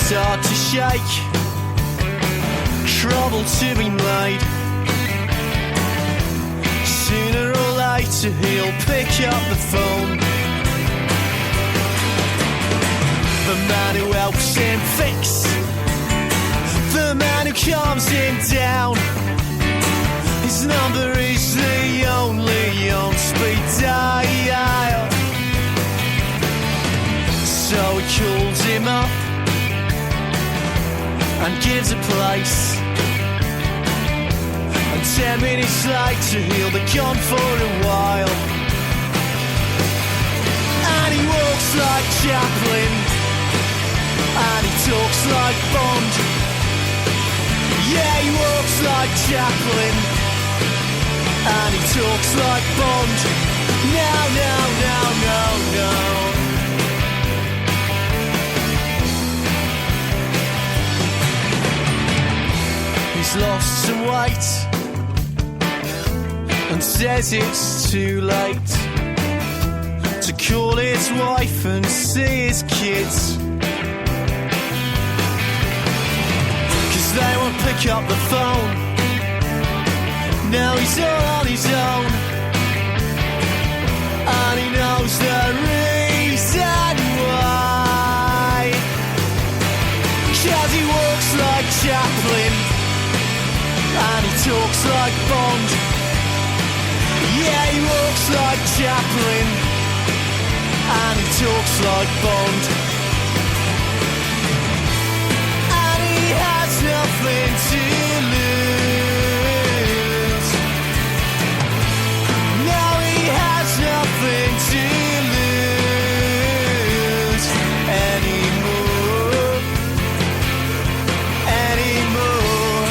start to shake, trouble to be made. Sooner or later he'll pick up the phone. The man who helps him fix, the man who calms him down. His number is the only on-speed dial. So he calls him up and gives a place. And 10 minutes later he'll be gone for a while. And he walks like Chaplin, and he talks like Bond. Yeah, he walks like Chaplin, and he talks like Bond. No, no, no, no, no. He's lost some weight and says it's too late to call his wife and see his kids, 'cause they won't pick up the phone. Now he's all on his own, and he knows the reason why. 'Cause he walks like Chaplin, and he talks like Bond. Yeah, he walks like Chaplin, and he talks like Bond. And he has nothing to lose. Now he has nothing to lose anymore. Anymore.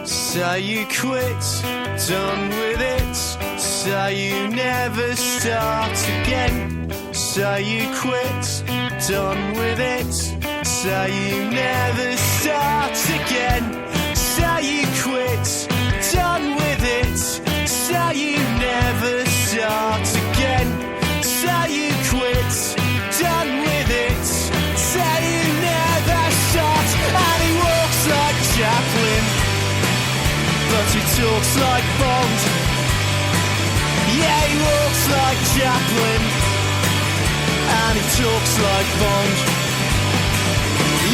Say you quit, done with it. Say you never start again. Say you quit, done with it. Say you never start again. Say you quit, done with it. Say you never start again. Say you quit, done with it. Say you never start. And he walks like Chaplin, but he talks like Bond. Yeah, he walks like Chaplin, and he talks like Bond.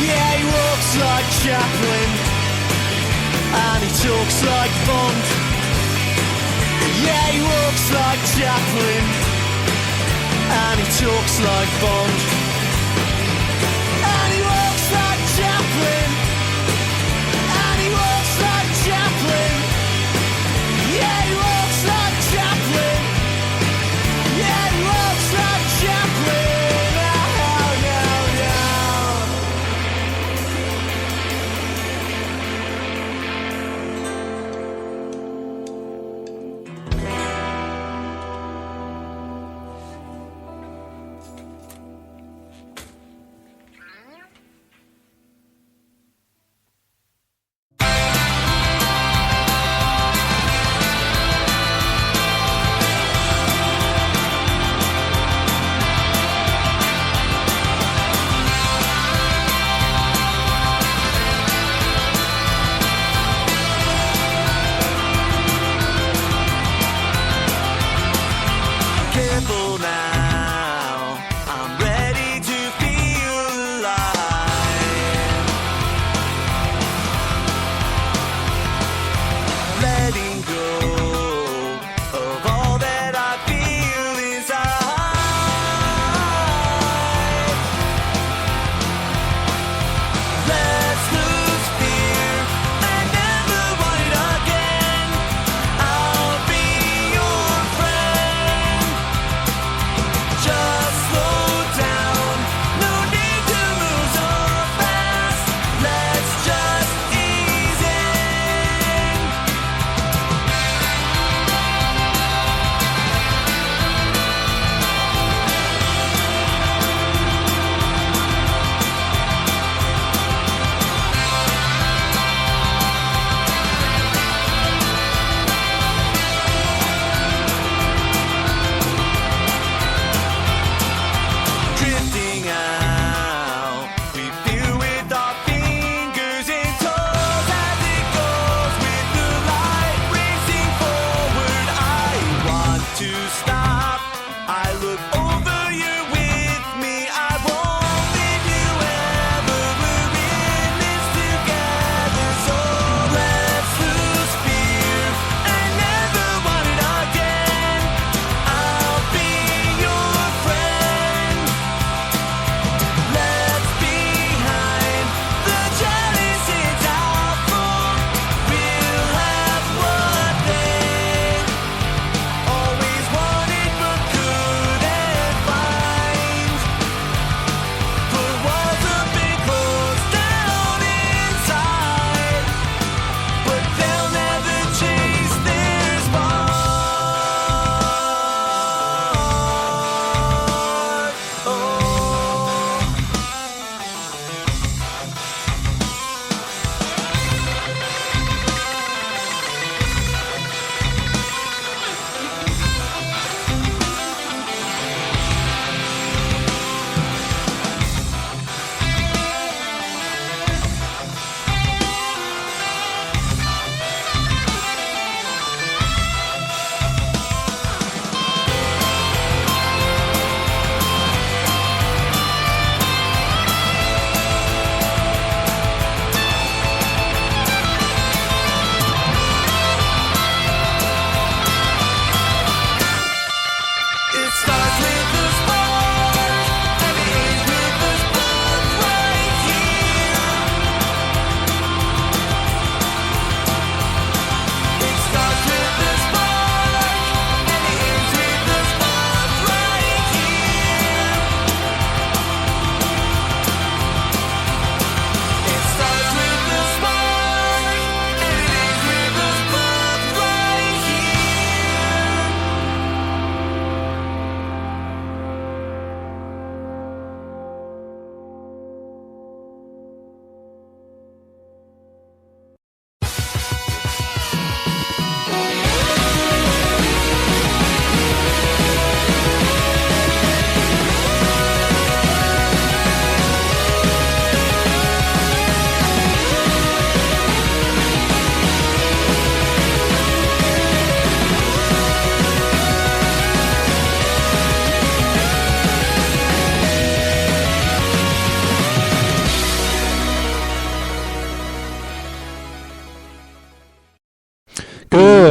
Yeah, he walks like Chaplin, and he talks like Bond. Yeah, he walks like Chaplin, and he talks like Bond. And he walks like Chaplin, and he walks like Chaplin. Yeah, he walks like Chaplin. Yeah, he walks like Chaplin. Oh, no, no.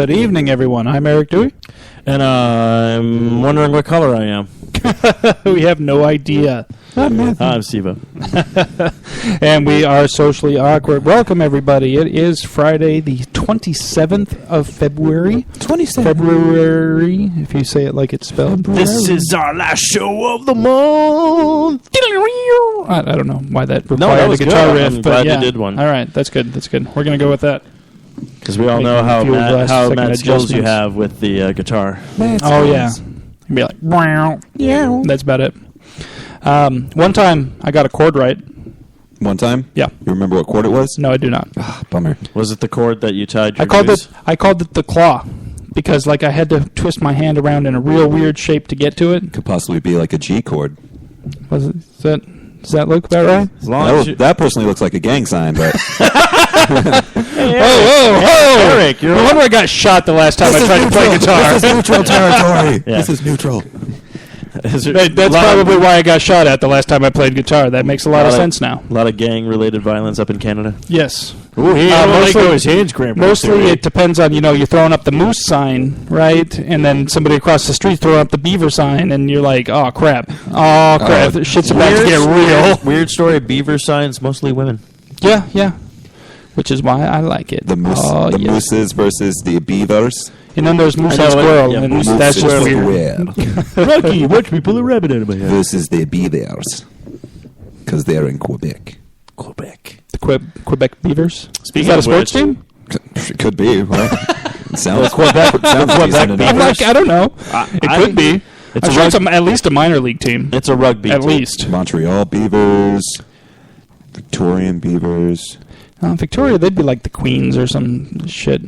Good evening, everyone. I'm Eric Dewey. And I'm wondering what color I am. We have no idea. I'm Siva. And we are socially awkward. Welcome, everybody. It is Friday, the 27th of February. 27th. February, if you say it like it's spelled. This is our last show of the month. I don't know why that required that was a guitar good. riff, I'm but glad yeah. you did one. All right, that's good. That's good. We're going to go with that. Because we all Making know how a few last second mad skills you adjustments. have with the guitar. Oh, yeah. You'd be like, wow. Yeah. That's about it. One time, I got a chord right. One time? Yeah. You remember what chord it was? No, I do not. Bummer. Was it the cord that you tied your I called goose? it the claw because like I had to twist my hand around in a real weird shape to get to it. Could possibly be like a G chord. Does that look about right? As long as That personally looks like a gang sign, but Whoa! Eric, No wonder I got shot the last time I tried to play guitar. This is neutral territory. Yeah. This is neutral. Is there That's probably why I got shot at the last time I played guitar. That makes a lot of sense now. A lot of gang-related violence up in Canada. Yes. Ooh, he his hands cramped. Mostly it depends on, you're throwing up the moose sign, right? And then somebody across the street throwing up the beaver sign, and you're like, oh, crap. Oh, crap. This shit's about to get real. Weird story. Beaver signs, mostly women. Yeah. Which is why I like it. The mooses versus the beavers. And then there's moose I and know, squirrl, yeah, and moose that's just Versus weird. where? Rocky, watch me pull a rabbit out of my head. Versus the beavers. Because they're in Quebec. Quebec. The Quebec Beavers. Speaking Is that a of sports which- team? Could be. Well, it sounds Quebec decent enough. I'm like, I don't know. It could be. It's I'm sure it's at least a minor league team. It's a rugby At team. least. Montreal Beavers. Victorian Beavers. Victoria, they'd be like the Queens or some shit.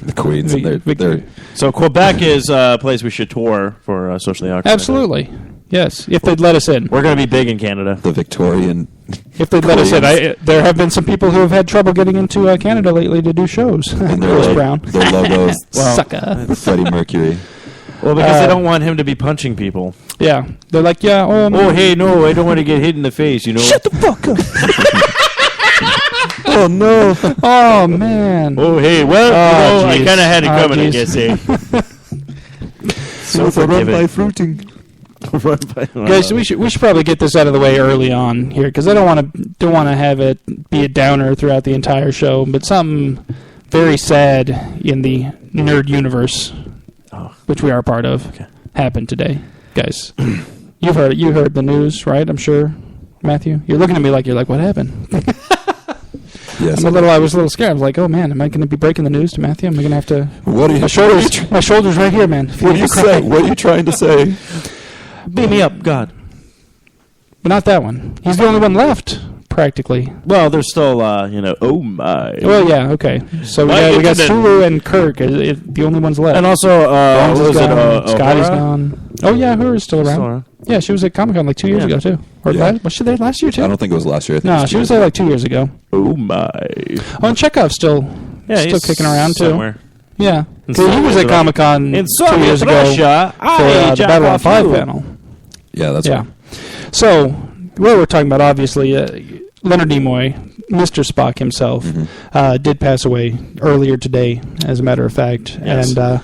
The Queens. They're So Quebec is a place we should tour for socially awkward. Absolutely. Yes, if they'd let us in. We're going to be big in Canada. the Victorian. If they'd let us in. There have been some people who have had trouble getting into Canada lately to do shows. And Chris their, Brown. their logos. Sucker. Freddie Mercury. Well, because they don't want him to be punching people. Yeah. They're like, yeah, Oh, hey, no, I don't want to get hit in the face, you know. shut the fuck up. Oh, no. Oh, man. Oh, hey, well, I jeez. kind of had it coming, I jeez. guess, eh? So Run by forgiving. fruiting. Guys, we should probably get this out of the way early on here because I don't want to have it be a downer throughout the entire show. But something very sad in the nerd universe, which we are a part of, happened today, guys. You've heard it. You heard the news, right? I'm sure, Matthew. You're looking at me like you're like, what happened? Yes. I was a little scared. I was like, oh man, am I going to be breaking the news to Matthew? Am I going to have to? What are you? My shoulders right here, man. What are you saying? What are you trying to say? Beat me up, God. But not that one. He's the only one left, practically. Well, there's still, oh my. Well, yeah, okay. So we My got internet- Sulu and Kirk, the only ones left. And also, Bones what is was it? gone. Scotty's O'Hara? gone. Oh yeah, Uhura's still around. Still around. Yeah, she was at Comic-Con like 2 years Yeah. ago too. Or Yeah. was she there last year too? I don't think it was last year. I think it No, she was there like 2 years ago. Oh my. Oh, and Chekhov's still Yeah, he's kicking around too. somewhere. Yeah, In so he was Soviet at Comic-Con In 2 Soviet years ago Russia, for I the Babylon 5 you. panel. Yeah, that's Yeah. right. So, what we're talking about, obviously, Leonard Nemoy, Mr. Spock himself, did pass away earlier today, as a matter of fact. Yes. And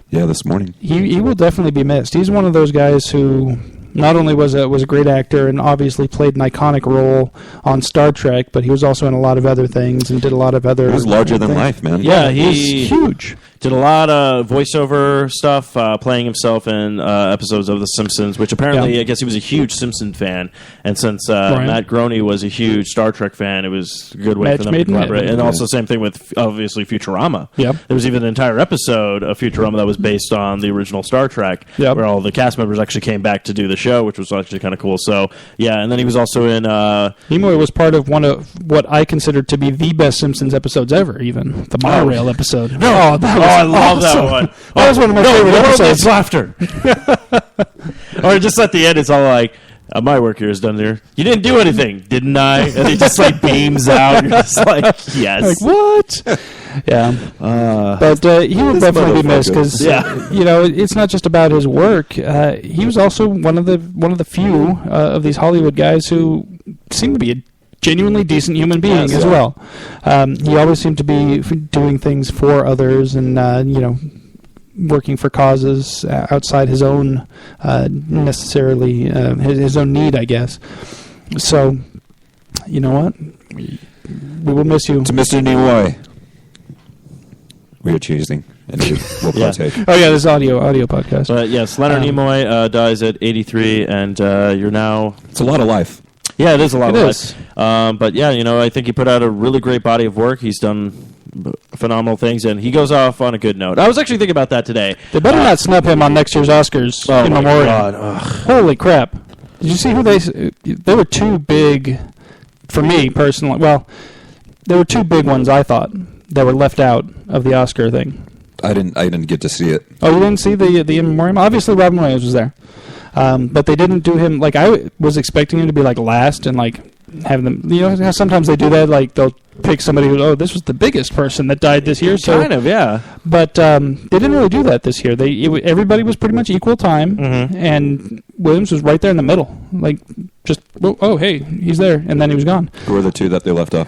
Yeah, this morning. he will definitely be missed. He's one of those guys who not only was a great actor and obviously played an iconic role on Star Trek, but he was also in a lot of other things and did a lot of other... It was larger than things. life, man. Yeah, He's huge. did a lot of voiceover stuff, playing himself in episodes of The Simpsons, which apparently, Yeah. I guess he was a huge Simpson fan. And since Right. Matt Groening was a huge Star Trek fan, it was a good way Match for them to made in collaborate. heaven. And also, same thing with, obviously, Futurama. Yep. There was even an entire episode of Futurama that was based on the original Star Trek, Yep. where all the cast members actually came back to do the show, which was actually kind of cool. So, yeah, and then he was also in... Nimoy was part of one of what I consider to be the best Simpsons episodes ever, even. The monorail episode. No, that was I love awesome. that one. That was one of my favorite the world episodes. needs laughter. Or just at the end, it's all like, my work here is done there. You didn't do anything, didn't I? And he just like beams out. You're just like, yes. Like, what? Yeah. But he will This definitely be missed because, Yeah. it's not just about his work. He was also one of the few of these Hollywood guys who seemed to be genuinely decent human being as well. He always seemed to be doing things for others and, working for causes outside his own necessarily his own need, I guess. So, you know what? We will miss you. To Mr. Nemoy, we are choosing. And we'll partake. Oh yeah, this audio podcast. But yes, Leonard Nemoy dies at 83, and you're now. It's a lot of life. Yeah, it is a lot of life. But yeah, I think he put out a really great body of work. He's done phenomenal things, and he goes off on a good note. I was actually thinking about that today. They better not snub him on next year's Oscars in memoriam. God. Holy crap! Did you see who they were too big for me personally? Well, there were two big ones I thought that were left out of the Oscar thing. I didn't get to see it. Oh, you didn't see the in memoriam? Obviously, Robin Williams was there, but they didn't do him like I was expecting him to be like last and like have them. You know how sometimes they do that, like they'll pick somebody who this was the biggest person that died this year. So kind of, yeah. But they didn't really do that this year. Everybody was pretty much equal time, and Williams was right there in the middle, like just hey, he's there, and then he was gone. Who were the two that they left off?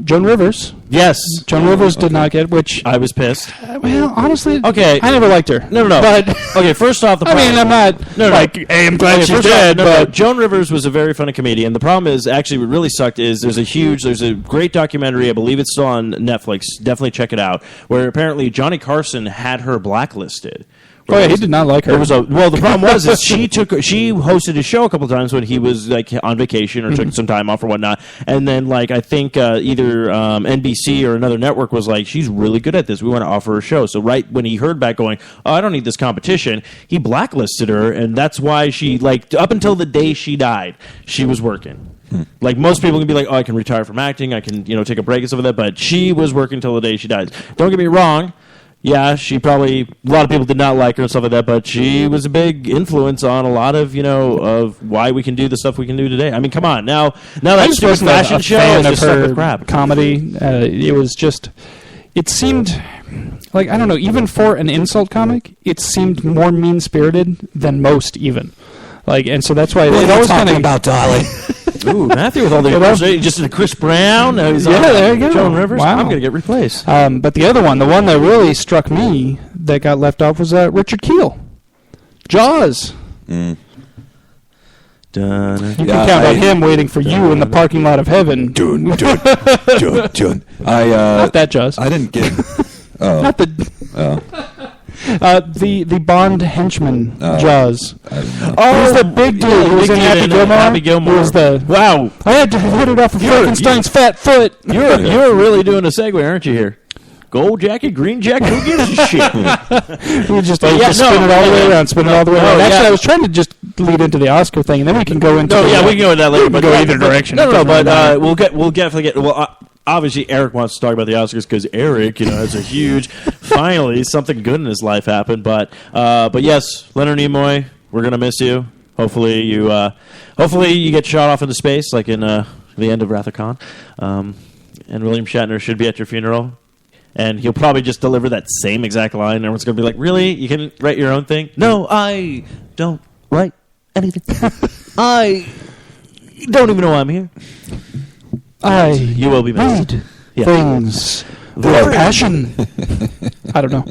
Joan Rivers. Yes, Joan Rivers did not get, which I was pissed. Well, honestly, okay, I never liked her. No. But okay, first off, I mean, I'm not hey, I'm glad she's dead. But Joan Rivers was a very funny comedian. The problem is, actually, what really sucked is there's a great documentary. I believe it's still on Netflix. Definitely check it out. Where apparently Johnny Carson had her blacklisted. Oh yeah, he did not like her. The problem was is she hosted his show a couple times when he was like on vacation or took some time off or whatnot, and then like I think either NBC or another network was like, she's really good at this, we want to offer her a show. So right when he heard back going, I don't need this competition, he blacklisted her, and that's why she like up until the day she died, she was working. Like most people can be like, I can retire from acting, I can take a break and stuff like that, but she was working till the day she died. Don't get me wrong. Yeah, a lot of people did not like her and stuff like that, but she was a big influence on a lot of, of why we can do the stuff we can do today. I mean, come on. Now that stupid fashion show is just stuck with crap. Comedy, it seemed like, I don't know, even for an insult comic, it seemed more mean-spirited than most even. Like, and so that's why it always kind of about Dolly. Ooh, Matthew with all the just a Chris Brown. There you go. Joan Rivers. Wow. I'm going to get replaced. But the other one, the one that really struck me that got left off was Richard Kiel. Jaws. Mm. You can count on him waiting for you in the parking lot of heaven. Dun. Not that Jaws. I didn't get. Not the Bond henchman Jaws. Who's the big dude who was in Happy Gilmore? Happy Gilmore. Wow! I had to hit it off of Frankenstein's fat foot. You're really doing a segue, aren't you? Here, gold jacket, green jacket. Who gives a shit? We just spin it all the way around. Actually, I was trying to just lead into the Oscar thing, and then we can go into. we can go into that later. We can go either direction. But we'll definitely get. Well, obviously, Eric wants to talk about the Oscars because Eric, has a huge. Finally, something good in his life happened. But yes, Leonard Nemoy, we're gonna miss you. Hopefully you get shot off into space like in the end of Wrath of Khan. And William Shatner should be at your funeral. And he'll probably just deliver that same exact line. And everyone's going to be like, really? You can write your own thing? No, I don't write anything. I don't even know why I'm here. You will be missed. Things with passion. I don't know.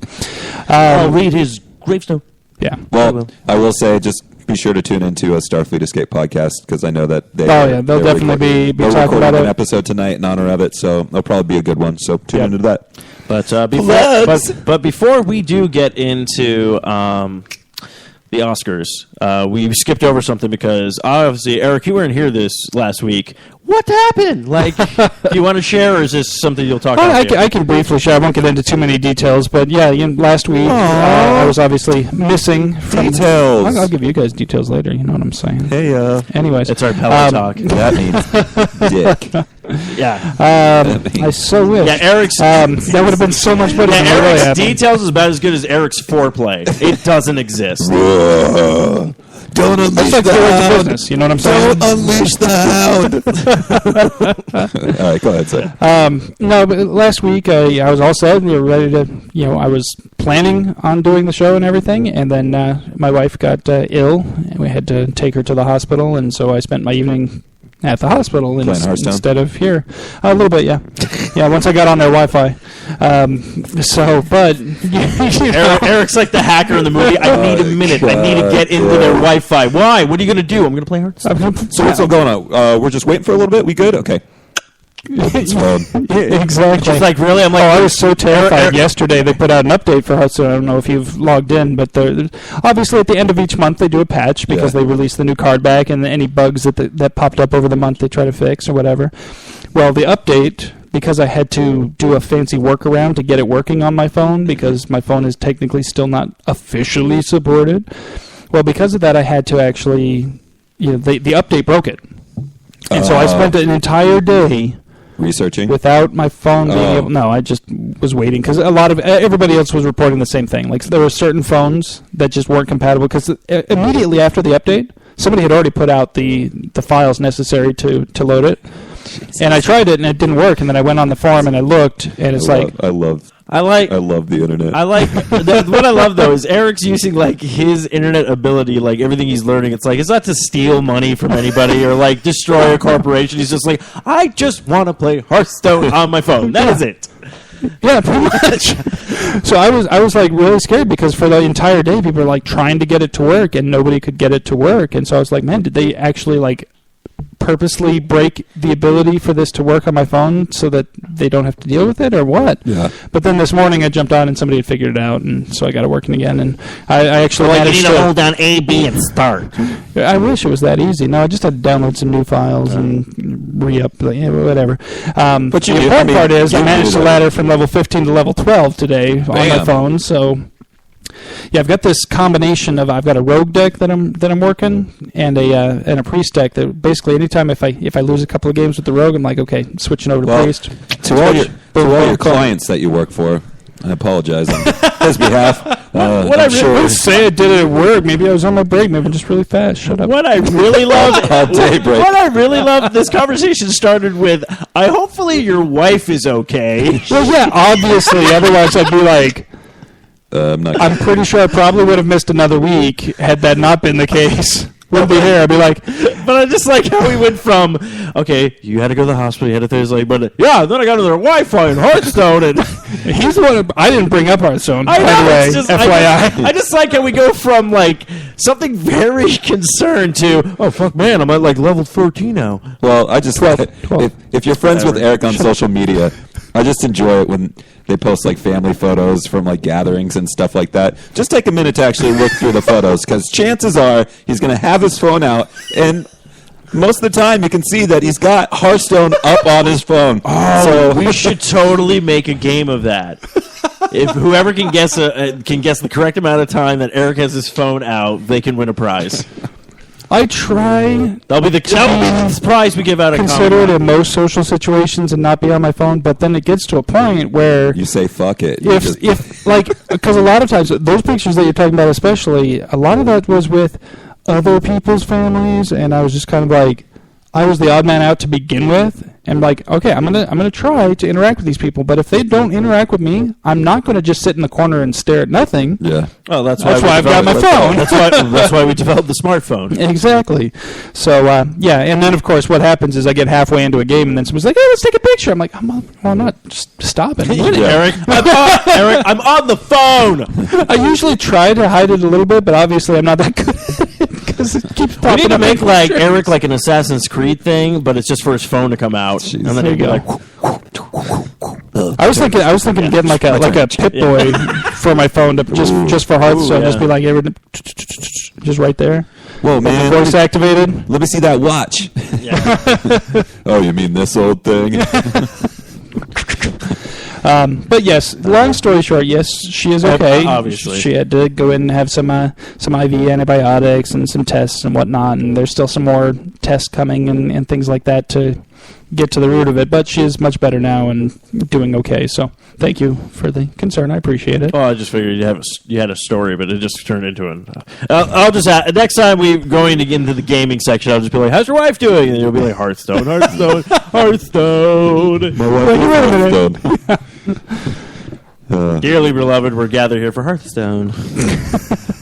I'll read his gravestone. Yeah. Well, I will say, just be sure to tune into a Starfleet Escape podcast because I know that they'll definitely be talking about an episode tonight in honor of it, so it'll probably be a good one. So tune into that. But before we do get into the Oscars, we skipped over something because obviously, Eric, you weren't here this last week. What happened? Like, do you want to share, or is this something you'll talk about? I can briefly share. I won't get into too many details, but yeah, last week I was obviously missing details. I'll give you guys details later. You know what I'm saying? Hey, anyways, it's our Pella talk. That means dick. Yeah. I so wish. Yeah, Eric's. That would have been so much better. Yeah, Eric's details is about as good as Eric's foreplay. It doesn't exist. Don't unleash the hound. Business, you know what I'm saying? Don't unleash the hound. All right, go ahead, sir. No, but last week I was all set. We were ready to, I was planning on doing the show and everything, and then my wife got ill, and we had to take her to the hospital, and so I spent my evening at the hospital instead of here. A little bit, yeah. Yeah, once I got on their Wi-Fi. Eric's like the hacker in the movie. I need a minute. I need to get into their Wi-Fi. Why? What are you going to do? I'm going to play Hearthstone. So what's all going on? We're just waiting for a little bit? We good? Okay. Exactly. She's like, really? I'm like, I was so terrified. Yesterday they put out an update for Hearthstone. I don't know if you've logged in, but obviously at the end of each month they do a patch because they release the new card back, and any bugs that popped up over the month they try to fix or whatever. Well, the update, because I had to do a fancy workaround to get it working on my phone because my phone is technically still not officially supported. Well, because of that, I had to actually, the update broke it. And so I spent an entire day researching without my phone being able. No, I just was waiting because a lot of everybody else was reporting the same thing. Like there were certain phones that just weren't compatible because immediately after the update, somebody had already put out the files necessary to load it. And I tried it and it didn't work. And then I went on the forum and I looked, and it's I love the internet. I like what I love though is Eric's using like his internet ability, like everything he's learning. It's not to steal money from anybody or like destroy a corporation. He's just like, I just want to play Hearthstone on my phone. That is it. Yeah, pretty much. So I was like really scared because for the entire day people were like trying to get it to work and nobody could get it to work. And so I was like, man, did they actually like purposely break the ability for this to work on my phone so that they don't have to deal with it or what? Yeah. But then this morning I jumped on and somebody had figured it out, and so I got it working again. And I actually managed you need to hold down A, B, and start. I wish it was that easy. No, I just had to download some new files and re-up, whatever. But the important part is I managed to ladder from level 15 to level 12 today on my phone. So yeah, I've got this combination of I've got a rogue deck that I'm working and a priest deck that basically anytime if I lose a couple of games with the rogue, I'm like, okay, switching over to priest. To all your clients that you work for, I apologize on his behalf. What I really say I did it at work. Maybe I was on my break. Maybe I'm just really fast. Shut up. What I really love, what I really love, this conversation started with, hopefully your wife is okay. Well, yeah, obviously. Otherwise, I'd be like, I'm pretty sure I probably would have missed another week had that not been the case. Wouldn't be here. I'd be like, but I just like how we went from, okay, you had to go to the hospital, you had to Thursday, but yeah, then I got into their Wi-Fi in Hearthstone, and he's the one. I didn't bring up Hearthstone. I know, by the way, FYI. I just like how we go from like something very concerned to, oh fuck, man, I'm at like level 13 now. Well, I just 12. If you're friends with Eric on social media, I just enjoy it when they post like family photos from like gatherings and stuff like that. Just take a minute to actually look through the photos because chances are he's going to have his phone out, and most of the time you can see that he's got Hearthstone up on his phone. Oh, so we should totally make a game of that. If whoever can guess the correct amount of time that Eric has his phone out, they can win a prize. I try. That'll be the prize we give out. Consider it in most social situations and not be on my phone, but then it gets to a point where you say "fuck it." If like, because a lot of times those pictures that you're talking about, especially, a lot of that was with other people's families, and I was just kind of like, I was the odd man out to begin with, and like, okay, I'm gonna try to interact with these people, but if they don't interact with me, I'm not gonna just sit in the corner and stare at nothing. Yeah. Oh, that's why I've got my phone. That's why we developed the smartphone. Exactly. So yeah, and then of course what happens is I get halfway into a game, and then someone's like, "Hey, let's take a picture." I'm like, I'm not. Just stop it. Eric, Eric, I'm on the phone. I usually try to hide it a little bit, but obviously I'm not that good at it because it keeps popping up. We need to make like Eric like an Assassin's Creed thing, but it's just for his phone to come out. Jeez. And then it'd be like. I was thinking of getting like a Pip-Boy for my phone to just for Hearthstone, just be like just right there. Whoa, man! Voice activated. Let me see that watch. Yeah. Oh, you mean this old thing? But yes, long story short, yes, she is okay. Obviously, she had to go in and have some IV antibiotics and some tests and whatnot, and there's still some more tests coming and things like that to get to the root of it. But she is much better now and doing okay. So thank you for the concern. I appreciate it. Oh, I just figured you had a story, but it just turned into an. I'll just next time we go into the gaming section, I'll just be like, "How's your wife doing?" And you'll be like, "Hearthstone, Hearthstone, Hearthstone." My wife is Hearthstone. Dearly beloved, we're gathered here for Hearthstone.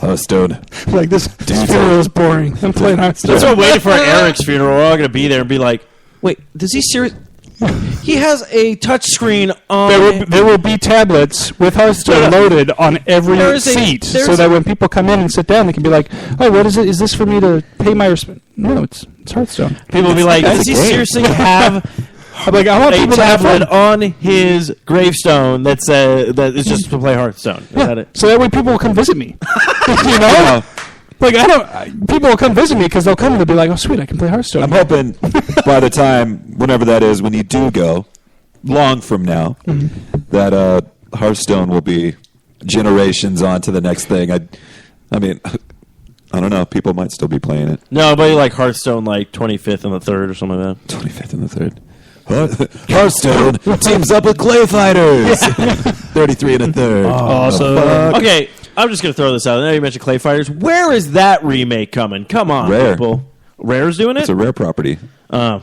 Hearthstone. Like, this funeral is boring. I'm playing Hearthstone. That's what I'm waiting for Eric's funeral. We're all going to be there and be like, wait, does he seriously... He has a touch screen on... There will be tablets with Hearthstone loaded on every seat, so that when people come in and sit down, they can be like, "Oh, what is it? Is this for me to pay my respect?" No, it's Hearthstone. People will be like, "Does he seriously have I'm like, I want people to have tablet fun on his gravestone that is just to play Hearthstone?" Is that it? So that way people will come visit me. You know? Like, people will come visit me because they'll come and they'll be like, "Oh, sweet, I can play Hearthstone." I'm hoping by the time, whenever that is, when you do go, long from now, that Hearthstone will be generations on to the next thing. I mean, I don't know. People might still be playing it. No, but like Hearthstone, like 25th and the 3rd or something like that. 25th and the 3rd. Hearthstone teams up with Clay Fighters. 33 and a third. Awesome. Okay, I'm just going to throw this out. Now you mentioned Clay Fighters. Where is that remake coming? Come on, Rare. people. Rare's doing it? It's a Rare property. Well,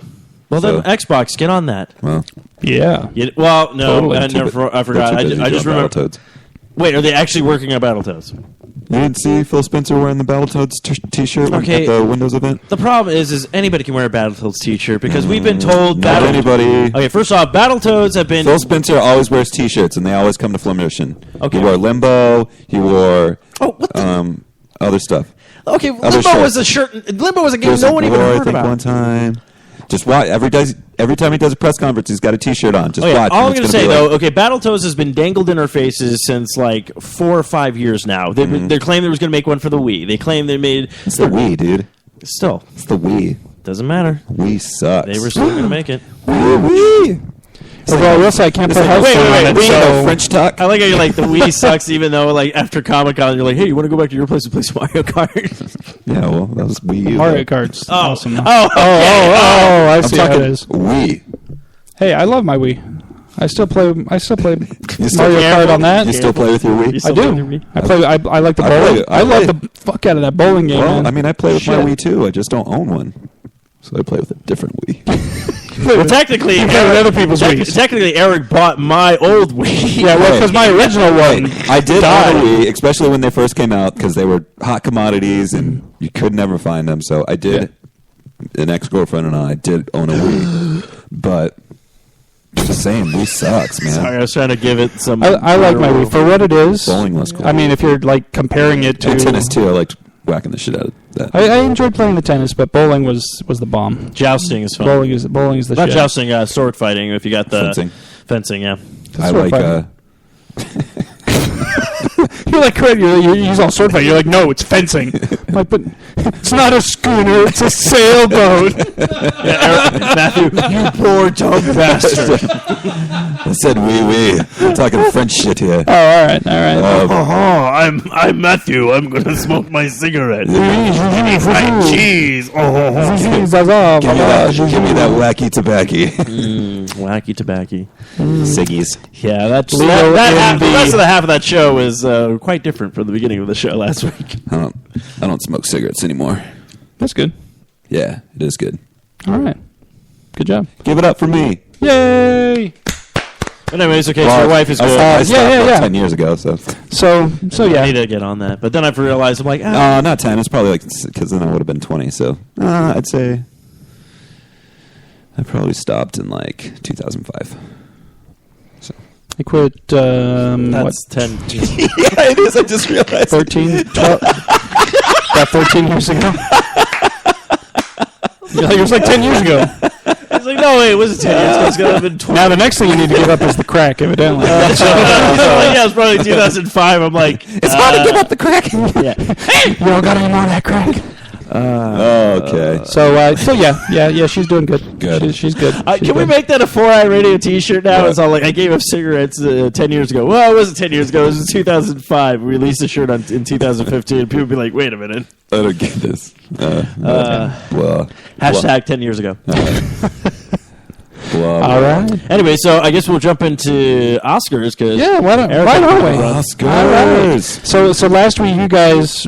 then Xbox, get on that. Well, Yeah. Well, no, Totally. I forgot. I just remember. Battletoads. Wait, are they actually working on Battletoads? You didn't see Phil Spencer wearing the Battletoads t-shirt Okay. at the Windows event? The problem is anybody can wear a Battletoads t-shirt because we've been told Not anybody. Okay, first off, Battletoads have been... Phil Spencer always wears t-shirts, and they always come to Flimmertion. Okay. He wore Limbo. He wore what the... other stuff. Okay, Other Limbo shirts. was a shirt... Limbo was a game Gears no of one even War, heard I think about. one time. Just watch. Every time he does a press conference, he's got a t-shirt on. Just watch. All I'm going to say, though, okay, Battletoads has been dangled in our faces since like 4 or 5 years now. They claimed they was going to make one for the Wii. They claimed they made... It's the Wii, dude. Still. It's the Wii. Doesn't matter. Wii sucks. They were still going to make it. Wii. Well, I will say I can't play Hearthstone on it, wait, so... French talk. I like how you're like, the Wii sucks, even though like after Comic-Con, you're like, hey, you want to go back to your place and play some Mario Kart? Yeah, well, that was Wii U. Mario Kart's awesome. I I see how it talking is. Wii. Hey, I love my Wii. I still play Mario still- Kart on that. You still play with your Wii? I do. I play. I like the bowling. I love the fuck out of that bowling game. Well, man. I mean, I play with my Shit. Wii too. I just don't own one, so I play with a different Wii. Well, technically, You play with other people's Wiis. Technically, Eric bought my old Wii. Yeah, well, because my original one. I did own a Wii, especially when they first came out, because they were hot commodities and you could never find them. So I did. An ex-girlfriend and I did own a Wii, but just saying, Wii sucks, man. Sorry, I was trying to give it some. I like my Wii for what it is. Bowling was cool. I mean, if you're like comparing it to And tennis too. I liked whacking the shit out of that. I enjoyed playing the tennis, but bowling was the bomb. Jousting is fun. Bowling is the Not shit. jousting, sword fighting. If you got the Fencing. yeah. I sword like. You're like, you use all sword fighting. You're like, no, it's fencing. I'm like, but it's not a schooner, it's a sailboat. Matthew, you poor dumb bastard. I said wee. I'm talking French shit here. Oh, all right. I'm Matthew. I'm gonna smoke my cigarette. Fried cheese. Give me that wacky tobacco. Wacky tobacco. Ciggies. Yeah, that's the rest of the half of that show is quite different from the beginning of the show last week. I don't smoke cigarettes anymore. That's good. Yeah, it is good. All right. Good job. Give it up for me. Yay! But anyways, okay, so your wife is good. I stopped yeah. 10 years ago, so. So yeah. I need to get on that. But then I realized, I'm like, Not 10. It's probably like, because then I would have been 20, so. I'd say I probably stopped in like 2005. So. I quit, that's 10. Yeah, it is. I just realized. 13, 12, about 13 years ago. It was like 10 years ago. It's like, no, wait, it wasn't 10 years ago. It's going to have been 20. Now the next thing you need to give up is the crack, evidently. Yeah, it's probably 2005. I'm like, it's hard to give up the crack. Yeah. Hey, you don't got any more of that crack. Okay. So yeah, she's doing good. Good. She's good. Can we make that a 4-Eye Radio T-shirt now? Yeah. It's all like, I gave up cigarettes 10 years ago. Well, it wasn't 10 years ago. It was 2005. We released a shirt in 2015. People would be like, wait a minute. I don't get this. Hashtag 10 years ago. All right. Anyway, so I guess we'll jump into Oscars because Why don't we? Oscars. All right. So last week you guys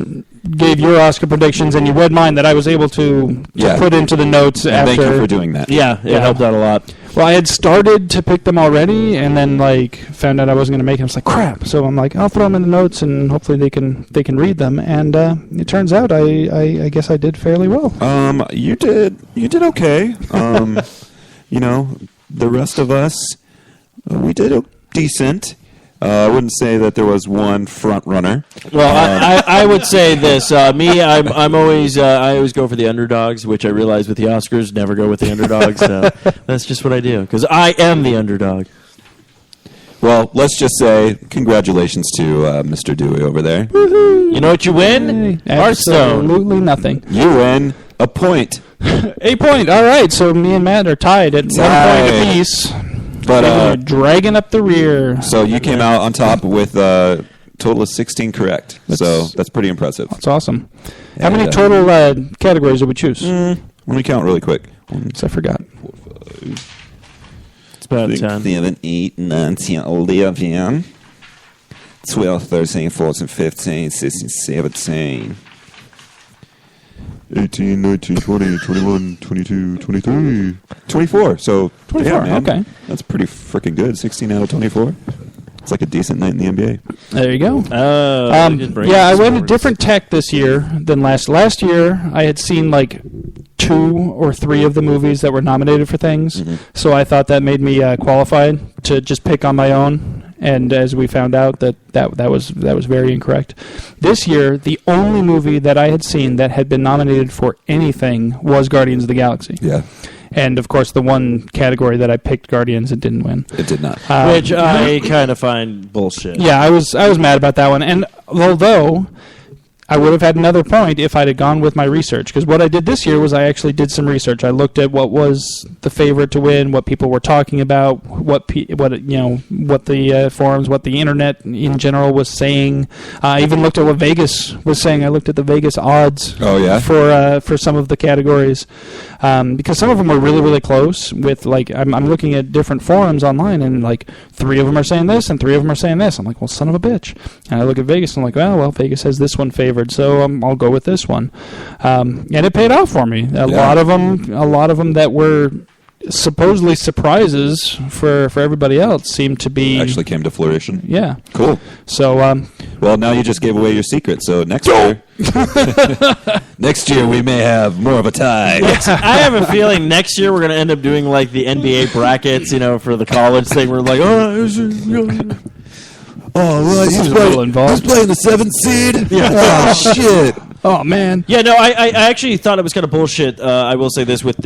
gave your Oscar predictions, and you read mine that I was able to put into the notes And after. thank you for doing that. Yeah, it helped out a lot. Well, I had started to pick them already, and then like found out I wasn't going to make it. I was like, crap. So I'm like, I'll throw them in the notes, and hopefully they can read them. And it turns out I guess I did fairly well. You did okay. You know, the rest of us, we did decent. I wouldn't say that there was one front runner. Well, I would say this. I'm always I always go for the underdogs, which I realize with the Oscars never go with the underdogs. So that's just what I do because I am the underdog. Well, let's just say congratulations to Mr. Dewey over there. Woo-hoo. You know what you win? Hearthstone. Absolutely nothing. You win a point. A point. All right. So me and Matt are tied at 1 point apiece. But dragging up the rear. So you came out on top with a total of 16 correct. So that's pretty impressive. That's awesome. How many total categories did we choose? Let me count really quick. I forgot. 4, 5. It's about 6, 7, 8, 9, 10, 11, 12, 13, 14, 15, 16, 17. 18, 19, 20, 21, 22, 23, 24. So, 24, yeah, man. okay. That's pretty freaking good. 16 out of 24. It's like a decent night in the NBA. There you go. Yeah, I went a different tech this year than last. Last year, I had seen like 2 or 3 of the movies that were nominated for things. Mm-hmm. So I thought that made me qualified to just pick on my own. And as we found out, that was very incorrect. This year, the only movie that I had seen that had been nominated for anything was Guardians of the Galaxy. Yeah. And, of course, the one category that I picked, Guardians, it didn't win. It did not. Which I kind of find bullshit. Yeah, I was mad about that one. And although I would have had another point if I'd have gone with my research. Because what I did this year was I actually did some research. I looked at what was the favorite to win, what people were talking about, what the forums, what the internet in general was saying. I even looked at what Vegas was saying. I looked at the Vegas odds. Oh, yeah? For some of the categories. Because some of them were really, really close. With like, I'm looking at different forums online, and like 3 of them are saying this, and 3 of them are saying this. I'm like, well, son of a bitch. And I look at Vegas, and I'm like, well, Vegas has this one favored. So I'll go with this one, and it paid off for me. A lot of them that were supposedly surprises for everybody else seemed to be actually came to fruition. Yeah, cool. So well, now you just gave away your secret. So next year, next year we may have more of a tie. I have a feeling next year we're going to end up doing like the NBA brackets, for the college thing. We're like, well, he's playing the 7th seed? Yeah. Oh, shit. Oh, man. Yeah, no, I actually thought it was kind of bullshit. I will say this with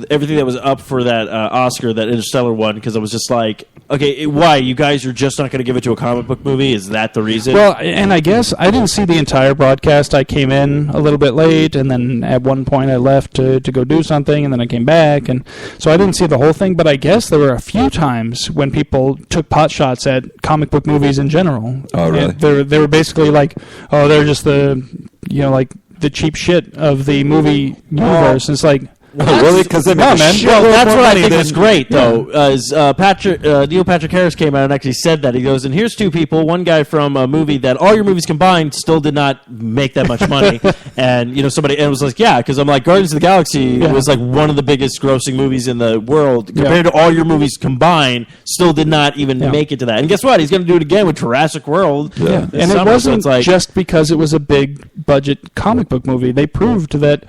everything that was up for that Oscar, that Interstellar one, because I was just like, okay, why? You guys are just not going to give it to a comic book movie? Is that the reason? Well, and I guess I didn't see the entire broadcast. I came in a little bit late, and then at one point I left to go do something, and then I came back, and so I didn't see the whole thing, but I guess there were a few times when people took pot shots at comic book movies in general. Oh, really? They were basically like, oh, they're just like the cheap shit of the movie universe. It's like, really? Because they make that's what I think was great, though. Neil Patrick Harris came out and actually said that. He goes, and here's 2 people. One guy from a movie that all your movies combined still did not make that much money. And, somebody was like, yeah, because I'm like, Guardians of the Galaxy was like one of the biggest grossing movies in the world. Compared to all your movies combined, still did not even make it to that. And guess what? He's going to do it again with Jurassic World. Yeah. And it wasn't just because it was a big budget comic book movie. They proved that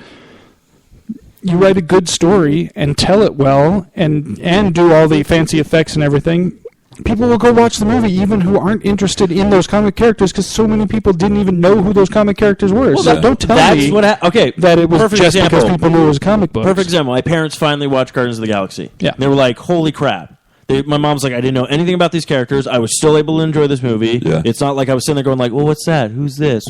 you write a good story and tell it well and do all the fancy effects and everything, people will go watch the movie even who aren't interested in those comic characters because so many people didn't even know who those comic characters were. Well, so don't tell me that it was just because people knew it was comic books. Perfect example. My parents finally watched Guardians of the Galaxy. Yeah. They were like, holy crap. My mom's like, I didn't know anything about these characters. I was still able to enjoy this movie. Yeah. It's not like I was sitting there going like, well, what's that? Who's this?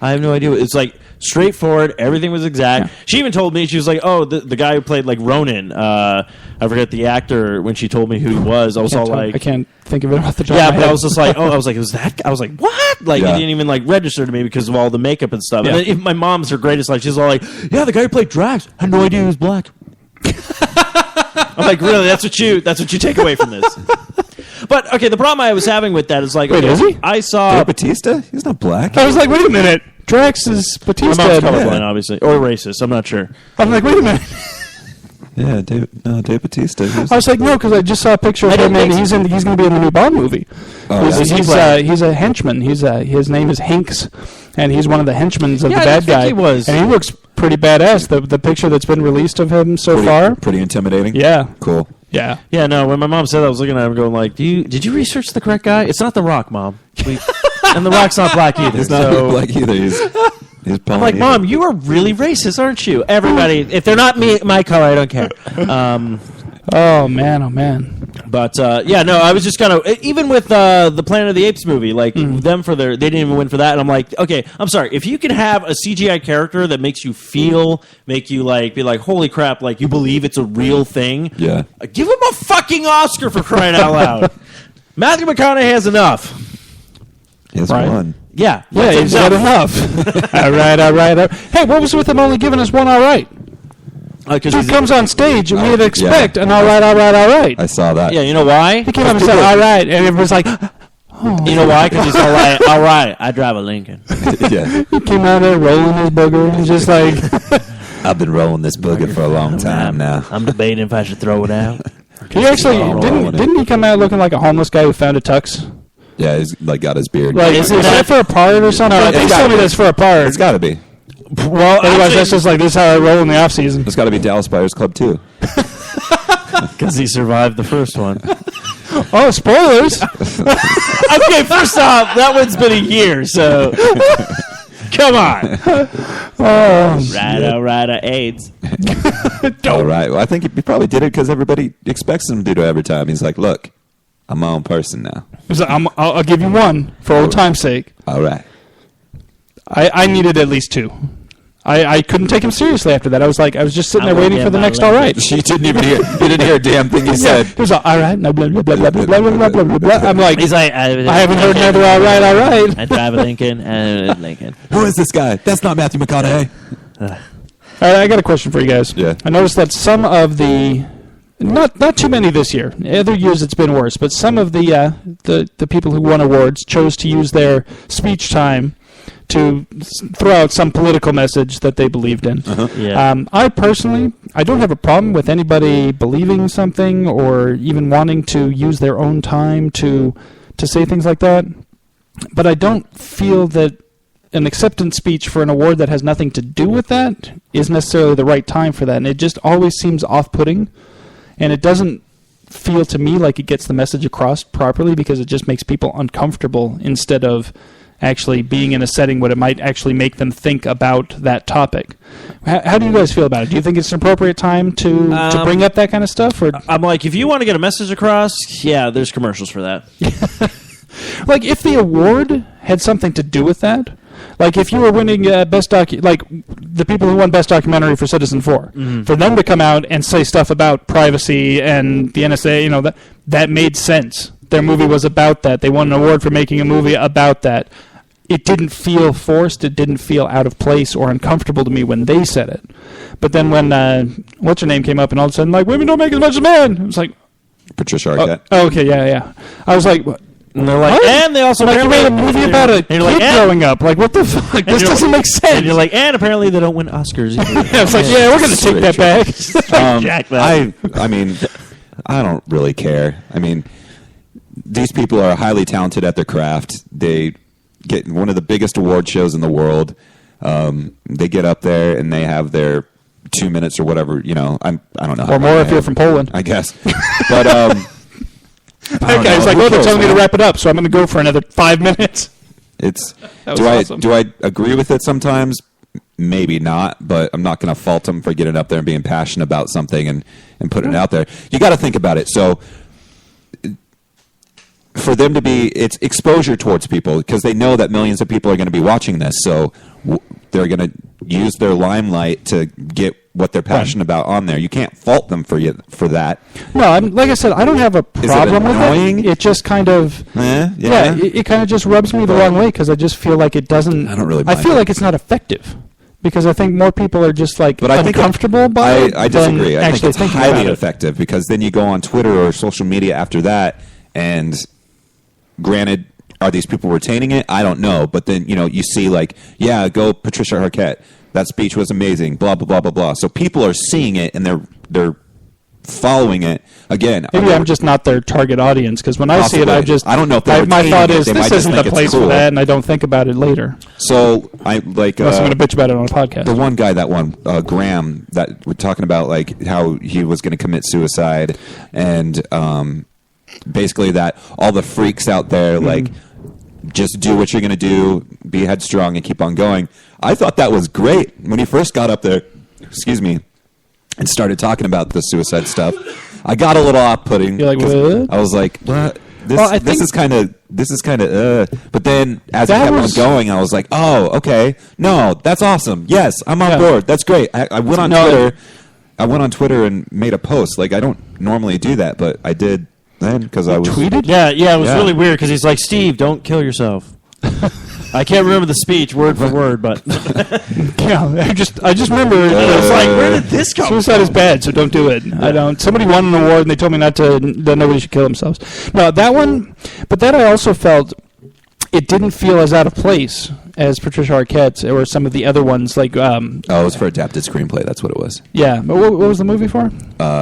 I have no idea. It's like straightforward. Everything was exact. Yeah. She even told me, she was like, oh, the guy who played like Ronan, I forget the actor, when she told me who he was, I was all like... I can't think of it off the top of my head. Yeah, but I was just like, I was like, was that... I was like, what? Like, it didn't even like register to me because of all the makeup and stuff. Yeah. And then my mom's her greatest, like, she's all like, yeah, the guy who played Drax, I had no idea he was black. I'm like, really? That's what you take away from this? But okay, the problem I was having with that is like, wait, is he? I saw Dave Bautista. He's not black. I was like, wait a minute, Drax is Bautista. My mom's colorblind, obviously, or racist. I'm not sure. I'm like, wait a minute. Yeah, Dave Bautista. I was like, no, because I just saw a picture of him, and he's going to be in the new Bond movie. Oh, he's a henchman. His name is Hanks, and he's one of the henchmen of the bad guy. He was. And he looks pretty badass. The picture that's been released of him so far, pretty intimidating. Yeah, cool. Yeah, yeah. No, when my mom said that, I was looking at him going like, did you research the correct guy? It's not The Rock, Mom. And The Rock's not black either. He's not black either. He's I'm like, Mom, you are really racist, aren't you? Everybody, if they're not my color, I don't care. Oh man. But yeah, no, I was just kind of even with the Planet of the Apes movie, like them for they didn't even win for that, and I'm like, okay, I'm sorry, if you can have a CGI character that makes you feel, make you like be like, holy crap, like you believe it's a real thing, yeah, give him a fucking Oscar for crying out loud. Matthew McConaughey has enough. He has one. Yeah, he's got enough. All right. Hey, what was with him only giving us one all right? Because he comes on stage and we'd expect an all right. I saw that. Yeah, you know why? He came up and said, all right, and everyone's like, oh. You know why? Because he's all right, I drive a Lincoln. Yeah. He came out there rolling his booger and just like... I've been rolling this booger for a long time now. I'm debating if I should throw it out. He actually, didn't he come out looking like a homeless guy who found a tux? Yeah, he's like got his beard. Like, is that for a part or something? I think somebody that's for a part. It's got to be. Well, otherwise that's just like, this is how I roll in the off season. It's got to be Dallas Buyers Club too. Because he survived the first one. Oh, spoilers! Okay, first off, that one's been a year, so come on. Righto, AIDS. All right. Well, I think he probably did it because everybody expects him to do it every time. He's like, look, I'm my own person now. I'll give you one for old time's sake. All right. I needed at least two. I couldn't take him seriously after that. I was just sitting there waiting for the next all right. You didn't even hear. You didn't hear a damn thing he said. He was all right. No, blah, blah, blah, blah, blah, blah, blah, blah, blah. I'm like, he's like, I haven't heard another all right. I drive a Lincoln and Lincoln. Who is this guy? That's not Matthew McConaughey. All right, I got a question for you guys. Yeah. I noticed that some of the not too many this year. Other years it's been worse, but some of the people who won awards chose to use their speech time to throw out some political message that they believed in. Uh-huh. Yeah. I personally, I don't have a problem with anybody believing something or even wanting to use their own time to say things like that. But I don't feel that an acceptance speech for an award that has nothing to do with that is necessarily the right time for that. And it just always seems off-putting. And it doesn't feel to me like it gets the message across properly because it just makes people uncomfortable instead of actually being in a setting where it might actually make them think about that topic. How do you guys feel about it? Do you think it's an appropriate time to bring up that kind of stuff? Or I'm like, if you want to get a message across, yeah, there's commercials for that. Like, if the award had something to do with that, like if you were winning best like the people who won best documentary for Citizen 4, for them to come out and say stuff about privacy and the NSA, that made sense. Their movie was about that. They won an award for making a movie about that. It didn't feel forced. It didn't feel out of place or uncomfortable to me when they said it. But then when what's her name came up and all of a sudden like, women don't make as much as men, it was like Patricia Arquette. Okay, yeah. I was like, what? And they're like, what? and they also like, you made a movie about a kid growing up. Like, what the fuck? This doesn't make sense. And you're like, and apparently they don't win Oscars either. Yeah, it's like, yeah, we're going to take that back. Jack that. I mean, I don't really care. I mean, these people are highly talented at their craft. They get one of the biggest award shows in the world. They get up there and they have their 2 minutes or whatever. I don't know. Or more if you're from Poland, I guess. But that guy's like, they're telling me to wrap it up, so I'm going to go for another 5 minutes. Awesome. Do I agree with it sometimes? Maybe not, but I'm not going to fault them for getting up there and being passionate about something and putting it out there. You got to think about it. So for them to be, it's exposure towards people because they know that millions of people are going to be watching this. So they're going to use their limelight to get what they're passionate about on there. You can't fault them for that. No, like I said, I don't have a problem with it. It just kind of, it kind of just rubs me the wrong way because I just feel like it doesn't. I don't really. I feel like it's not effective because I think more people are just like uncomfortable by it. I disagree. I think it's highly it. effective because then you go on Twitter or social media after that, and granted, are these people retaining it? I don't know, but then you see go Patricia Arquette. That speech was amazing. Blah blah blah blah blah. So people are seeing it and they're following it. Again, maybe I'm just not their target audience, because when I see it, I don't know if my thought is they this isn't the place for that, and I don't think about it later. So I like unless I'm going to bitch about it on a podcast. The one guy, Graham, that we're talking about, like how he was going to commit suicide, and basically that all the freaks out there, like just do what you're going to do, be headstrong, and keep on going. I thought that was great when he first got up there. Excuse me. And started talking about the suicide stuff. I got a little off-putting. You're like, what? I was like, what? This is kind of. But then, as it kept on going, I was like, oh, okay. No, that's awesome. Yes, I'm on board. That's great. I went on Twitter. I went on Twitter and made a post. Like, I don't normally do that, but I did then because I was tweeted. Yeah, it was really weird because he's like, Steve, don't kill yourself. I can't remember the speech word for word, but I just remember it was like, where did this come from? Suicide is bad, so don't do it. I don't. Somebody won an award, and they told me not to. That nobody should kill themselves. No, that one. But then I also felt it didn't feel as out of place as Patricia Arquette's or some of the other ones. Like, it was for adapted screenplay. That's what it was. Yeah, but what was the movie for?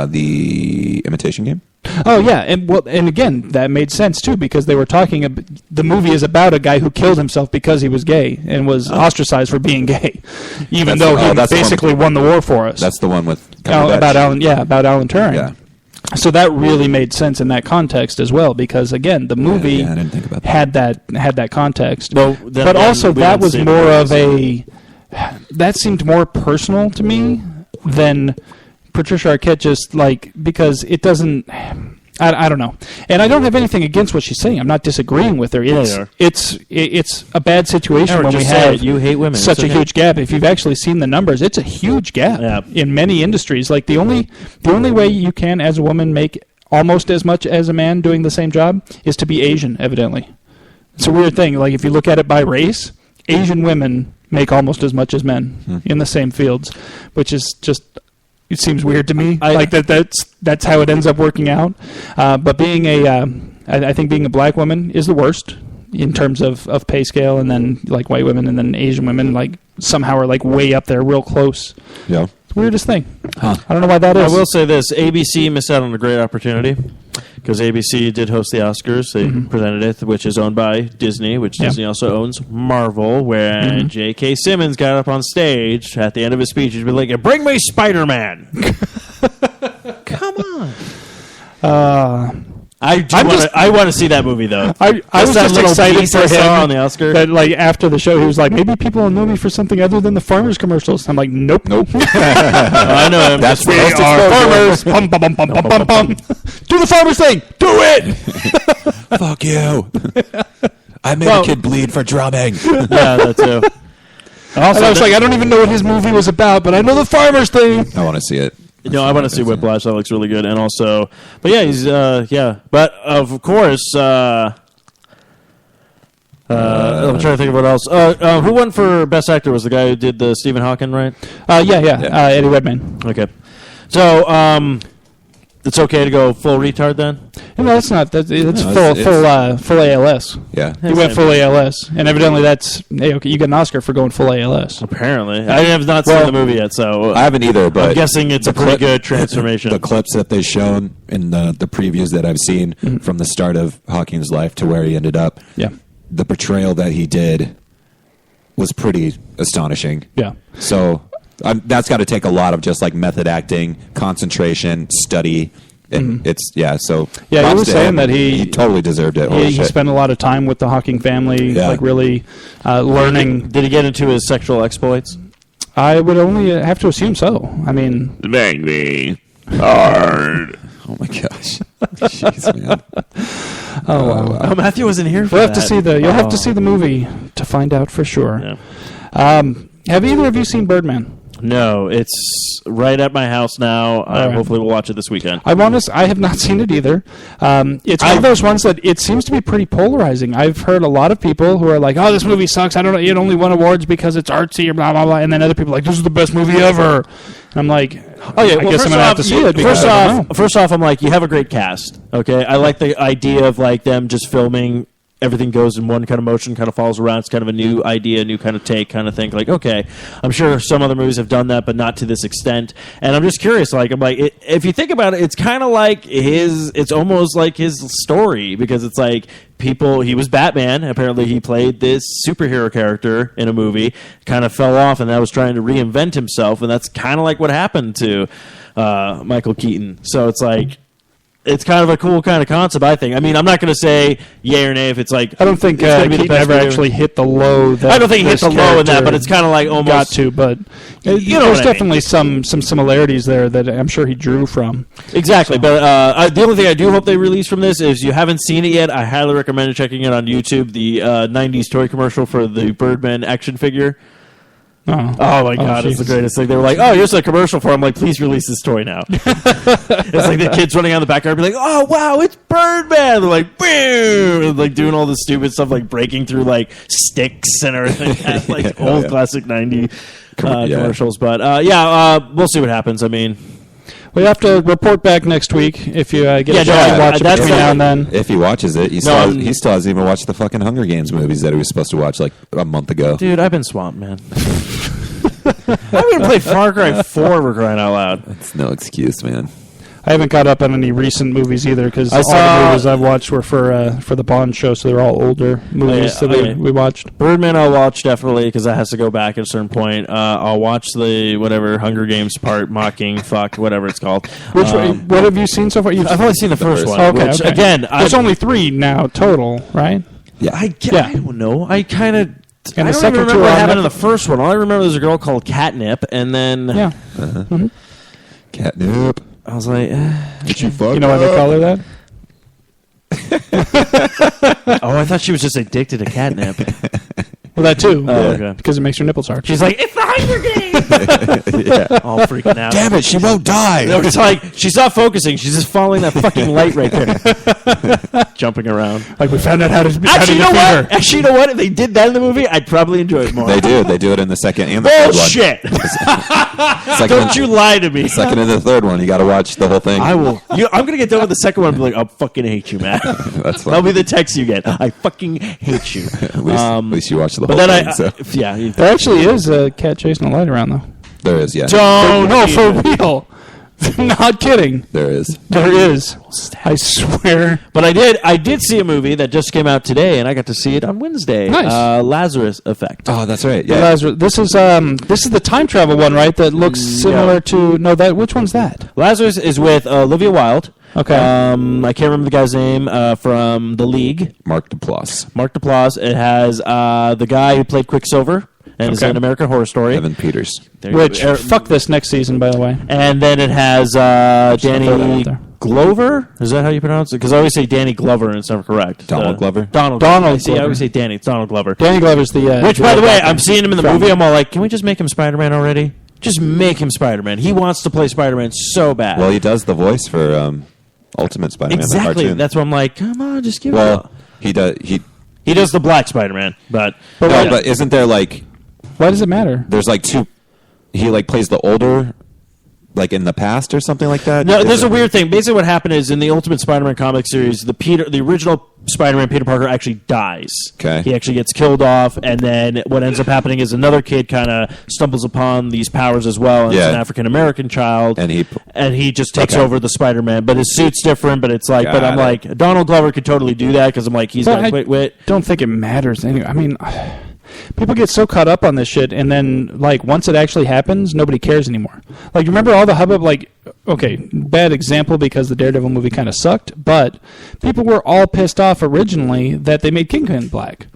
The Imitation Game. Oh yeah, and again that made sense too, because they were talking. The movie is about a guy who killed himself because he was gay and was ostracized for being gay, even though he basically won the war for us. That's the one with about Alan Turing. Yeah. So that really made sense in that context as well, because again the movie I didn't think about that. had that context. Well, but also that was more of that seemed more personal to me than Patricia Arquette, just like, because it doesn't. I don't know, and I don't have anything against what she's saying. I'm not disagreeing with her. It's a bad situation when we have you hate women. Such a huge gap. If you've actually seen the numbers, it's a huge gap in many industries. Like the only way you can, as a woman, make almost as much as a man doing the same job is to be Asian. Evidently, it's a weird thing. Like if you look at it by race, Asian women make almost as much as men in the same fields, which is just. It seems weird to me, that's how it ends up working out. But being I think being a black woman is the worst in terms of pay scale, and then like white women and then Asian women like somehow are like way up there, real close. Yeah, it's the weirdest thing. I don't know why that is. I will say this: ABC missed out on a great opportunity because ABC did host the Oscars. They presented it, which is owned by Disney, which Disney also owns Marvel, where J.K. Simmons got up on stage at the end of his speech. He'd be like, "Bring me Spider-Man." Come on. I want to see that movie though. I was just excited for him on the Oscar. That like after the show, he was like, maybe people will know me for something other than the farmers commercials. I'm like, nope. I know him. That's we are farmers. Bum, bum, bum, bum, bum, bum, bum. Do the farmers thing. Do it. Fuck you. I made a kid bleed for drumming. Yeah, that too. Also, I was like, I don't even know what his movie was about, but I know the farmers thing. I want to see it. No, I want to see Whiplash. That looks really good. And also, but yeah, he's But of course, I'm trying to think of what else. Who won for Best Actor was the guy who did the Stephen Hawking, right? Eddie Redmayne. Okay, so it's okay to go full retard then? No, that's not. Full ALS. Yeah, he went full ALS, and evidently that's okay. You get an Oscar for going full ALS. Apparently, I have not seen the movie yet, so I haven't either. But I'm guessing it's a pretty good transformation. The clips that they've shown in the previews that I've seen from the start of Hawking's life to where he ended up, the portrayal that he did was pretty astonishing. Yeah. So that's got to take a lot of just like method acting, concentration, study. It's so he was saying that he totally deserved it. He spent a lot of time with the Hawking family, like really learning. Did he get into his sexual exploits? I would only have to assume so. I mean, bang me hard. Oh my gosh, jeez, man. Oh wow. Oh, Matthew wasn't here for that. You'll have to see the movie to find out for sure. Yeah. Have either of you seen Birdman? No, it's right at my house now. Hopefully we'll watch it this weekend. I have not seen it either. It's one of those ones that it seems to be pretty polarizing. I've heard a lot of people who are like, oh, this movie sucks. I don't know. It only won awards because it's artsy or blah, blah, blah. And then other people are like, this is the best movie ever. And I'm like, I guess I'm going to have to see it. First off, I'm like, you have a great cast. Okay, I like the idea of like them just filming everything goes in one kind of motion, kind of follows around. It's kind of a new idea, new kind of take, kind of thing. Like, okay, I'm sure some other movies have done that, but not to this extent. And I'm just curious. Like, if you think about it, it's kind of like it's almost like his story, because it's like he was Batman. Apparently, he played this superhero character in a movie, kind of fell off, and that was trying to reinvent himself. And that's kind of like what happened to Michael Keaton. So it's like, it's kind of a cool kind of concept, I think. I mean, I'm not going to say yay or nay if it's like... I don't think Keaton ever actually hit the low. I don't think he hit the low in that, but it's kind of like almost... Got to, but there's definitely some similarities there that I'm sure he drew from. Exactly, but the only thing I do hope they release from this is, you haven't seen it yet, I highly recommend checking it on YouTube, the 90s toy commercial for the Birdman action figure. Oh my God, it's the greatest thing. They were like, oh, here's a commercial for him. Like, please release this toy now. It's like the kids running out the backyard, be like, oh, wow, it's Birdman. They're like, boom, and like doing all this stupid stuff, like breaking through like sticks and everything. Like old classic 90 commercials. But we'll see what happens. I mean, we have to report back next week if you get a chance to watch it between now and then. If he watches it, he still hasn't even watched the fucking Hunger Games movies that he was supposed to watch like a month ago. Dude, I've been swamped, man. I'm going to play Far Cry 4, for crying out loud. That's no excuse, man. I haven't caught up on any recent movies either, because all the movies I've watched were for the Bond show, so they're all older movies that we watched. Birdman I'll watch, definitely, because that has to go back at a certain point. I'll watch the whatever Hunger Games part, Mocking, fuck, whatever it's called. What have you seen so far? I've only seen the first one. Okay, which, okay. Again, there's only 3 now total, right? Yeah. I don't know. I kind of... I don't second remember what happened in the first one. All I remember there's a girl called Catnip, and then... Yeah. Catnip. I was like... Did you fuck You know why they call her that? Oh, I thought she was just addicted to catnip. Well, that too. Okay. Because it makes her nipples hard. She's like, it's the Hunger Games! All freaking out. Damn it, she won't die. No, it's like, she's not focusing. She's just following that fucking light right there. Jumping around. Like, we found out how to defeat Actually, her. Actually, you know what? If they did that in the movie, I'd probably enjoy it more. They do. They do it in the second and the third one. Bullshit! Don't you lie to me. Second and the third one, you got to watch the whole thing. I will. I'm going to get done with the second one and be like, I fucking hate you, man. That's fine. That'll be the text you get. I fucking hate you. At least you watch the whole but then thing. yeah. There actually is a cat chasing a light around, though. There is, yeah. No, for real. Not kidding. There is. There is. I swear. But I did see a movie that just came out today, and I got to see it on Wednesday. Nice. Lazarus Effect. Oh, that's right. Yeah. Lazarus. This is the time travel one, right? That looks similar to which one's that? Lazarus is with Olivia Wilde. Okay. I can't remember the guy's name from The League. Mark Duplass. Mark Duplass. It has the guy who played Quicksilver and is in American Horror Story. Evan Peters. Which, fuck this next season, by the way. And then it has Danny Glover. Is that how you pronounce it? Because I always say Danny Glover and it's never correct. Donald Glover? Donald. See, I always say Danny. It's Donald Glover. Danny Glover's the... Which, by the way, I'm seeing him in the movie. I'm all like, can we just make him Spider-Man already? Just make him Spider-Man. He wants to play Spider-Man so bad. Well, he does the voice for Ultimate Spider-Man. Exactly. The That's why I'm like, come on, just give it up. He does... He does the Black Spider-Man, but... but isn't there like... Why does it matter? There's like 2... He like plays the older... Like in the past or something like that? No, there's a weird thing. Basically what happened is in the Ultimate Spider-Man comic series, the original Spider-Man, Peter Parker, actually dies. Okay. He actually gets killed off, and then what ends up happening is another kid kind of stumbles upon these powers as well, and it's an African-American child, and he just takes over the Spider-Man, but his suit's different, but it's like, I'm like, Donald Glover could totally do that, because I'm like, he's got quick wit. Don't think it matters anyway. I mean... People get so caught up on this shit, and then, like, once it actually happens, nobody cares anymore. Like, remember all the hubbub, like, okay, bad example because the Daredevil movie kind of sucked, but people were all pissed off originally that they made Kingpin black.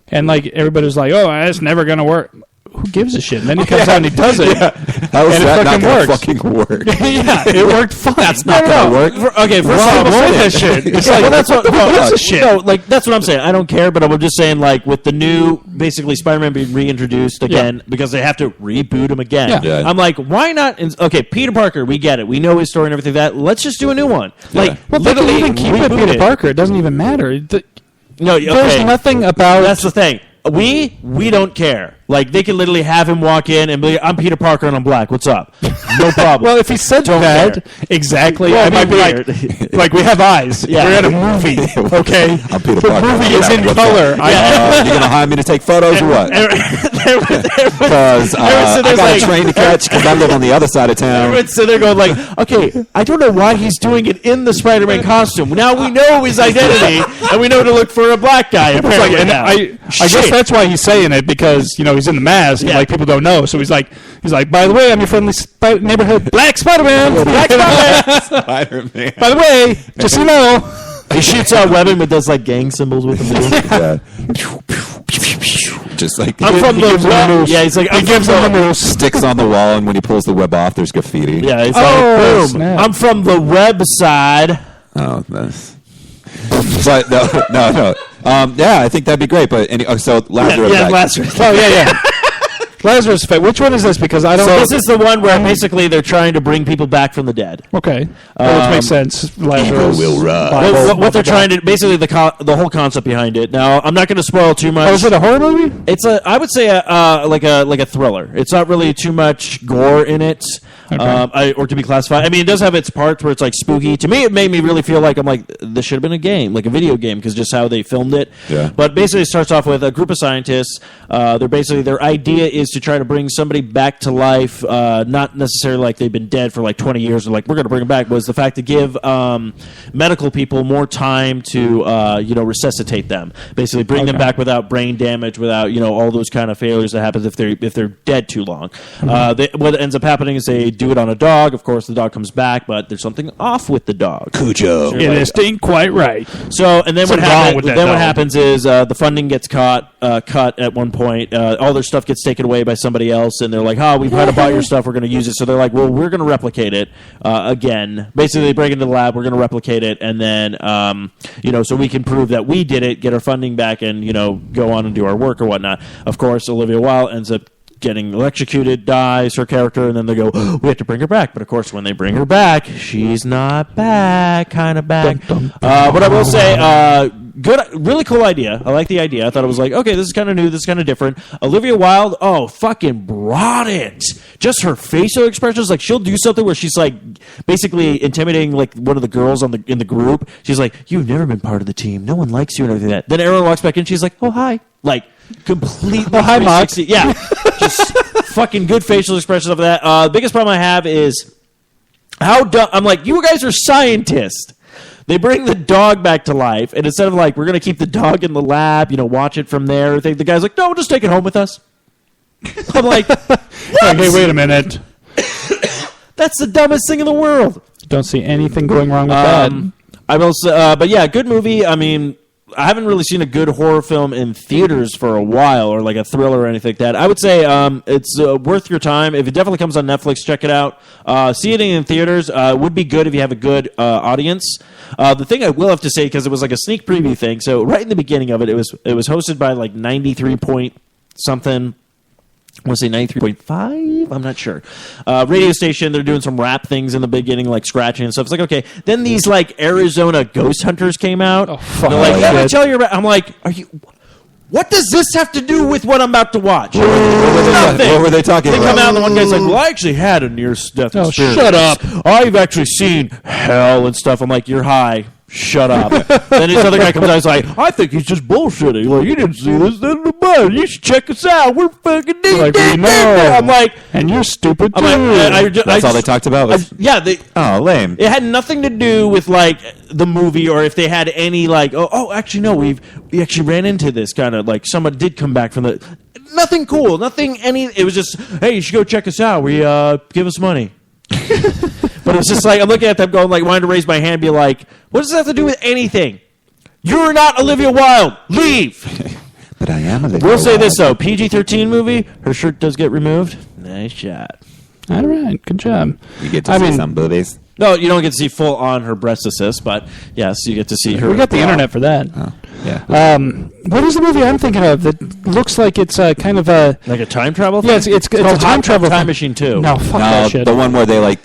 And, like, everybody was like, oh, that's never going to work. Who gives a shit? And then he comes out and he does it. How is that not going to fucking work? Yeah, it worked fine. That's not going to work. Okay, first of all, that shit. It's like, that's what gives a shit? No, like, that's what I'm saying. I don't care, but I'm just saying, like, with the new, basically, Spider-Man being reintroduced again, because they have to reboot him again. Yeah. I'm like, why not? Okay, Peter Parker, we get it. We know his story and everything like that. Let's just do a new one. Like, well, they can even keep it Peter Parker. It doesn't even matter. There's nothing about... That's the thing. We don't care. Like, they could literally have him walk in and be like, I'm Peter Parker and I'm black. What's up? No problem. Well, if he said that, exactly, well, I might be weird. like, we have eyes. Yeah. We're at a movie, okay? I'm Peter The Parker. movie is in color. You're going to hire me to take photos or what? Because I got a train to catch because I live on the other side of town. So they're going like, okay, I don't know why he's doing it in the Spider-Man costume. Now we know his identity, and we know to look for a black guy. Apparently And now. I guess that's why he's saying it, because he's in the mask and like people don't know. So he's like, by the way, I'm your friendly neighborhood black Spider-Man. Black Spider-Man. Spider-Man. By the way, just so you know, he shoots out webbing but does like gang symbols with him. Yeah. Just like I'm from the web. Yeah, he's like, he gives him the sticks on the wall, and when he pulls the web off, there's graffiti. Yeah, he's like, boom. Snap. I'm from the website. Oh, nice. But no. Yeah, I think that'd be great. But so Lazarus. Yeah, Lazarus. Oh yeah. Lazarus Effect. Which one is this? Because I don't. So this is the one where basically they're trying to bring people back from the dead. Okay, which makes sense. Lazarus will rise. Bible, What they're trying to basically the whole concept behind it. Now I'm not going to spoil too much. Oh, is it a horror movie? It's I would say like a thriller. It's not really too much gore in it. Okay. Or to be classified. I mean, it does have its parts where it's like spooky. To me, it made me really feel like I'm like, this should have been a game, like a video game, because just how they filmed it. Yeah. But basically, it starts off with a group of scientists. Their idea is to try to bring somebody back to life, not necessarily like they've been dead for like 20 years, or like we're going to bring them back. Was the fact to give medical people more time to resuscitate them, basically bring them back without brain damage, without all those kind of failures that happens if they're dead too long. What ends up happening is they do it on a dog. Of course, the dog comes back, but there's something off with the dog. Cujo. It ain't quite right. So, and then what happens is the funding gets cut at one point. All their stuff gets taken away by somebody else, and they're like, we've had to buy your stuff. We're going to use it. So they're like, well, we're going to replicate it again. Basically, they break into the lab. We're going to replicate it, and then, so we can prove that we did it, get our funding back, and, go on and do our work or whatnot. Of course, Olivia Wilde ends up getting electrocuted, dies, her character, and then they go, we have to bring her back. But of course, when they bring her back, she's not back, kind of back. But I will say, good, really cool idea. I like the idea. I thought it was like, okay, this is kind of new, this is kind of different. Olivia Wilde, fucking brought it. Just her facial expressions, like she'll do something where she's like basically intimidating like one of the girls in the group. She's like, you've never been part of the team. No one likes you and everything like that. Then everyone walks back in, she's like, oh, hi. Like, completely. Oh, hi, Mark. Yeah. Just fucking good facial expressions of that. The biggest problem I have is how dumb. I'm like, you guys are scientists. They bring the dog back to life, and instead of like, we're going to keep the dog in the lab, watch it from there, the guy's like, no, just take it home with us. I'm like, what? Okay, wait a minute. That's the dumbest thing in the world. Don't see anything going wrong with that. I will say, but yeah, good movie. I mean, I haven't really seen a good horror film in theaters for a while, or like a thriller or anything like that. I would say it's worth your time. If it definitely comes on Netflix, check it out. See it in theaters. Would be good if you have a good audience. The thing I will have to say, because it was like a sneak preview thing, so right in the beginning of it, it was hosted by like 93 point something. I want to say 93.5? I'm not sure. Radio station, they're doing some rap things in the beginning, like scratching and stuff. It's like, okay. Then these, like, Arizona ghost hunters came out. Oh, fuck. They're like, let me tell you about... I'm like, what does this have to do with what I'm about to watch? Nothing. What were they talking about? They come out and the one guy's like, well, I actually had a near-death experience. Shut up. I've actually seen hell and stuff. I'm like, you're high. Shut up. Then this other guy comes out and is like, I think he's just bullshitting. Like, you didn't see this. You should check us out. We're fucking like, we know. I'm like, and you're stupid too. That's all they talked about? Lame. It had nothing to do with, like, the movie, or if they had any, like, actually, no, we actually ran into this kind of, like, someone did come back from the... Nothing cool. It was just, hey, you should go check us out. We, give us money. But it's just like, I'm looking at them going, like, wanting to raise my hand and be like, what does that have to do with anything? You're not Olivia Wilde. Leave. But I am Olivia We'll say Wilde. this, though. PG-13 movie, her shirt does get removed. Nice shot. All right, good job. You get to see some boobies. No, you don't get to see full on her breast assist, but yes, you get to see her. We got the internet for that. Oh, yeah. What is the movie I'm thinking of that looks like it's kind of a... Like a time travel thing? Yeah, it's a time travel Time Machine 2. No, fuck that shit. The one where they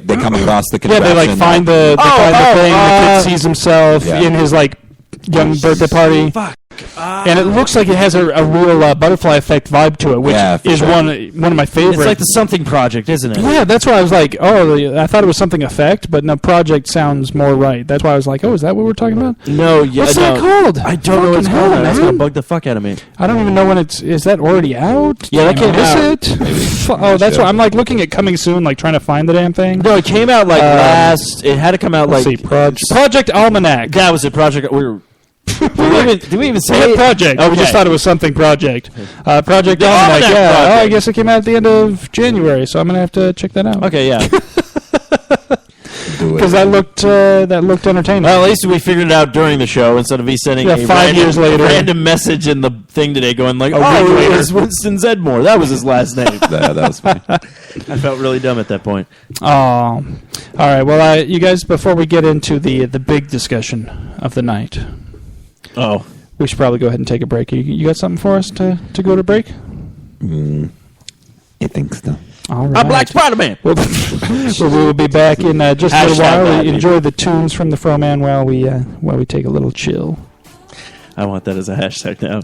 come across the contraption. Yeah, they like find the thing. The kid sees himself in his like young birthday party. Fuck. and it looks like it has a real butterfly effect vibe to it, which is one of my favorites. It's like the Something Project, isn't it? Yeah, that's why I was like, I thought it was Something Effect, but no, Project sounds more right. That's why I was like, is that what we're talking about? No, what's that called? I don't know what it's called. That's gonna bug the fuck out of me. I don't even know when is that already out? Yeah, that came out. Is it? That's why I'm like looking at coming soon, like trying to find the damn thing. No, it came out like last. It had to come out let's see, Project Almanac. That was it. Project. Did we even say Project? Okay. We just thought it was Something Project. Project Almanac. Yeah. Project. I guess it came out at the end of January, so I'm gonna have to check that out. Okay, yeah. Because that looked entertaining. Well, at least we figured it out during the show instead of me sending a 5 years later random message in the thing today going like, week later. It was Winston Zedmore. That was his last name. that was funny. I felt really dumb at that point. Oh. All right. Well, you guys, before we get into the big discussion of the night, we should probably go ahead and take a break. You got something for us to go to break? I think so. All right. I'm Black Spider-Man. Well, we'll be back in just a little while. Enjoy the tunes from the Fro-Man while we take a little chill. I want that as a hashtag now.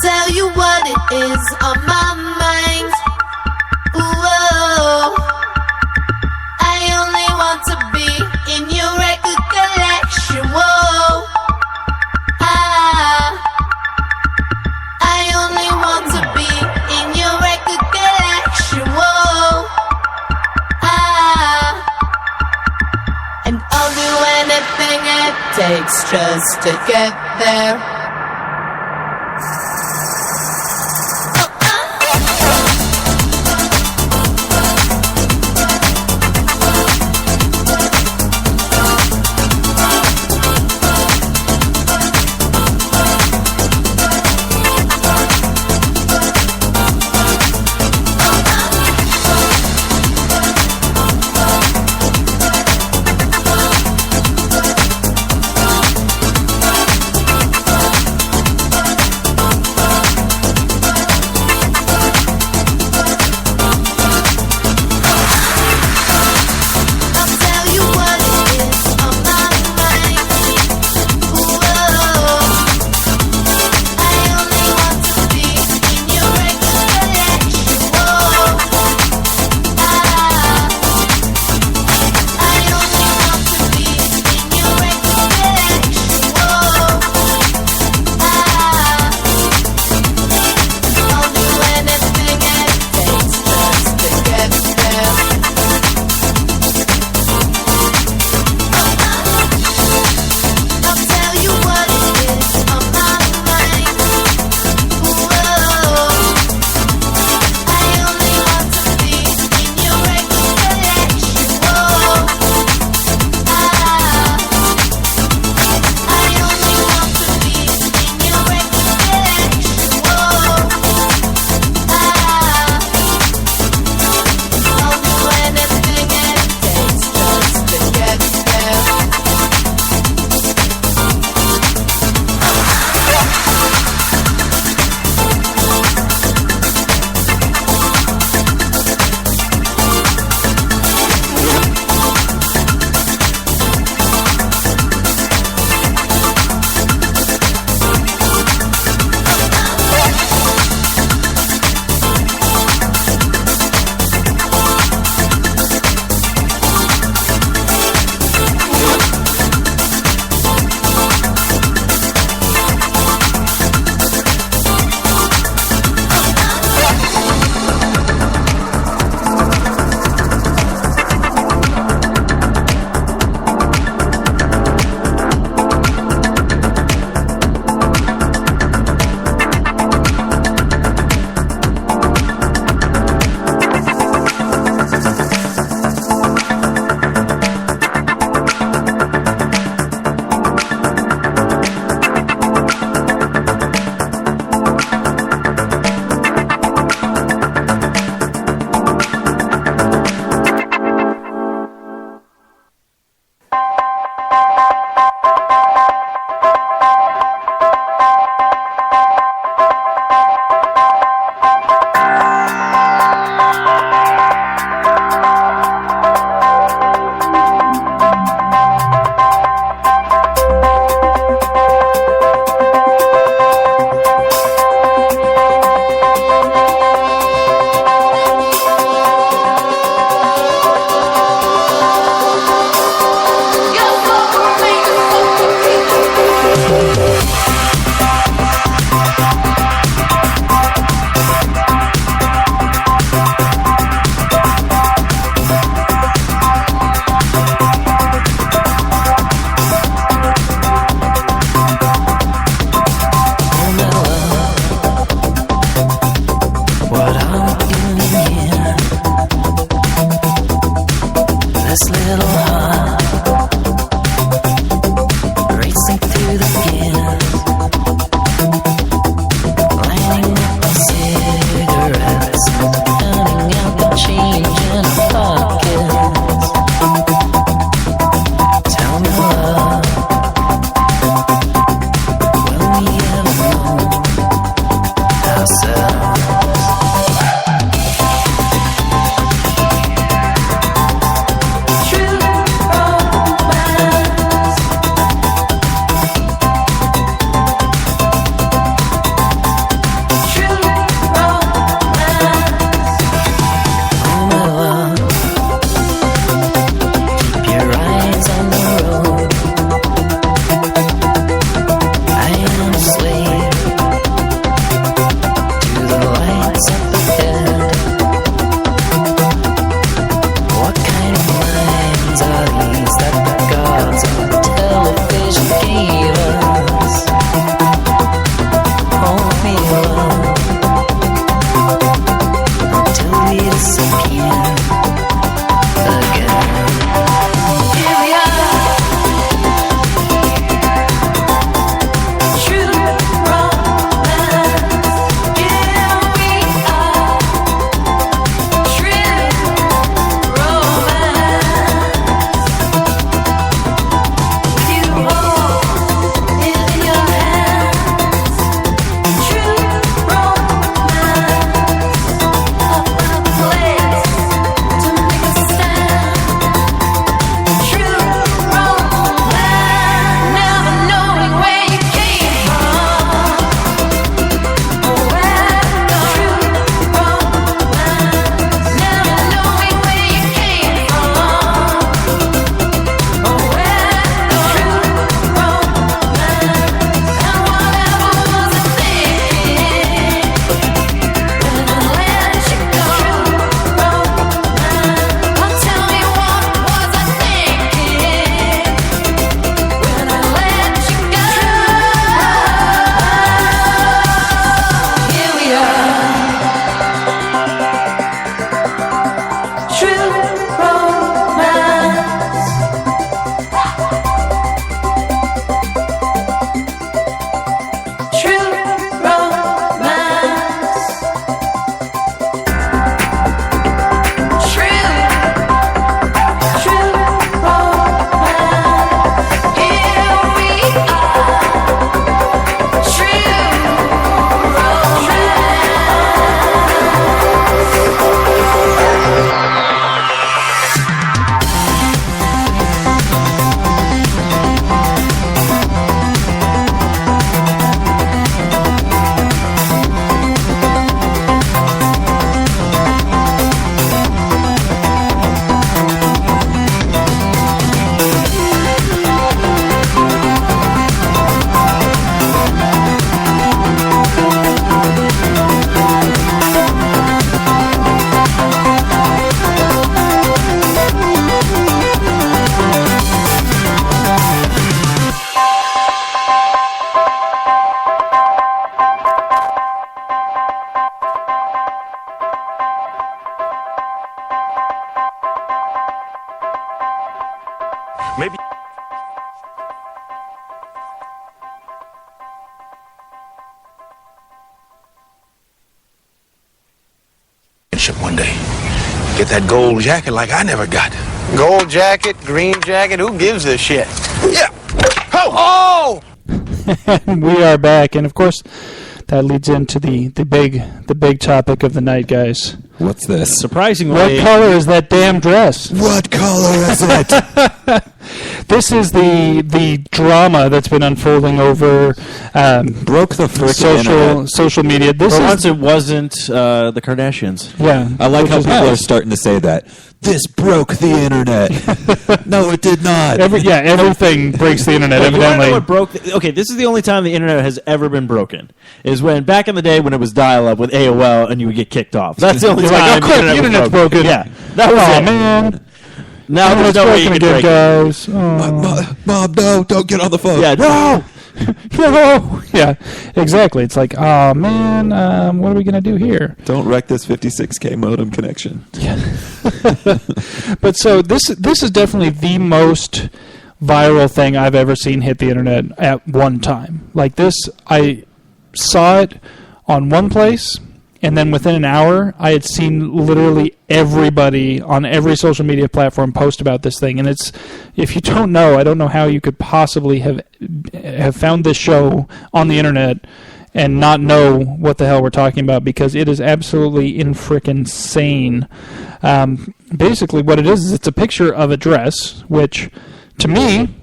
tell you what it is on my mind. Whoa. takes just to get there. one day. Get that gold jacket like I never got. Gold jacket, green jacket, who gives a shit? Yeah. Oh! We are back, and of course, that leads into the big topic of the night, guys. What's this? Surprisingly, What color is that damn dress? What color is it? This is the drama that's been unfolding over Broke the freaking internet. social media. For once it wasn't the Kardashians. Yeah, I like how which is people are nice. starting to say that. This broke the internet. No, it did not. Everything breaks the internet. You wanna know Evidently, what broke? Okay, this is the only time the internet has ever been broken. Is when back in the day when it was dial-up with AOL and you would get kicked off. That's the only You're time like, oh crap, the internet's broken. Yeah, that was it. Man. Now there's no way you can break it. Guys. Oh. Mom, no, don't get on the phone. Yeah, no. No. Yeah, exactly. It's like, oh man, what are we gonna do here? Don't wreck this 56K modem connection. But so this is definitely the most viral thing I've ever seen hit the internet at one time. Like this, I saw it on one place, and then within an hour, I had seen literally everybody on every social media platform post about this thing. And it's, if you don't know, I don't know how you could possibly have found this show on the internet and not know what the hell we're talking about, because it is absolutely insane. Basically, what it is it's a picture of a dress, which, to me,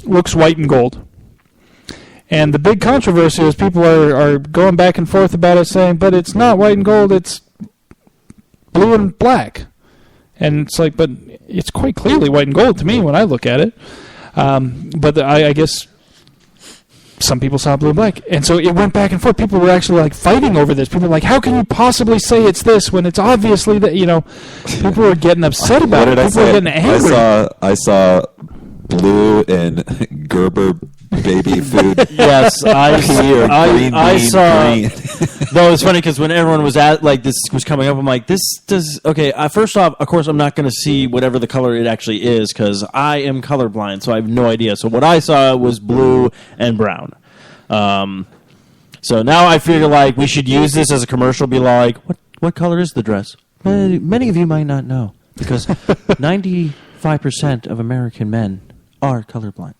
looks white and gold. And the big controversy is people are going back and forth about it, saying, but it's not white and gold, it's blue and black. And it's like, but it's quite clearly white and gold to me when I look at it. But I guess some people saw blue and black. And so it went back and forth. People were actually like fighting over this. People were like, how can you possibly say it's this when it's obviously that, people were getting upset about it. People were getting angry. I saw blue and Gerber baby food. Yes, I saw. Green. Though it's funny because when everyone was this was coming up, I'm like, this does okay. First off, of course, I'm not going to see whatever the color it actually is because I am colorblind, so I have no idea. So what I saw was blue and brown. So now I figure like we should use this as a commercial. Be like, what color is the dress? Many of you might not know because 95% of American men are colorblind.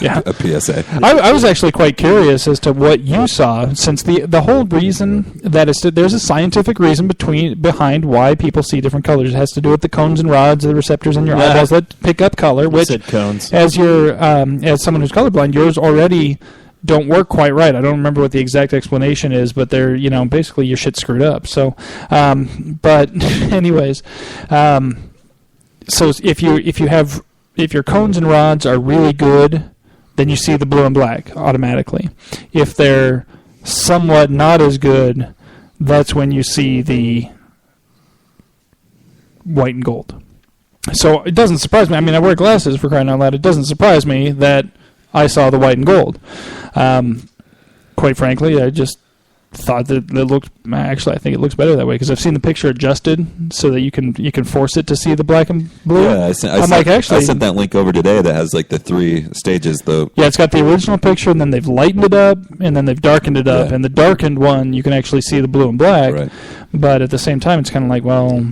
Yeah, A PSA. I was actually quite curious as to what you saw, since the whole reason that there's a scientific reason behind why people see different colors. It has to do with the cones and rods, the receptors in your eyeballs that pick up color. Which, cones. as as someone who's colorblind, yours already don't work quite right. I don't remember what the exact explanation is, but they're basically your shit's screwed up. So, but anyways, so if your cones and rods are really good, then you see the blue and black automatically. If they're somewhat not as good, that's when you see the white and gold. So it doesn't surprise me. I mean, I wear glasses, for crying out loud. It doesn't surprise me that I saw the white and gold. Quite frankly, I just thought that it looked. Actually, I think it looks better that way because I've seen the picture adjusted so that you can force it to see the black and blue. Yeah, I sent that link over today that has like the 3 stages. Yeah, it's got the original picture, and then they've lightened it up, and then they've darkened it up. Yeah. And the darkened one, you can actually see the blue and black. Right. But at the same time, it's kind of like, well,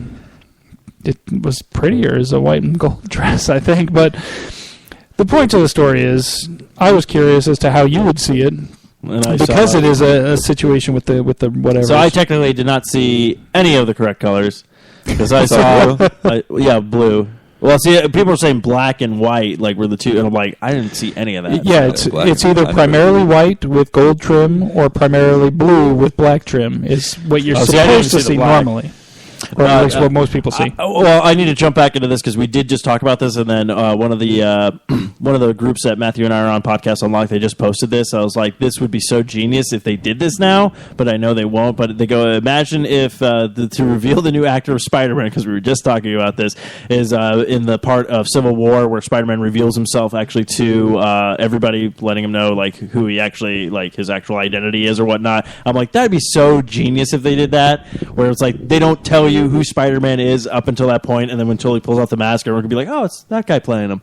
it was prettier as a white and gold dress, I think. But the point of the story is, I was curious as to how you would see it. Because it is a situation with the whatever. So I technically did not see any of the correct colors because I saw blue. Well, see, people are saying black and white like were the two, and I'm like, I didn't see any of that. Yeah, it's either primarily white with gold trim or primarily blue with black trim is what you're supposed to see normally. Or at least what most people see. I need to jump back into this because we did just talk about this, and then one of the groups that Matthew and I are on, Podcast Unlocked, they just posted this. I was like, this would be so genius if they did this now, but I know they won't. But they go, imagine if to reveal the new actor of Spider-Man, because we were just talking about this, is in the part of Civil War where Spider-Man reveals himself actually to everybody, letting him know like who he actually like his actual identity is or whatnot. I'm like, that'd be so genius if they did that, where it's like they don't tell you who Spider-Man is up until that point, and then until he pulls off the mask, everyone could be like, oh, it's that guy playing him.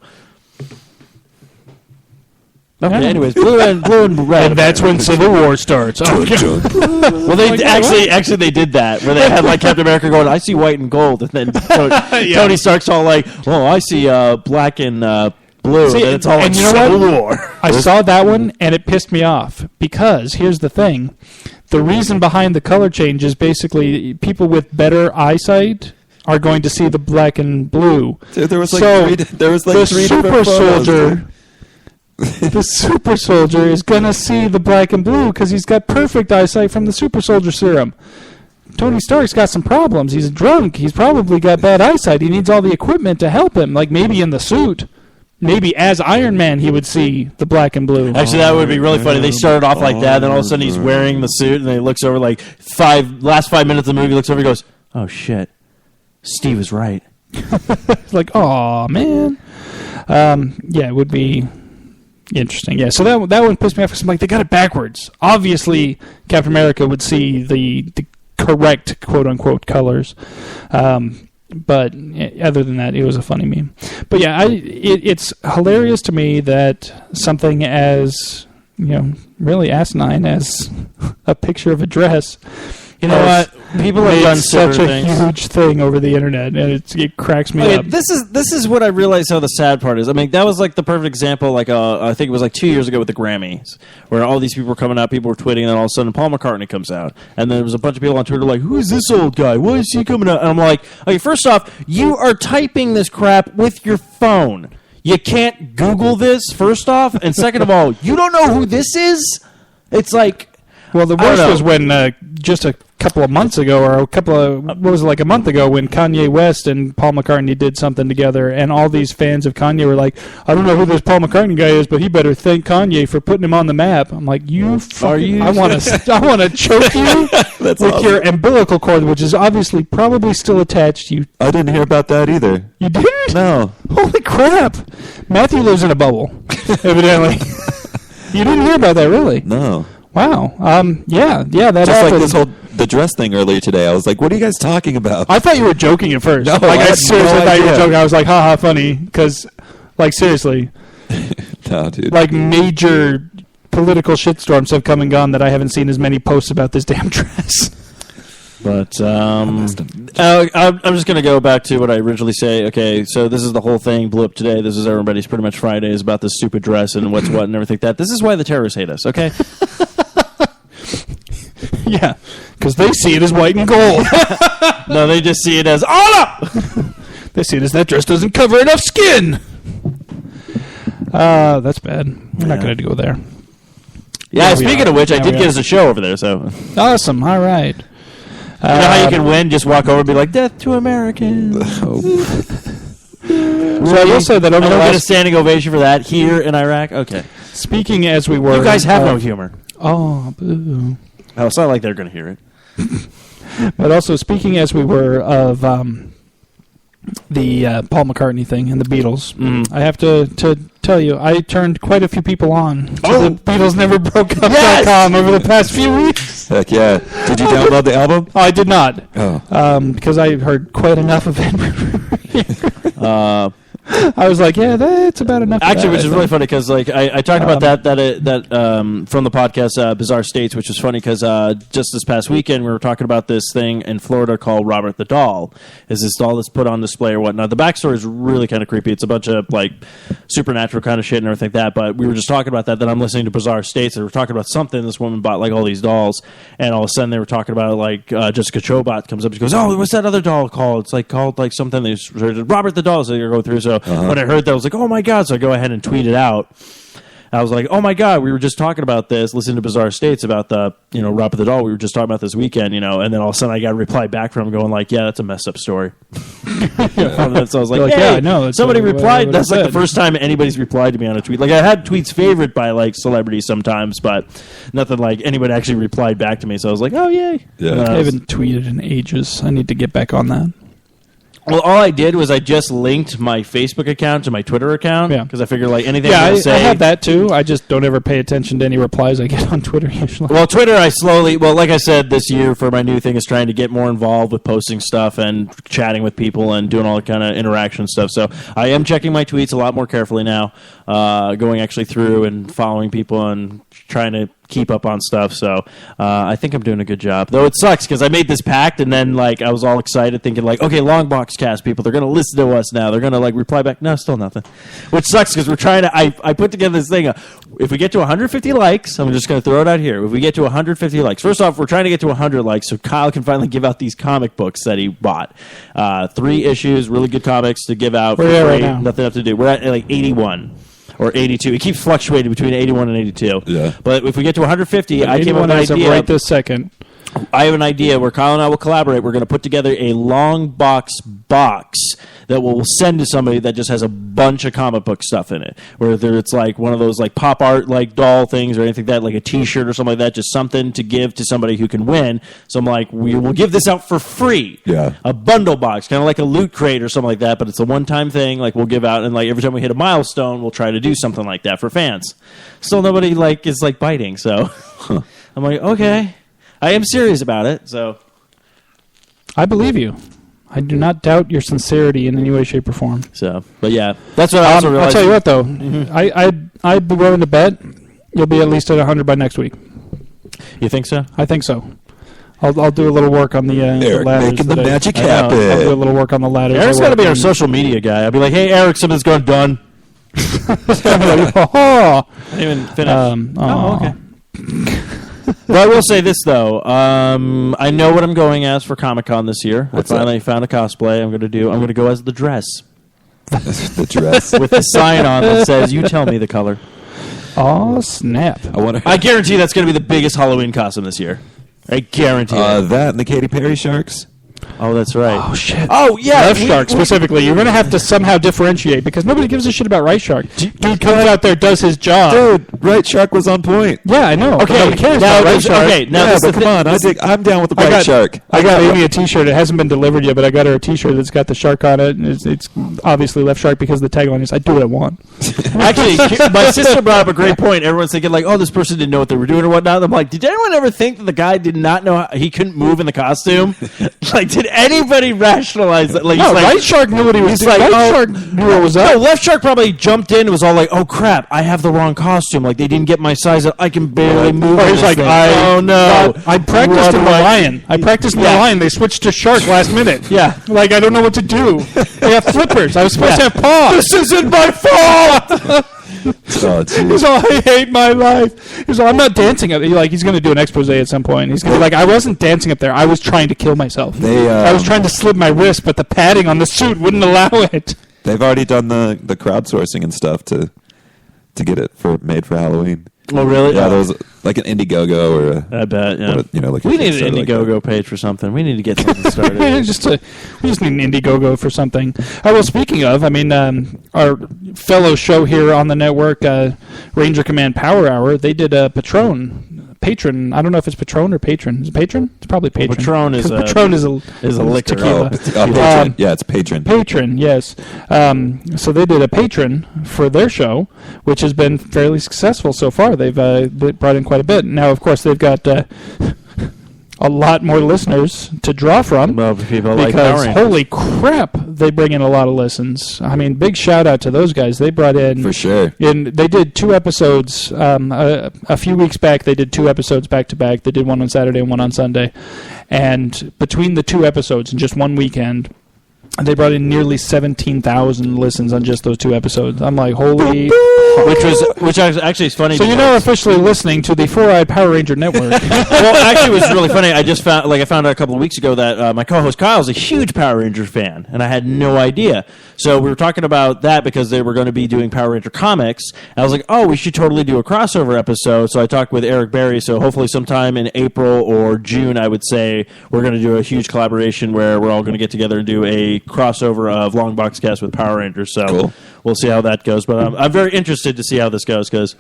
Okay, anyways, blue and red. And that's when Civil War starts. Oh, well, they actually they did that where they had like Captain America going, "I see white and gold," and then Tony Stark's all like, "Oh, I see black and blue." See, and it's all like Civil War. I saw that one and it pissed me off because here's the thing: the reason behind the color change is basically people with better eyesight are going to see the black and blue. Dude, there was like the three super different photos, soldier. The super soldier is going to see the black and blue because he's got perfect eyesight from the super soldier serum. Tony Stark's got some problems. He's drunk. He's probably got bad eyesight. He needs all the equipment to help him, like maybe in the suit. Maybe as Iron Man he would see the black and blue. Actually, that would be really funny. They started off like that, then all of a sudden he's wearing the suit, and then he looks over like last 5 minutes of the movie, he looks over and goes, "Oh, shit. Steve is right." Like, "Aw, man." Yeah, it would be interesting. Yeah, so that one pissed me off because I'm like, they got it backwards. Obviously, Captain America would see the correct quote-unquote colors. But other than that, it was a funny meme. But yeah, it's hilarious to me that something as, really asinine as a picture of a dress. You know what? People have done such a huge thing over the internet, and it cracks me up. This is what I realize how the sad part is. I mean, that was like the perfect example. Like I think it was like 2 years ago with the Grammys, where all these people were coming out, people were tweeting, and then all of a sudden Paul McCartney comes out, and then there was a bunch of people on Twitter like, "Who is this old guy? Why is he coming out?" And I'm like, okay, first off, you are typing this crap with your phone. You can't Google this. First off, and second of all, you don't know who this is. It's like. Well, the worst was when just a couple of months ago, or a month ago, when Kanye West and Paul McCartney did something together, and all these fans of Kanye were like, "I don't know who this Paul McCartney guy is, but he better thank Kanye for putting him on the map." I'm like, I want to choke you with awesome. Your umbilical cord, which is obviously probably still attached. I didn't hear about that either. You didn't? No. Holy crap! Matthew lives in a bubble, evidently. You didn't hear about that, really? No. Wow. Yeah, that just happened. like this whole the dress thing earlier today. I was like, "What are you guys talking about?" I thought you were joking at first. No, I seriously thought you were joking. I was like, "Haha, funny," because, seriously, no, dude. Like major political shitstorms have come and gone that I haven't seen as many posts about this damn dress. But I'm just going to go back to what I originally say. Okay, so this is the whole thing blew up today. This is everybody's pretty much Fridays about this stupid dress and what's what and everything like that. This is why the terrorists hate us, okay? Yeah, because they see it as white and gold. No, they just see it as all up! They see it as that dress doesn't cover enough skin. That's bad. We're not going to go there. Yeah, speaking of which, I did get us a show over there, so. Awesome, all right. You know how you can win? Just walk over and be like, "Death to Americans." So I will say that over the last... get a standing ovation for that here in Iraq? Okay. Speaking as we were... You guys have no humor. Oh, boo. Oh, it's not like they're going to hear it. But also, speaking as we were of the Paul McCartney thing and the Beatles, I have to tell you, I turned quite a few people on to the BeatlesNeverBrokeUp.com over the past few weeks. Heck yeah. Did you download the album? Oh, I did not. Oh. Because I heard quite enough of it. I was like, yeah, that's about enough. Actually, which is really funny because I talked about that from the podcast Bizarre States, which was funny because just this past weekend we were talking about this thing in Florida called Robert the Doll. Is this doll that's put on display or whatnot? The backstory is really kind of creepy. It's a bunch of supernatural kind of shit and everything like that. But we were just talking about that. Then I'm listening to Bizarre States and we're talking about something. This woman bought all these dolls, and all of a sudden they were talking about Jessica Chobot comes up. She goes, "Oh, what's that other doll called? It's called something." Robert the Doll. So you're going through. So when I heard that, I was like, "Oh my god!" So I go ahead and tweet it out. I was like, "Oh my god, we were just talking about this. Listening to Bizarre States about the Robert the Doll. We were just talking about this weekend, And then all of a sudden, I got a reply back from him going "Yeah, that's a messed up story." So I was like, "Yeah, I know." Somebody replied. That's the first time anybody's replied to me on a tweet. I had tweets favorite by celebrities sometimes, but nothing anybody actually replied back to me. So I was like, "Oh yay!" Yeah. I haven't tweeted in ages. I need to get back on that. Well, all I did was I just linked my Facebook account to my Twitter account because I figured anything I say. I have that too. I just don't ever pay attention to any replies I get on Twitter usually. Well, Twitter, like I said, this year for my new thing is trying to get more involved with posting stuff and chatting with people and doing all the kind of interaction stuff. So I am checking my tweets a lot more carefully now. going actually through and following people and trying to keep up on stuff. So I think I'm doing a good job. Though it sucks because I made this pact and then like I was all excited thinking like, okay, Long Box Cast people, they're going to listen to us now. They're going to like reply back. No, still nothing. Which sucks because we're trying to, I put together this thing. If we get to 150 likes, I'm just going to throw it out here. If we get to 150 likes, first off, we're trying to get to 100 likes so Kyle can finally give out these comic books that he bought. 3 issues, really good comics to give out for free. Right now? Nothing else to do. We're at like 81. Or 82. It keeps fluctuating between 81 and 82. Yeah. But if we get to 150, I came up with an idea. Right this second. I have an idea where Kyle and I will collaborate. We're going to put together a long box that we'll send to somebody that just has a bunch of comic book stuff in it. Whether it's like one of those like pop art like doll things or anything like that, like a T-shirt or something like that, just something to give to somebody who can win. So I'm like, we will give this out for free. Yeah. A bundle box, kind of like a loot crate or something like that, but it's a one-time thing. Like we'll give out, and like every time we hit a milestone, we'll try to do something like that for fans. Still nobody like is like biting, so I'm like, okay. I am serious about it, so. I believe you. I do not doubt your sincerity in any way, shape, or form. So, but yeah, that's what I also realized. I'll tell you what, though. I'd be willing to bet you'll be at least at 100 by next week. You think so? I think so. I'll do a little work on the Eric ladders. Making the magic happen. I'll do a little work on the ladders. Eric's got to be our social media guy. I'll be like, hey, Eric, something's going done. I didn't even finish. Okay. Well, I will say this, though. I know what I'm going as for Comic-Con this year. What's I finally found a cosplay I'm going to go as the dress. The dress? With the sign on that says, you tell me the color. Oh, snap. I guarantee that's going to be the biggest Halloween costume this year. I guarantee it. That and the Katy Perry sharks? Oh, that's right. Oh, shit. Oh, yeah. Left Shark, specifically. You're going to have to somehow differentiate because nobody gives a shit about Right Shark. Dude comes out there, does his job. Dude, Right Shark was on point. Yeah, I know. Okay, nobody cares about Right Shark. Okay, now yeah, but come on. I'm down with the Right Shark. I got Amy a T-shirt. It hasn't been delivered yet, but I got her a T-shirt that's got the shark on it. And it's obviously Left Shark because the tagline is, I do what I want. Actually, my sister brought up a great point. Everyone's thinking, like, oh, this person didn't know what they were doing or whatnot. I'm like, did anyone ever think that the guy did not know he couldn't move in the costume? Like, did anybody rationalize that? Like, no, like, Right Shark knew what he was doing. Like, Right Shark knew what was up. No, Left Shark probably jumped in and was all like, oh, crap, I have the wrong costume. Like, they didn't get my size. I can barely move. Or he's like, oh, no. I practiced in the Lion. I practiced in the Lion. They switched to Shark last minute. Yeah. Like, I don't know what to do. They have flippers. I was supposed to have paws. This isn't my fault! He's all, I hate my life. He's all, I'm not dancing up. Like, he's going to do an expose at some point. He's going to be like, I wasn't dancing up there. I was trying to kill myself. I was trying to slit my wrist, but the padding on the suit wouldn't allow it. They've already done the crowdsourcing and stuff to get it made for Halloween. Oh, really? Yeah, there was like an Indiegogo or I bet, yeah. Like we need an Indiegogo page for something. We need to get something started. We just need an Indiegogo for something. Well, speaking of, I mean, our fellow show here on the network, Ranger Command Power Hour, they did a Patron. I don't know if it's Patron or Patron. Is it Patron? It's probably Patron. Patron is a liquor. Tequila. Patron. Yeah, it's Patron. Patron, yes. So they did a Patron for their show, which has been fairly successful so far. They've brought in quite a bit. Now, of course, they've got a lot more listeners to draw from. Well, people because, like Power Rangers. Holy crap, they bring in a lot of listens. I mean, big shout out to those guys. They brought in... For sure. They did 2 episodes. A few weeks back, they did 2 episodes back-to-back. They did one on Saturday and one on Sunday. And between the 2 episodes in just one weekend... They brought in nearly 17,000 listens on just those 2 episodes. I'm like, holy... Which actually is funny. So you're now officially listening to the 4-Eyed Power Ranger Network. Well, actually, it was really funny. I found out a couple of weeks ago that my co-host Kyle is a huge Power Ranger fan, and I had no idea. So we were talking about that because they were going to be doing Power Ranger comics. And I was like, oh, we should totally do a crossover episode. So I talked with Eric Berry. So hopefully sometime in April or June, I would say, we're going to do a huge collaboration where we're all going to get together and do a crossover of Long Box Cast with Power Rangers. So cool. We'll see how that goes. But I'm very interested to see how this goes because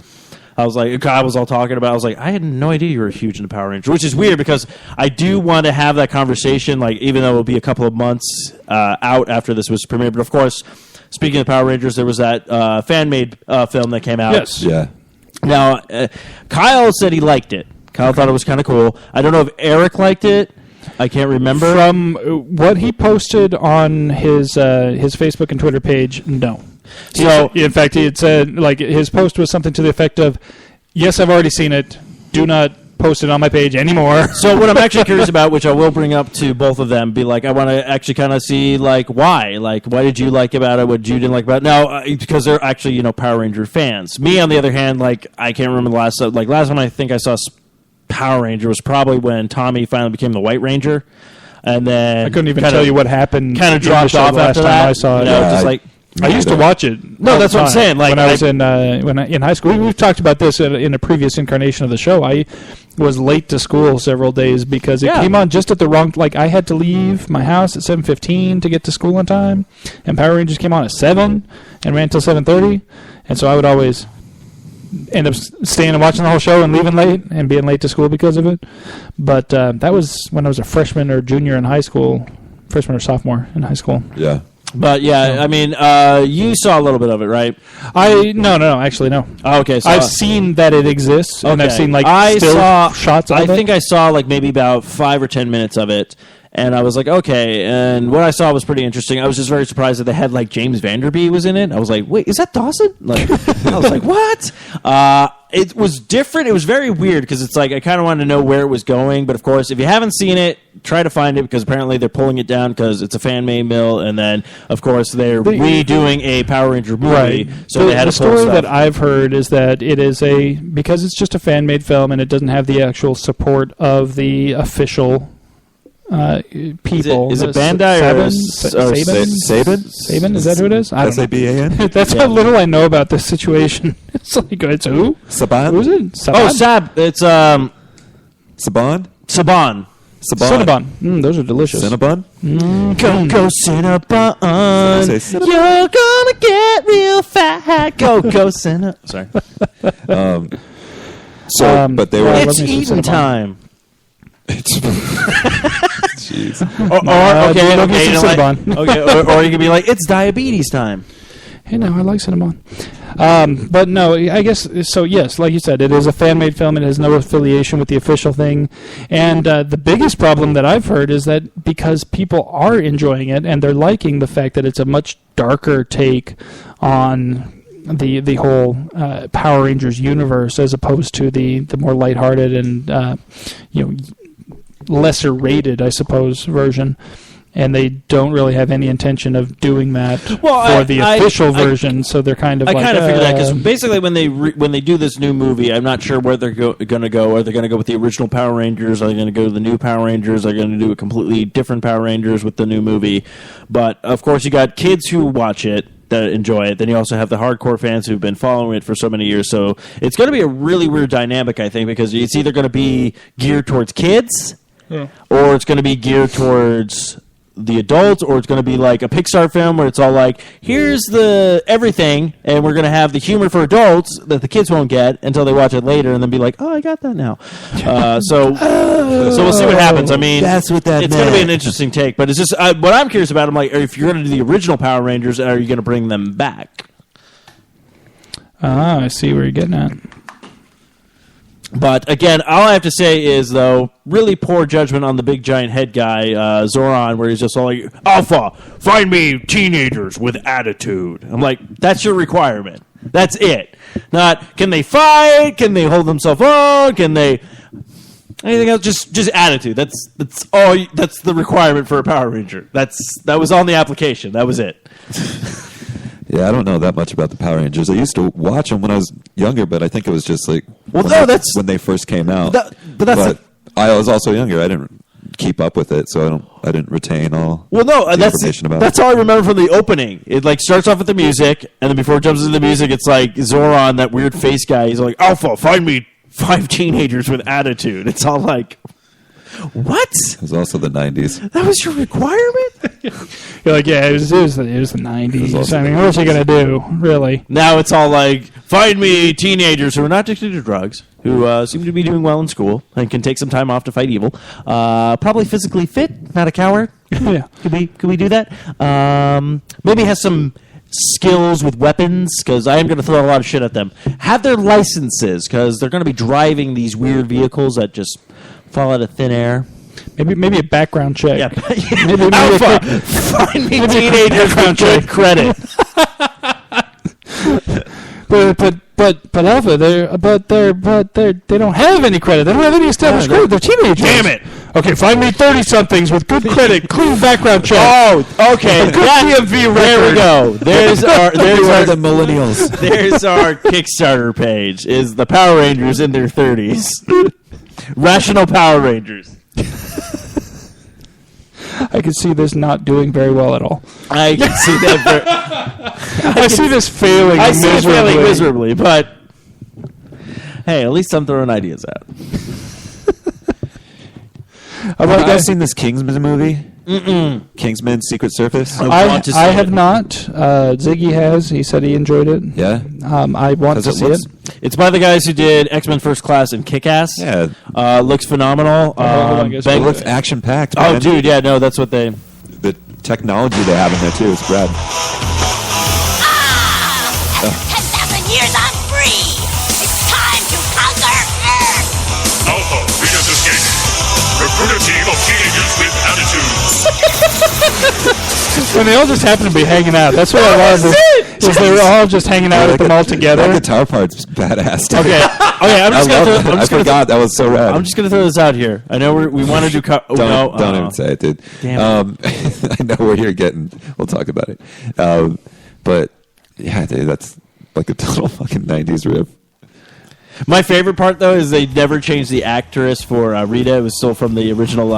I was like, I was all talking about, I was like, I had no idea you were huge into Power Rangers, which is weird because I do want to have that conversation, like even though it'll be a couple of months out after this was premiered. But of course, speaking of Power Rangers, there was that fan-made film that came out. Yes. Yeah. Now, Kyle said he liked it. Kyle thought it was kind of cool. I don't know if Eric liked it. I can't remember. From what he posted on his Facebook and Twitter page, no. So, in fact, he had said, like, his post was something to the effect of, "Yes, I've already seen it. Do not post it on my page anymore." So what I'm actually curious about, which I will bring up to both of them, be like, I want to actually kind of see, like, why? Like, what did you like about it? What you didn't like about it? Now, because they're actually, you know, Power Ranger fans. Me, on the other hand, like, I can't remember the last time I think I saw Power Ranger was probably when Tommy finally became the White Ranger. And then I couldn't even tell you what happened. Kind of dropped off last after time that. I saw it. You know, just like... I used to watch it. No, that's what I'm saying. Like when I was in high school, we've talked about this in a previous incarnation of the show. I was late to school several days because it came on just at the wrong. Like I had to leave my house at 7:15 to get to school on time, and Power Rangers came on at 7 and ran until 7:30, and so I would always end up staying and watching the whole show and leaving late and being late to school because of it. But that was when I was a freshman or junior in high school, freshman or sophomore in high school. Yeah. But yeah, I mean, you saw a little bit of it, right? No, actually no. Oh, okay, so I've seen that it exists, and I've seen like shots of it. I think I saw like maybe about 5 or 10 minutes of it, and I was like, okay. And what I saw was pretty interesting. I was just very surprised that they had like James Vanderbeek was in it. I was like, wait, is that Dawson? Like, I was like, what? It was different. It was very weird because it's like I kind of wanted to know where it was going. But of course, if you haven't seen it, try to find it because apparently they're pulling it down because it's a fan-made mill. And then, of course, they're redoing a Power Ranger movie. Right. So they had the story that I've heard is that it is because it's just a fan-made film and it doesn't have the actual support of the official people. Is it Bandai or Saban? Saban? Is that who it is? I don't know. Saban? That's how little I know about this situation. It's like, it's who? Saban? Who is it? Saban? Oh, Sab. It's Saban? Saban. Cinnabon. Those are delicious. Cinnabon? Go Cinnabon. You're gonna get real fat. Go Cinnabon. Sorry. But they were... It's eating time. Jeez. Or you could be like, it's diabetes time. Hey, no, I like Cinnabon. But no, I guess, so yes, like you said, it is a fan-made film. It has no affiliation with the official thing. And the biggest problem that I've heard is that because people are enjoying it and they're liking the fact that it's a much darker take on the whole Power Rangers universe as opposed to the more lighthearted and lesser rated, I suppose, version. And they don't really have any intention of doing that for the official version, so they're kind of I kind of figured that, because basically when they do this new movie, I'm not sure where they're going to go. Are they going to go with the original Power Rangers? Are they going to go to the new Power Rangers? Are they going to do a completely different Power Rangers with the new movie? But, of course, you got kids who watch it that enjoy it. Then you also have the hardcore fans who've been following it for so many years. So it's going to be a really weird dynamic, I think, because it's either going to be geared towards kids or it's going to be geared towards the adults, or it's going to be like a Pixar film where it's all like, here's the everything, and we're going to have the humor for adults that the kids won't get until they watch it later, and then be like, oh, I got that now. So we'll see what happens. I mean, that's what that it's going to be an interesting take, but it's just what I'm curious about. I'm like, if you're going to do the original Power Rangers, are you going to bring them back? I see where you're getting at. But again, all I have to say is, though, really poor judgment on the big giant head guy, Zoran, where he's just all like, Alpha, find me teenagers with attitude. I'm like, that's your requirement. That's it. Not, can they fight? Can they hold themselves on? Can they... Anything else? Just attitude. That's all. That's the requirement for a Power Ranger. That was on the application. That was it. Yeah, I don't know that much about the Power Rangers. I used to watch them when I was younger, but I think it was just like when they first came out. But I was also younger. I didn't keep up with it, so I didn't retain all the information about it. That's all I remember from the opening. It like starts off with the music, and then before it jumps into the music, it's like Zoran, that weird face guy. He's like, Alpha, find me 5 teenagers with attitude. It's all like, what? It was also the 90s. That was your requirement? You're like, yeah, it was the 90s. I mean, what was he going to do, really? Now it's all like, find me teenagers who are not addicted to drugs, who seem to be doing well in school, and can take some time off to fight evil. Probably physically fit, not a coward. Yeah. Could we do that? Maybe has some skills with weapons, because I am going to throw a lot of shit at them. Have their licenses, because they're going to be driving these weird vehicles that just fall out of thin air. Maybe a background check. Yeah. Alpha, find me teenagers with good credit. But Alpha, they don't have any credit. They don't have any established credit. They're teenagers. Damn it. Okay, find me 30-somethings with good credit, clean background check. Oh, okay. Good DMV record. There we go. There's our the millennials. there's our Kickstarter page. Is the Power Rangers in their 30s? Rational Power Rangers. I can see this not doing very well at all. I can see that. I see this failing I see it miserably. failing miserably, but hey, at least I'm throwing ideas out. Have you guys seen this Kingsman movie? Mm-mm. Kingsman: Secret Service. I have not. Ziggy has. He said he enjoyed it. Yeah. I want to see it. It's by the guys who did X-Men First Class and Kick-Ass. Yeah. Looks phenomenal. It looks action-packed. Oh, man. dude, yeah, no, that's what they... The technology they have in there, too, is rad. After 10,000 years, I'm free. It's time to conquer Earth. Alpha, we just escaped. Recruit a team of teenagers with attitudes. When they all just happen to be hanging out. That's what I love. Is they were all just hanging out with them all together. That guitar part's badass. Dude. Okay, I'm just going to... I forgot. That was so rad. I'm just going to throw this out here. I know we want to do... Don't even say it, dude. Damn I know where you're getting... We'll talk about it. But, yeah, dude, that's like a total fucking 90s riff. My favorite part, though, is they never changed the actress for Rita. It was still from the original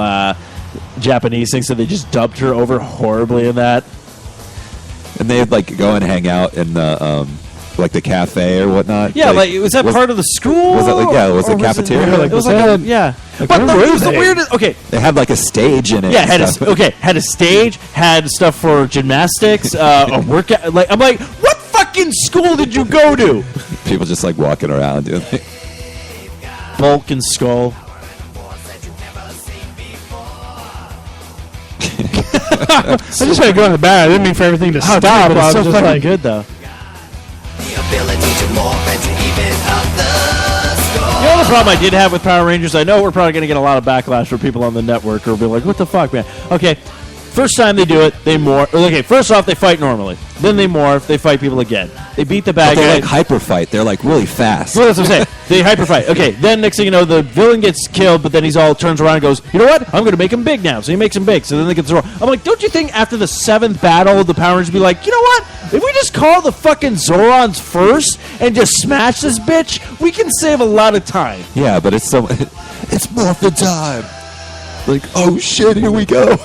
Japanese thing, so they just dubbed her over horribly in that. And they'd like go and hang out in the like the cafe or whatnot. Yeah, like was that part of the school? Was it like was it cafeteria? It was like yeah. But it was the weirdest. Okay, they had like a stage in it. Yeah, had a stage, had stuff for gymnastics, a workout. Like I'm like, what fucking school did you go to? People just like walking around doing it. Bulk and Skull. I just had to go in the back. I didn't mean for everything to stop. Dude, I was so just fucking like, good though. The ability to morph and to even up the score. The only problem I did have with Power Rangers, I know we're probably going to get a lot of backlash from people on the network who'll be like, what the fuck, man? Okay, first time they do it, they morph. Okay, first off, they fight normally. Then they morph, they fight people again. They beat the bad guy. They like hyper fight. They're like really fast. Well, that's what I'm saying. They hyper fight. Okay, then next thing you know, the villain gets killed, but then he's all turns around and goes, you know what? I'm going to make him big now. So he makes him big. So then they get thrown. I'm like, don't you think after the 7th battle, the Power Rangers be like, you know what? If we just call the fucking Zorons first and just smash this bitch, we can save a lot of time. Yeah, but it's so it's morphin' time. Like, oh shit, here we go.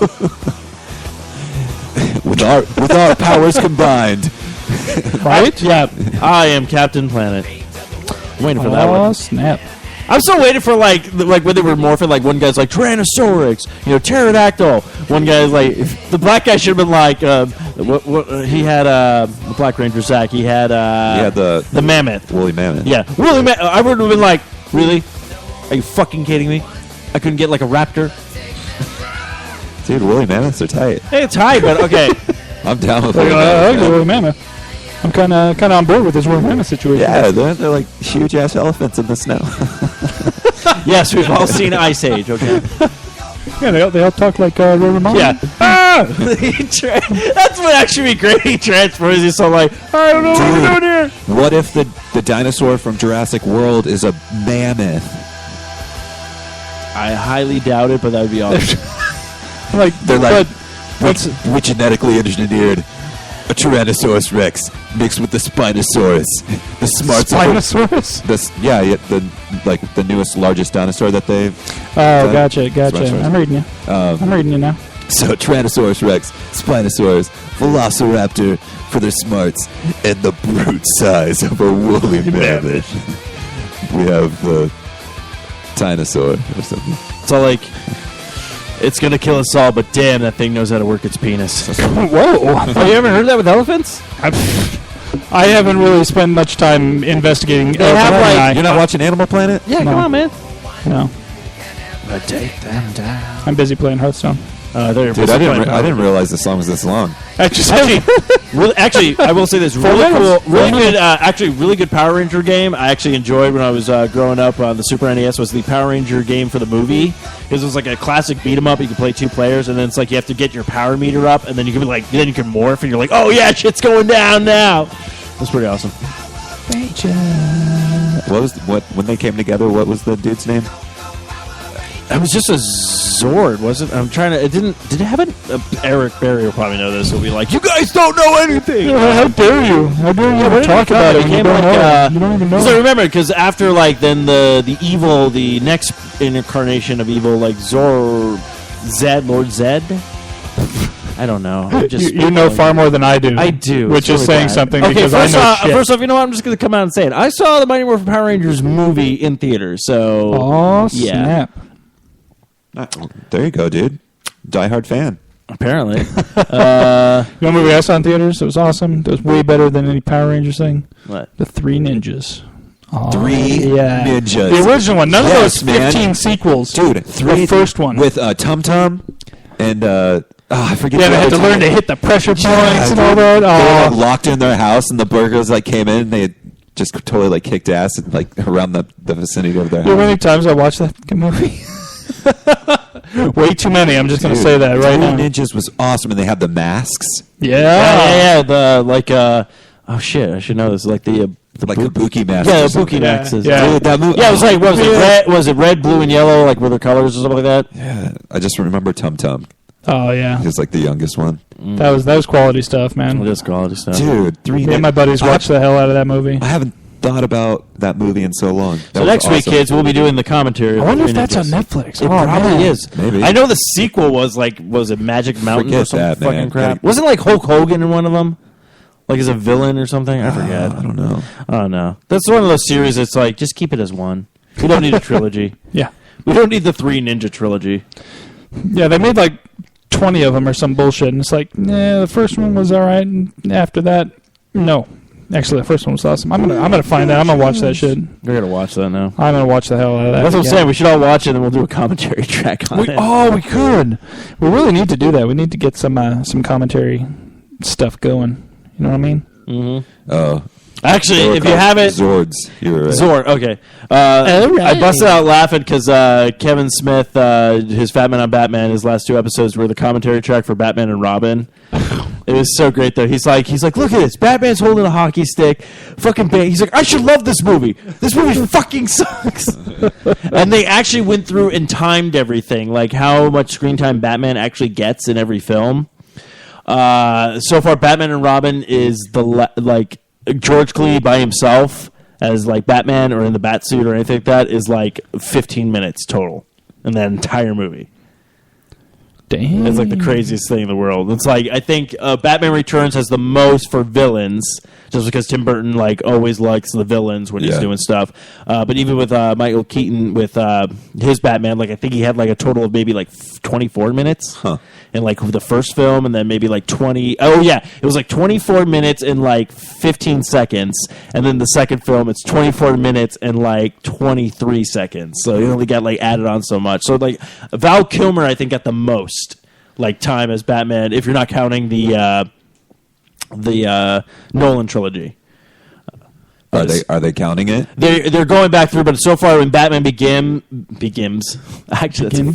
with our powers combined. right? Yeah, I am Captain Planet. I'm waiting for that Oh, one. snap. I'm still waiting for like when they were morphing. Like one guy's like Tyrannosaurus, pterodactyl. One guy's like the black guy should have been like he had the Black Ranger Zach. He had the mammoth, woolly mammoth. Yeah, woolly mammoth. I would have been like, really? Are you fucking kidding me? I couldn't get like a raptor. Dude, woolly mammoths are tight. Hey, it's high, but okay. I'm down with Like, woolly mammoth. I'm kind of on board with this woolly mammoth situation. Yeah, they're like huge ass elephants in the snow. Yes, we've all seen Ice Age. Okay. Yeah, they all talk like Reverend Martin. Yeah. That's what actually be great. He transfers. He's so like, I don't know what we're doing here. What if the dinosaur from Jurassic World is a mammoth? I highly doubt it, but that would be awesome. They're like, we genetically engineered a Tyrannosaurus Rex mixed with the Spinosaurus, the smart Spinosaurus. The newest, largest dinosaur that they've. Oh, gotcha. I'm reading you. I'm reading you now. So Tyrannosaurus Rex, Spinosaurus, Velociraptor for their smarts, and the brute size of a woolly mammoth. We have the Dinosaur or something. So like, it's gonna kill us all, but damn, that thing knows how to work its penis. Whoa! Oh, you ever heard that with elephants? I haven't really spent much time investigating. You're not watching Animal Planet? Yeah, come on, man. No. But take them down. I'm busy playing Hearthstone. Dude, I didn't realize the song was this long. Actually, I will say this: really cool, really good Power Ranger game. I actually enjoyed when I was growing up on the Super NES. Was the Power Ranger game for the movie? Because it was like a classic beat 'em up. You can play 2 players, and then it's like you have to get your power meter up, and then you can be like, then you can morph, and you're like, oh yeah, shit's going down now. That's pretty awesome. When they came together? What was the dude's name? It was just a Zord, wasn't? I'm trying to. Did it have an? Eric Berry will probably know this. He'll be like, "You guys don't know anything. How dare you? How dare you ever talk about it? You don't even know." So I remember because after then the next incarnation of evil, like Lord Zed. I don't know. You know far more than I do. I do, which is saying something because I know shit. First off, you know what? I'm just going to come out and say it. I saw the Mighty Morphin Power Rangers movie in theaters. So, snap! There you go, dude. Diehard fan. Apparently. You know what movie I saw in theaters? It was awesome. It was way better than any Power Rangers thing. What? The Three Ninjas. Ninjas. The original one. None of those 15 sequels. Dude, the first one. With Tum Tum and... I forget. Yeah, they had to learn to hit the pressure points and all that. They were locked in their house, and the burglars came in, and they had just totally kicked ass and around the vicinity of their house. How many times I watched that movie? Way too many. I'm just going to say that right now. Ninjas was awesome, and they had the masks. Yeah. The oh shit! I should know this. Like the kabuki masks. Yeah, the kabuki masks. Yeah. Dude, that movie. Yeah, it was like was it red, blue, and yellow? Like were their colors or something like that? Yeah, I just remember Tum Tum. Oh yeah, he was the youngest one. That was quality stuff, man. It is quality stuff, dude. Me and my buddies watched the hell out of that movie. I haven't thought about that movie in so long. So next week, kids, we'll be doing the commentary. I wonder if that's on Netflix. It probably is. Maybe. I know the sequel was it Magic Mountain or some fucking crap? Wasn't Hulk Hogan in one of them? Like as a villain or something? I forget. I don't know. Oh no, that's one of those series. That's just keep it as one. We don't need a trilogy. Yeah, we don't need the Three Ninja trilogy. Yeah, they made 20 of them or some bullshit, and it's the first one was all right, and after that, no. Actually, the first one was awesome. I'm gonna find that. I'm gonna watch that shit. We're gonna watch that now. I'm gonna watch the hell out of that. That's what I'm saying. We should all watch it, and we'll do a commentary track on it. Oh, we could. We really need to do that. We need to get some commentary stuff going. You know what I mean? Mm-hmm. Oh. Actually, if you haven't... Zords. You're right. Zord, okay. Right. I busted out laughing because Kevin Smith, his Fat Man on Batman, his last 2 episodes were the commentary track for Batman and Robin. It was so great, though. He's like, look at this. Batman's holding a hockey stick. Fucking he's like, I should love this movie. This movie fucking sucks. And they actually went through and timed everything, like how much screen time Batman actually gets in every film. So far, Batman and Robin is George Clooney by himself as Batman or in the Batsuit or anything like that is 15 minutes total in that entire movie. Damn. It's the craziest thing in the world. It's I think Batman Returns has the most for villains, just because Tim Burton always likes the villains when he's doing stuff. But even with Michael Keaton with his Batman, I think he had a total of maybe 24 minutes in the first film, and then maybe 20. Oh yeah, it was 24 minutes and 15 seconds, and then the second film it's 24 minutes and 23 seconds. So you only got added on so much. So Val Kilmer, I think, got the most time as Batman, if you're not counting the Nolan trilogy. Are they counting it? They're going back through, but so far when Batman Begins, actually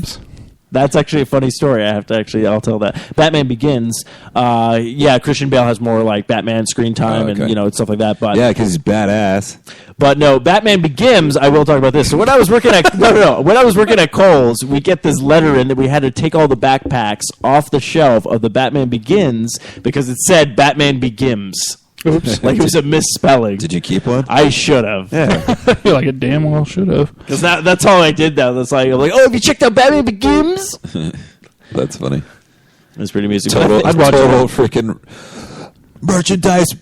that's actually a funny story. I'll tell that. Batman Begins, Christian Bale has more Batman screen time and stuff like that. But yeah, because he's badass. But no, Batman Begins. I will talk about this. So when I was working at when I was working at Kohl's, we get this letter in that we had to take all the backpacks off the shelf of the Batman Begins because it said Batman Begins. Oops. It was a misspelling. Did you keep one? I should have. Yeah. You're it damn well should have. Because that's all I did now. That's I'm have you checked out Batman Begins? That's funny. It's pretty amazing. Total freaking merchandise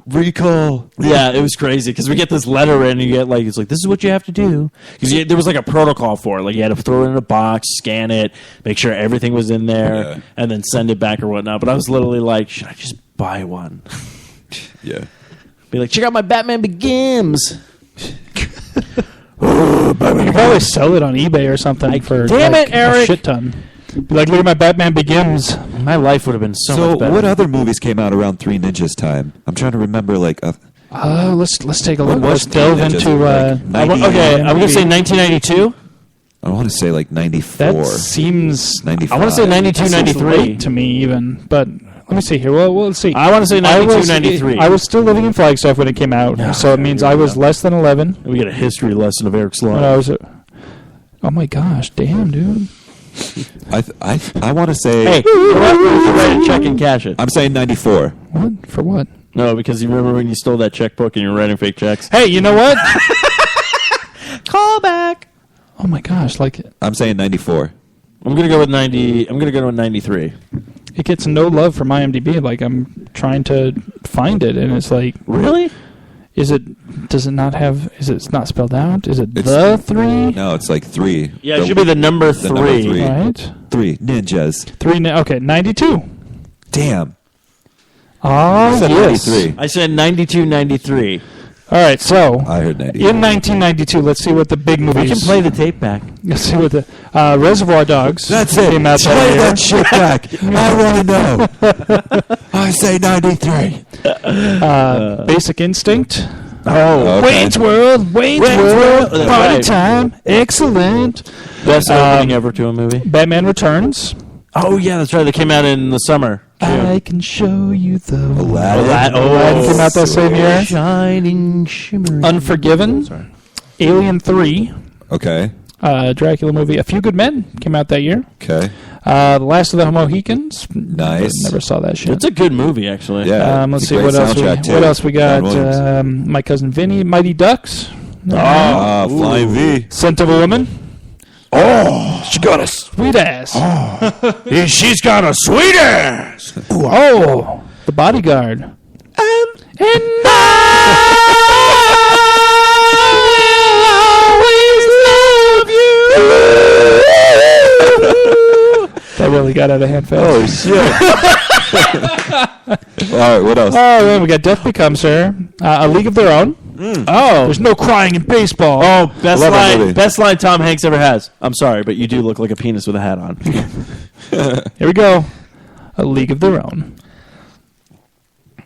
recall. Yeah, it was crazy because we get this letter in and you get it's this is what you have to do. Because there was a protocol for it. You had to throw it in a box, scan it, make sure everything was in there, and then send it back or whatnot. But I was literally should I just buy one? Yeah. Be check out my Batman Begins. You could probably sell it on eBay or something for damn it, Eric. a shit ton. Be like, look at my Batman Begins. My life would have been so much better. what other movies came out around Three Ninjas time? I'm trying to remember, like... let's take a look. was Let's delve Three Ninjas? into... Like 90 okay, I'm going to say 1992. I want to say, like, 94. That seems... 95. I want to say 92, Seems 93. late to me, even. But let me see here. Well, let's see. I want to say 92, 93. I was still living in Flagstaff when it came out, so it means I was less than 11. We get a history lesson of Eric's life. When I was... oh, my gosh. Damn, dude. I want to say... Hey, you write a check and cash it. I'm saying 94. What? For what? No, because you remember when you stole that checkbook and you were writing fake checks? Hey, you know what? Call back. Oh, my gosh. Like... I'm saying 94. I'm going to go with 90. I'm going to go with 93. It gets no love from IMDb. Like, I'm trying to find it, and it's like... Really? Is it... Does it not have... Is it not spelled out? Is it It's- the 3? No, it's like 3. Yeah, it should be the number 3. number 3. Right? 3 ninjas. 3... Okay, 92. Damn. Oh, I said yes. 93. I said 92, 93. All right, so... I heard 90. In 1992, let's see what the big movies... I can play the tape back. Let's see what the... Reservoir Dogs That's it. came out Play that year. that shit back. I want to know. I say 93. Basic Instinct. Oh, okay. Wayne's World. Wayne's World. That's Party right. time. Excellent. Best opening ever to a movie. Batman Returns. Oh, yeah, that's right. They came out in the summer. I can show you the... Aladdin. Aladdin came out that same year. Shining, shimmering. Unforgiven. Alien 3. Okay. Dracula movie. A Few Good Men came out that year. Okay. The Last of the Mohicans. Nice. Never saw that shit. It's a good movie, actually. Yeah. Let's it's a see great what else. soundtrack, too. What else we got? John Williams. My Cousin Vinny. Mighty Ducks. Flying V. Scent of a Woman. Oh, she got a Sweet ass. she's got a sweet ass. Oh, The Bodyguard. And I will always love you. That really got out of hand fast. Oh, shit. All right, what else? Oh, then we got Death Becomes Her. A League of Their Own. Oh, There's no crying in baseball. oh, best Love that line, movie. best line Tom Hanks ever has. I'm sorry, but you do look like a penis with a hat on. Here we go. A League of Their Own.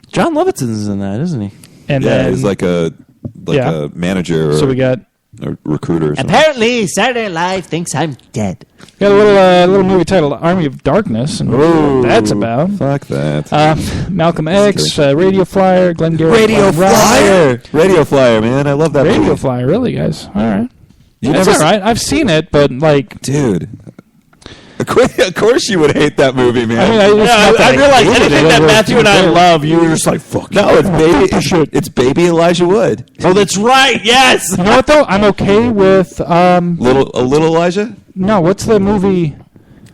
John Levinson's in that, isn't he? And Yeah, then, he's like a Yeah. manager or so we got a recruiter or something. Apparently, Saturday Night Live thinks I'm dead. a little movie titled Army of Darkness, and what that's about. Fuck that. Malcolm X, Radio Flyer, Glengarry. Radio Flyer! Radio Flyer, man. I love that Radio movie. Flyer, really, guys. All right. You That's never all right. I've seen it, but, like... Dude. Of course you would hate that movie, man. I mean, I realized hated anything it. that It was Matthew and I good. love, you were just like, fuck. No, it's baby Elijah Wood. Oh, that's right. Yes. You know what, though? I'm okay with... Little Elijah? No, what's the movie...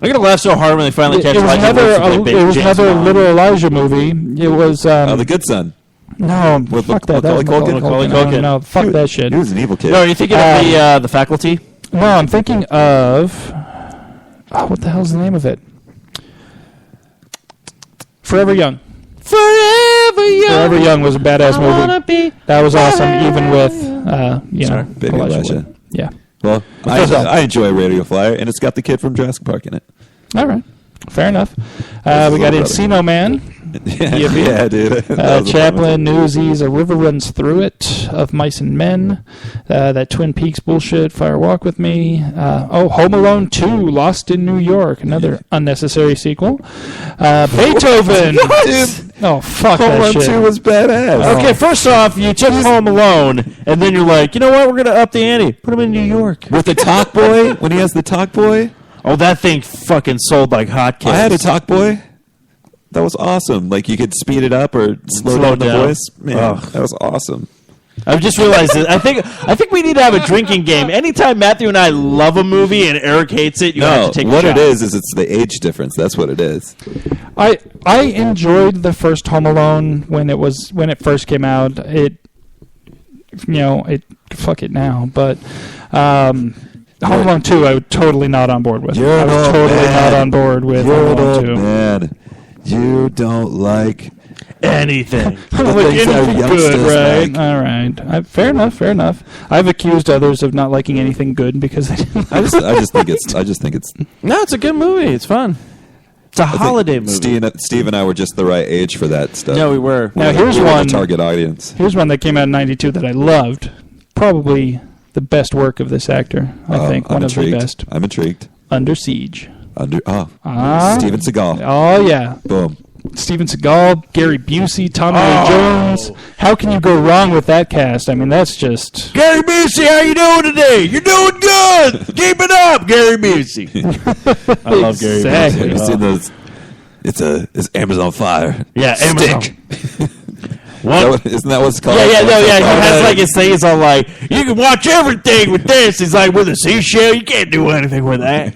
I'm gonna laugh so hard when they finally catch It was Elijah Wood to play it was James another Bond. Little Elijah movie. It was... The Good Son. no, With fuck that. That was Macaulay Macaulay Culkin. Culkin. No, fuck that shit. He was an evil kid. No, are you thinking of the Faculty? No, I'm thinking of... Oh, what the hell's the name of it? Forever Young. Forever Young. Forever Young was a badass movie. Be That was awesome, even with, Baby Elijah. Wood. Yeah. Well, I enjoy Radio Flyer, and it's got the kid from Jurassic Park in it. All right. Fair enough. We Little got brother. Encino Man. Yeah, dude. That was a fun Chaplin, Newsies, A River Runs Through It, Of Mice and Men, that Twin Peaks bullshit, Fire Walk With Me, Home Alone 2, Lost in New York, another unnecessary sequel, Beethoven. Dude, Oh, fuck Home that Alone shit. 2 was badass. Okay, first off, you took Home Alone, and then you're like, you know what? We're gonna up the ante. Put him in New York. With the Talk Boy, when he has the Talk Boy. Oh, that thing fucking sold like hotcakes. I had a Talk Boy. That was awesome. Like, you could speed it up or slow down the voice. Man, Ugh. that was awesome. I've just realized that. I think we need to have a drinking game. Anytime Matthew and I love a movie and Eric hates it, you have to take what a it shot. is it's the age difference. That's what it is. I enjoyed the first Home Alone when it first came out. Fuck it now, but Home Alone 2 I was totally not on board with. I was totally not on board with Home Alone 2. Man, you don't like Anything. I don't like anything good, right? All right. Fair enough. I've accused others of not liking anything good because they didn't. I just think it's. No, it's a good movie. It's fun. It's a holiday movie. Steve and I were just the right age for that stuff. No, we were. Now here's one. The target audience. Here's one that came out in '92 that I loved. Probably the best work of this actor. I think one of the best. I'm intrigued. Under Siege. Steven Seagal. Oh yeah. Boom. Steven Seagal, Gary Busey, Tommy Lee Jones. How can you go wrong with that cast? I mean, that's just... Gary Busey, how you doing today? You're doing good. Keep it up, Gary Busey. I love Gary Busey. Have you seen those? It's Amazon Fire. Yeah, Amazon. Isn't that what's called? Yeah. He has like his thing. It's all like, you can watch everything with this. He's like, with a seashell, you can't do anything with that.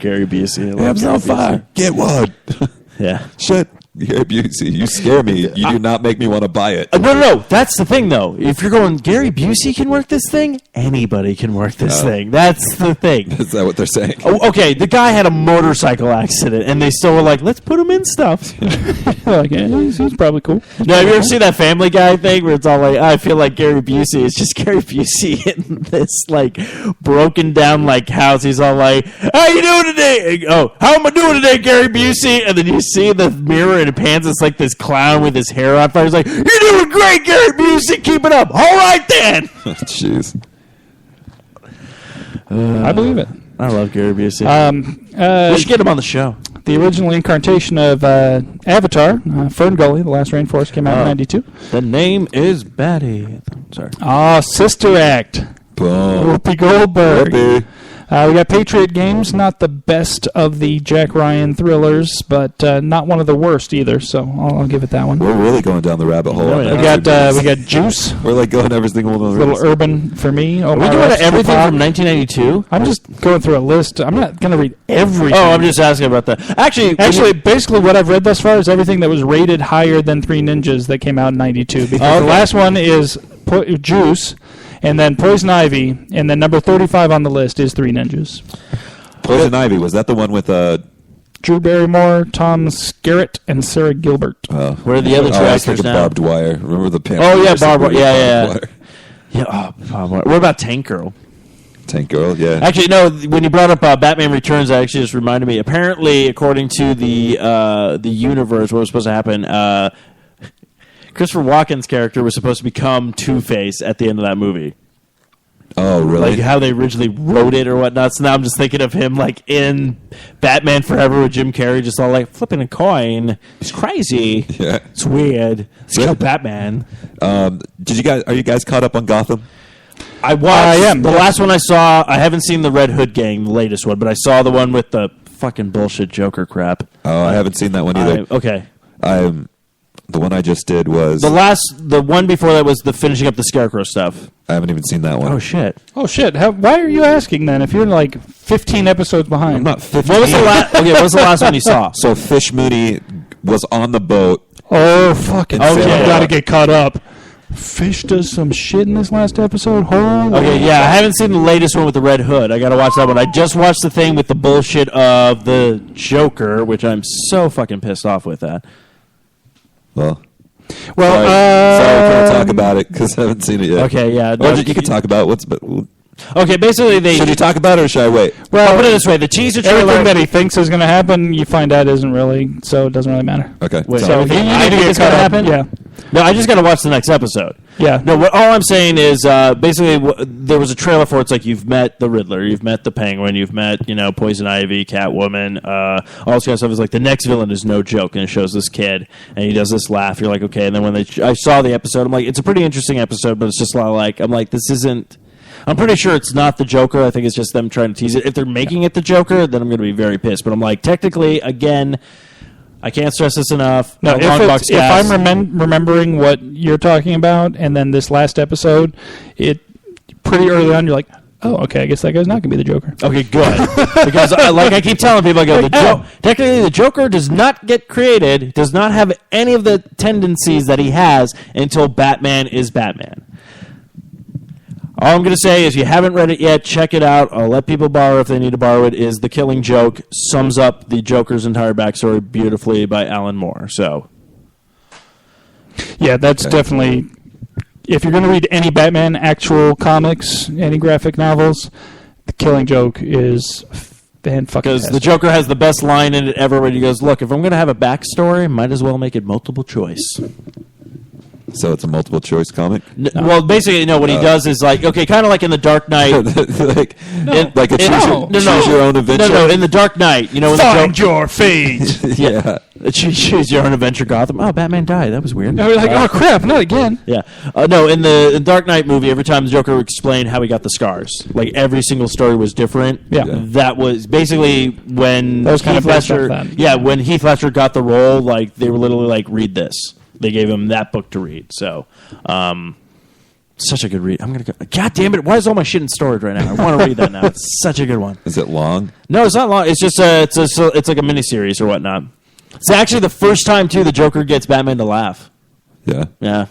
Gary Busey. Amazon Fire. Get one. Yeah. Shit. Gary Busey, you scare me. You do not make me want to buy it. No. That's the thing, though. If you're going, Gary Busey can work this thing, anybody can work this thing. That's the thing. Is that what they're saying? Oh, okay, the guy had a motorcycle accident, and they still were like, let's put him in stuff. Like, yeah, he's probably cool. No, have you ever seen that Family Guy thing where it's all like, I feel like Gary Busey. It's just Gary Busey in this, like, broken down, like, house. He's all like, how you doing today? Oh, how am I doing today, Gary Busey? And then you see the mirror and it pans. It's like this clown with his hair on fire. He's like, you're doing great, Gary Busey. Keep it up. All right, then. Jeez. I believe it. I love Gary Busey. We should get him on the show. The original incarnation of Avatar, Fern Gully, The Last Rainforest, came out in '92. The name is Batty. Sorry. Sister Act. Boom. Whoopi Goldberg. Whoopi. We got Patriot Games, not the best of the Jack Ryan thrillers, but not one of the worst either. So I'll give it that one. We're really going down the rabbit hole. Yeah. We got Juice. We're like going every single one of those. Little urban for me. Are we doing everything from 1992? I'm just going through a list. I'm not going to read everything. Oh, I'm just asking about that. Actually, basically, what I've read thus far is everything that was rated higher than Three Ninjas that came out in '92. Because the last one is Juice. And then Poison Ivy, and then number 35 on the list is Three Ninjas. Poison Ivy, was that the one with Drew Barrymore, Tom Skerritt, and Sarah Gilbert? Where are the other two actors now? Barbed Wire. Remember the Pam? Oh, yeah, Barbed Wire. Yeah. What about Tank Girl? Tank Girl, yeah. Actually, no, when you brought up Batman Returns, that actually just reminded me. Apparently, according to the universe, what was supposed to happen... Christopher Walken's character was supposed to become Two-Face at the end of that movie. Oh, really? Like how they originally wrote it or whatnot. So now I'm just thinking of him like in Batman Forever with Jim Carrey, just all like flipping a coin. It's crazy. Yeah. It's weird. It's called Batman. Are you guys caught up on Gotham? I watched. I am. The last one I saw, I haven't seen the Red Hood Gang, the latest one, but I saw the one with the fucking bullshit Joker crap. Oh, I haven't seen that one either. Okay. The one I just did was... The one before that was the finishing up the Scarecrow stuff. I haven't even seen that one. Oh, shit. Why are you asking, then, if you're like 15 episodes behind? I'm not 15. What was the last one you saw? So Fish Mooney was on the boat. Oh, fucking shit. I gotta get caught up. Fish does some shit in this last episode? Holy I haven't seen the latest one with the Red Hood. I gotta watch that one. I just watched the thing with the bullshit of the Joker, which I'm so fucking pissed off with that. Well, sorry, I can't talk about it because I haven't seen it yet. Okay, yeah. You can talk about Okay, basically should you talk about it or should I wait? Well, I'll put it this way: the teaser trailer, everything that he thinks is going to happen, you find out isn't really, so it doesn't really matter. Okay. Wait, so you I think it's going to happen. Yeah. No, I just got to watch the next episode. Yeah. No, all I'm saying is basically there was a trailer for it. It's like you've met the Riddler, you've met the Penguin, you've met Poison Ivy, Catwoman, all this kind of stuff. Is like the next villain is no joke, and it shows this kid and he does this laugh. You're like, okay. And then when I saw the episode, I'm like, it's a pretty interesting episode, but it's just a lot of like, I'm like, this isn't. I'm pretty sure it's not the Joker. I think it's just them trying to tease it. If they're making it the Joker, then I'm going to be very pissed. But I'm like, technically, again, I can't stress this enough. No, if I'm remembering what you're talking about, and then this last episode, it pretty early on, you're like, oh, okay, I guess that guy's not going to be the Joker. Okay, good. Because like I keep telling people, I go, technically the Joker does not get created, does not have any of the tendencies that he has until Batman is Batman. All I'm going to say is, if you haven't read it yet, check it out. I'll let people borrow if they need to borrow it. Is The Killing Joke, sums up the Joker's entire backstory beautifully by Alan Moore. So, Yeah, that's definitely. If you're going to read any Batman actual comics, any graphic novels, The Killing Joke is fan fucking. Because the Joker has the best line in it ever, when he goes, "Look, if I'm going to have a backstory, might as well make it multiple choice." So it's a multiple choice comic? Well, basically, what he does is like, okay, kind of like in the Dark Knight. like a choose your own adventure? No, in the Dark Knight, Find your fate. Yeah. Choose your own adventure, Gotham. Oh, Batman died. That was weird. And we're like, oh crap, not again. Yeah. No, in the Dark Knight movie, every time the Joker would explain how he got the scars, like every single story was different. Yeah. That was basically when that was kind of Ledger. Yeah, when Heath Ledger got the role, like they were literally like, read this. They gave him that book to read. So, such a good read. I'm gonna go. God damn it! Why is all my shit in storage right now? I want to read that now. It's such a good one. Is it long? No, it's not long. It's just it's like a miniseries or whatnot. It's actually the first time too the Joker gets Batman to laugh. Yeah. Yeah.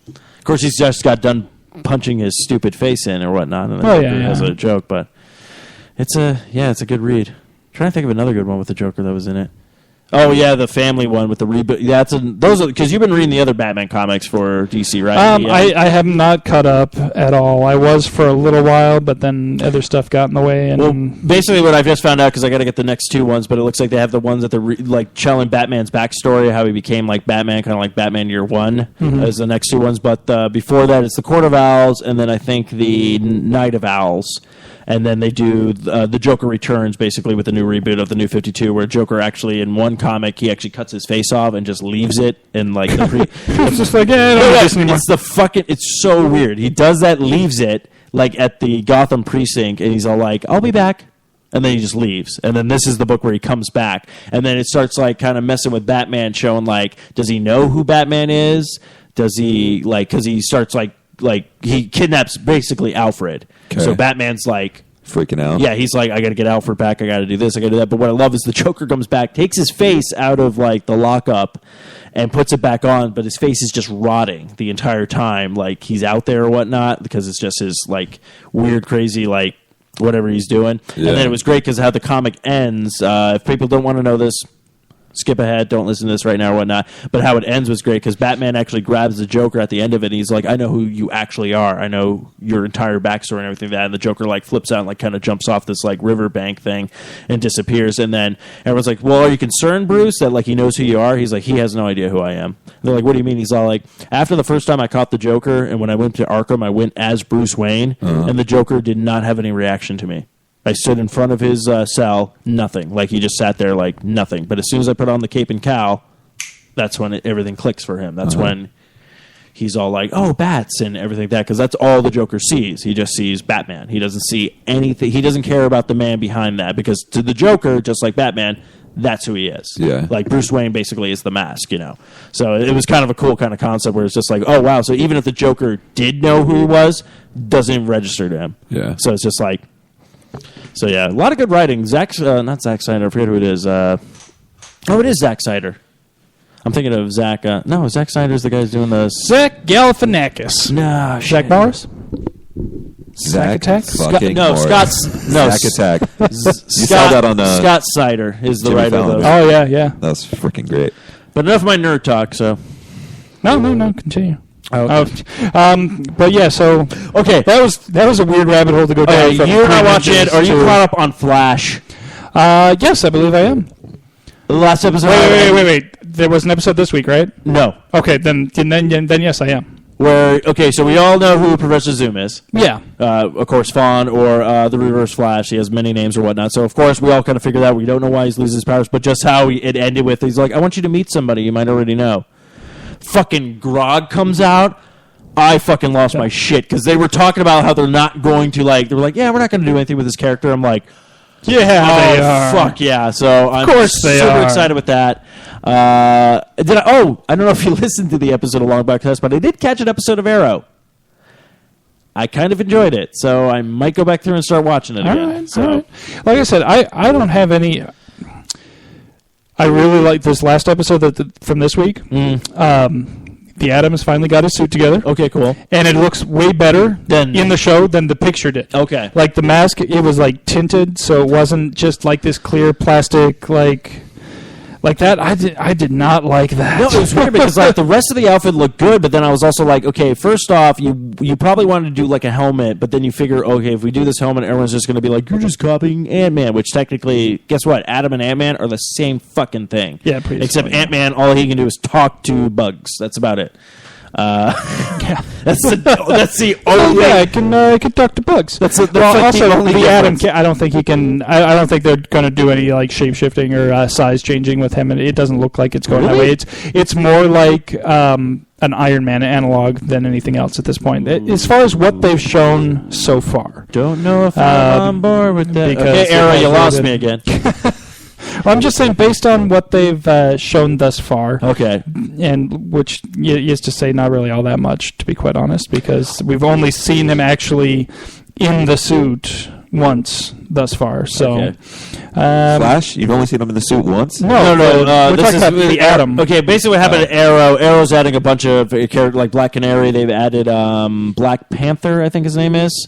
Of course, he's just got done punching his stupid face in or whatnot, and as a joke. But it's a good read. I'm trying to think of another good one with the Joker that was in it. Oh yeah, the family one with the reboot. Yeah, those are because you've been reading the other Batman comics for DC, right? I have not caught up at all. I was for a little while, but then other stuff got in the way. And well, basically, what I've just found out because I got to get the next two ones, but it looks like they have the ones that they're like telling Batman's backstory, how he became like Batman, kind of like Batman Year One, as the next two ones. But before that, it's the Court of Owls, and then I think the Night of Owls. And then they do the Joker Returns, basically with the new reboot of the New 52, where Joker actually, in one comic, he actually cuts his face off and just leaves it in like the it's just like, I don't want this anymore. It's so weird. He does that, leaves it like at the Gotham precinct, and he's all like, "I'll be back," and then he just leaves. And then this is the book where he comes back, and then it starts like kind of messing with Batman, showing like, does he know who Batman is? Does he like? Because he starts like he kidnaps basically Alfred. Okay. So Batman's like freaking out. Yeah, he's like, I got to get Alfred back. I got to do this. I got to do that. But what I love is the Joker comes back, takes his face out of like the lockup, and puts it back on. But his face is just rotting the entire time, like he's out there or whatnot, because it's just his like weird, crazy like whatever he's doing. Yeah. And then it was great because how the comic ends. If people don't want to know this, skip ahead, don't listen to this right now or whatnot. But how it ends was great because Batman actually grabs the Joker at the end of it, and he's like, I know who you actually are. I know your entire backstory and everything like that. And the Joker like flips out and like kind of jumps off this like riverbank thing and disappears. And then everyone's like, well, are you concerned, Bruce, that like he knows who you are? He's like, he has no idea who I am. And they're like, what do you mean? He's all like, after the first time I caught the Joker and when I went to Arkham, I went as Bruce Wayne, and the Joker did not have any reaction to me. I stood in front of his cell, nothing. Like, he just sat there like nothing. But as soon as I put on the cape and cowl, that's when everything clicks for him. That's when he's all like, oh, bats and everything like that, because that's all the Joker sees. He just sees Batman. He doesn't see anything. He doesn't care about the man behind that, because to the Joker, just like Batman, that's who he is. Yeah. Like, Bruce Wayne basically is the mask, you know. So it was kind of a cool kind of concept where it's just like, oh, wow. So even if the Joker did know who he was, doesn't even register to him. Yeah. So it's just like, so yeah, a lot of good writing. Not Zack Snyder, I forget who it is. It is Zack Snyder. I'm thinking of Zack. No, Zack Snyder's the guy who's doing the Zach Galifianakis. No, Zach Morris. Zach Attack. Scott Attack. You saw that on Scott Snyder is the Jimmy writer of Fallon. those. Oh yeah. That's freaking great. But enough of my nerd talk. So no, continue. Okay. But yeah, so okay, that was a weird rabbit hole to go down. You're not watching it. Are you caught up on Flash? Yes, I believe I am. The last episode. Wait. There was an episode this week, right? No. Okay, then yes, I am. So we all know who Professor Zoom is. Yeah. Of course, Fawn or the Reverse Flash. He has many names or whatnot. So, of course, we all kind of figured out. We don't know why he's losing his powers, but just how it ended with, he's like, I want you to meet somebody you might already know. Fucking Grog comes out. I fucking lost my shit because they were talking about how they're not going to, like, they were like, yeah, we're not going to do anything with this character. I'm like, yeah, they are. Fuck yeah. So I'm super excited with that. I don't know if you listened to the episode of Long Back Test, but I did catch an episode of Arrow. I kind of enjoyed it, so I might go back through and start watching it again. All right. Like I said, I don't have any. I really like this last episode from this week. The Atom has finally got his suit together. Okay, cool. And it looks way better in the show than the picture did. Okay. Like the mask, it was like tinted, so it wasn't just like this clear plastic, like Like that, I did not like that. No, it was weird because like the rest of the outfit looked good, but then I was also like, okay, first off, you probably wanted to do like a helmet, but then you figure, okay, if we do this helmet, everyone's just going to be like, you're just copying Ant-Man, which technically, guess what? Adam and Ant-Man are the same fucking thing. Yeah, pretty except similar. Ant-Man, all he can do is talk to bugs. That's about it. Yeah, that's the only. Yeah, I can talk to bugs. That's the also the Adam. I don't think he can. I don't think they're going to do any like shape shifting or size changing with him, and it doesn't look like it's going that way. It's more like an Iron Man analog than anything else at this point. As far as what they've shown so far, don't know if I'm on board with that. Okay, Arrow, you lost me again. Well, I'm just saying, based on what they've shown thus far, okay, and which is to say not really all that much, to be quite honest, because we've only seen him actually in the suit once thus far. So, okay. Flash, you've only seen him in the suit once? No. We're talking about the Atom. Okay, basically what happened to Arrow. Arrow's adding a bunch of characters like Black Canary. They've added Black Panther, I think his name is.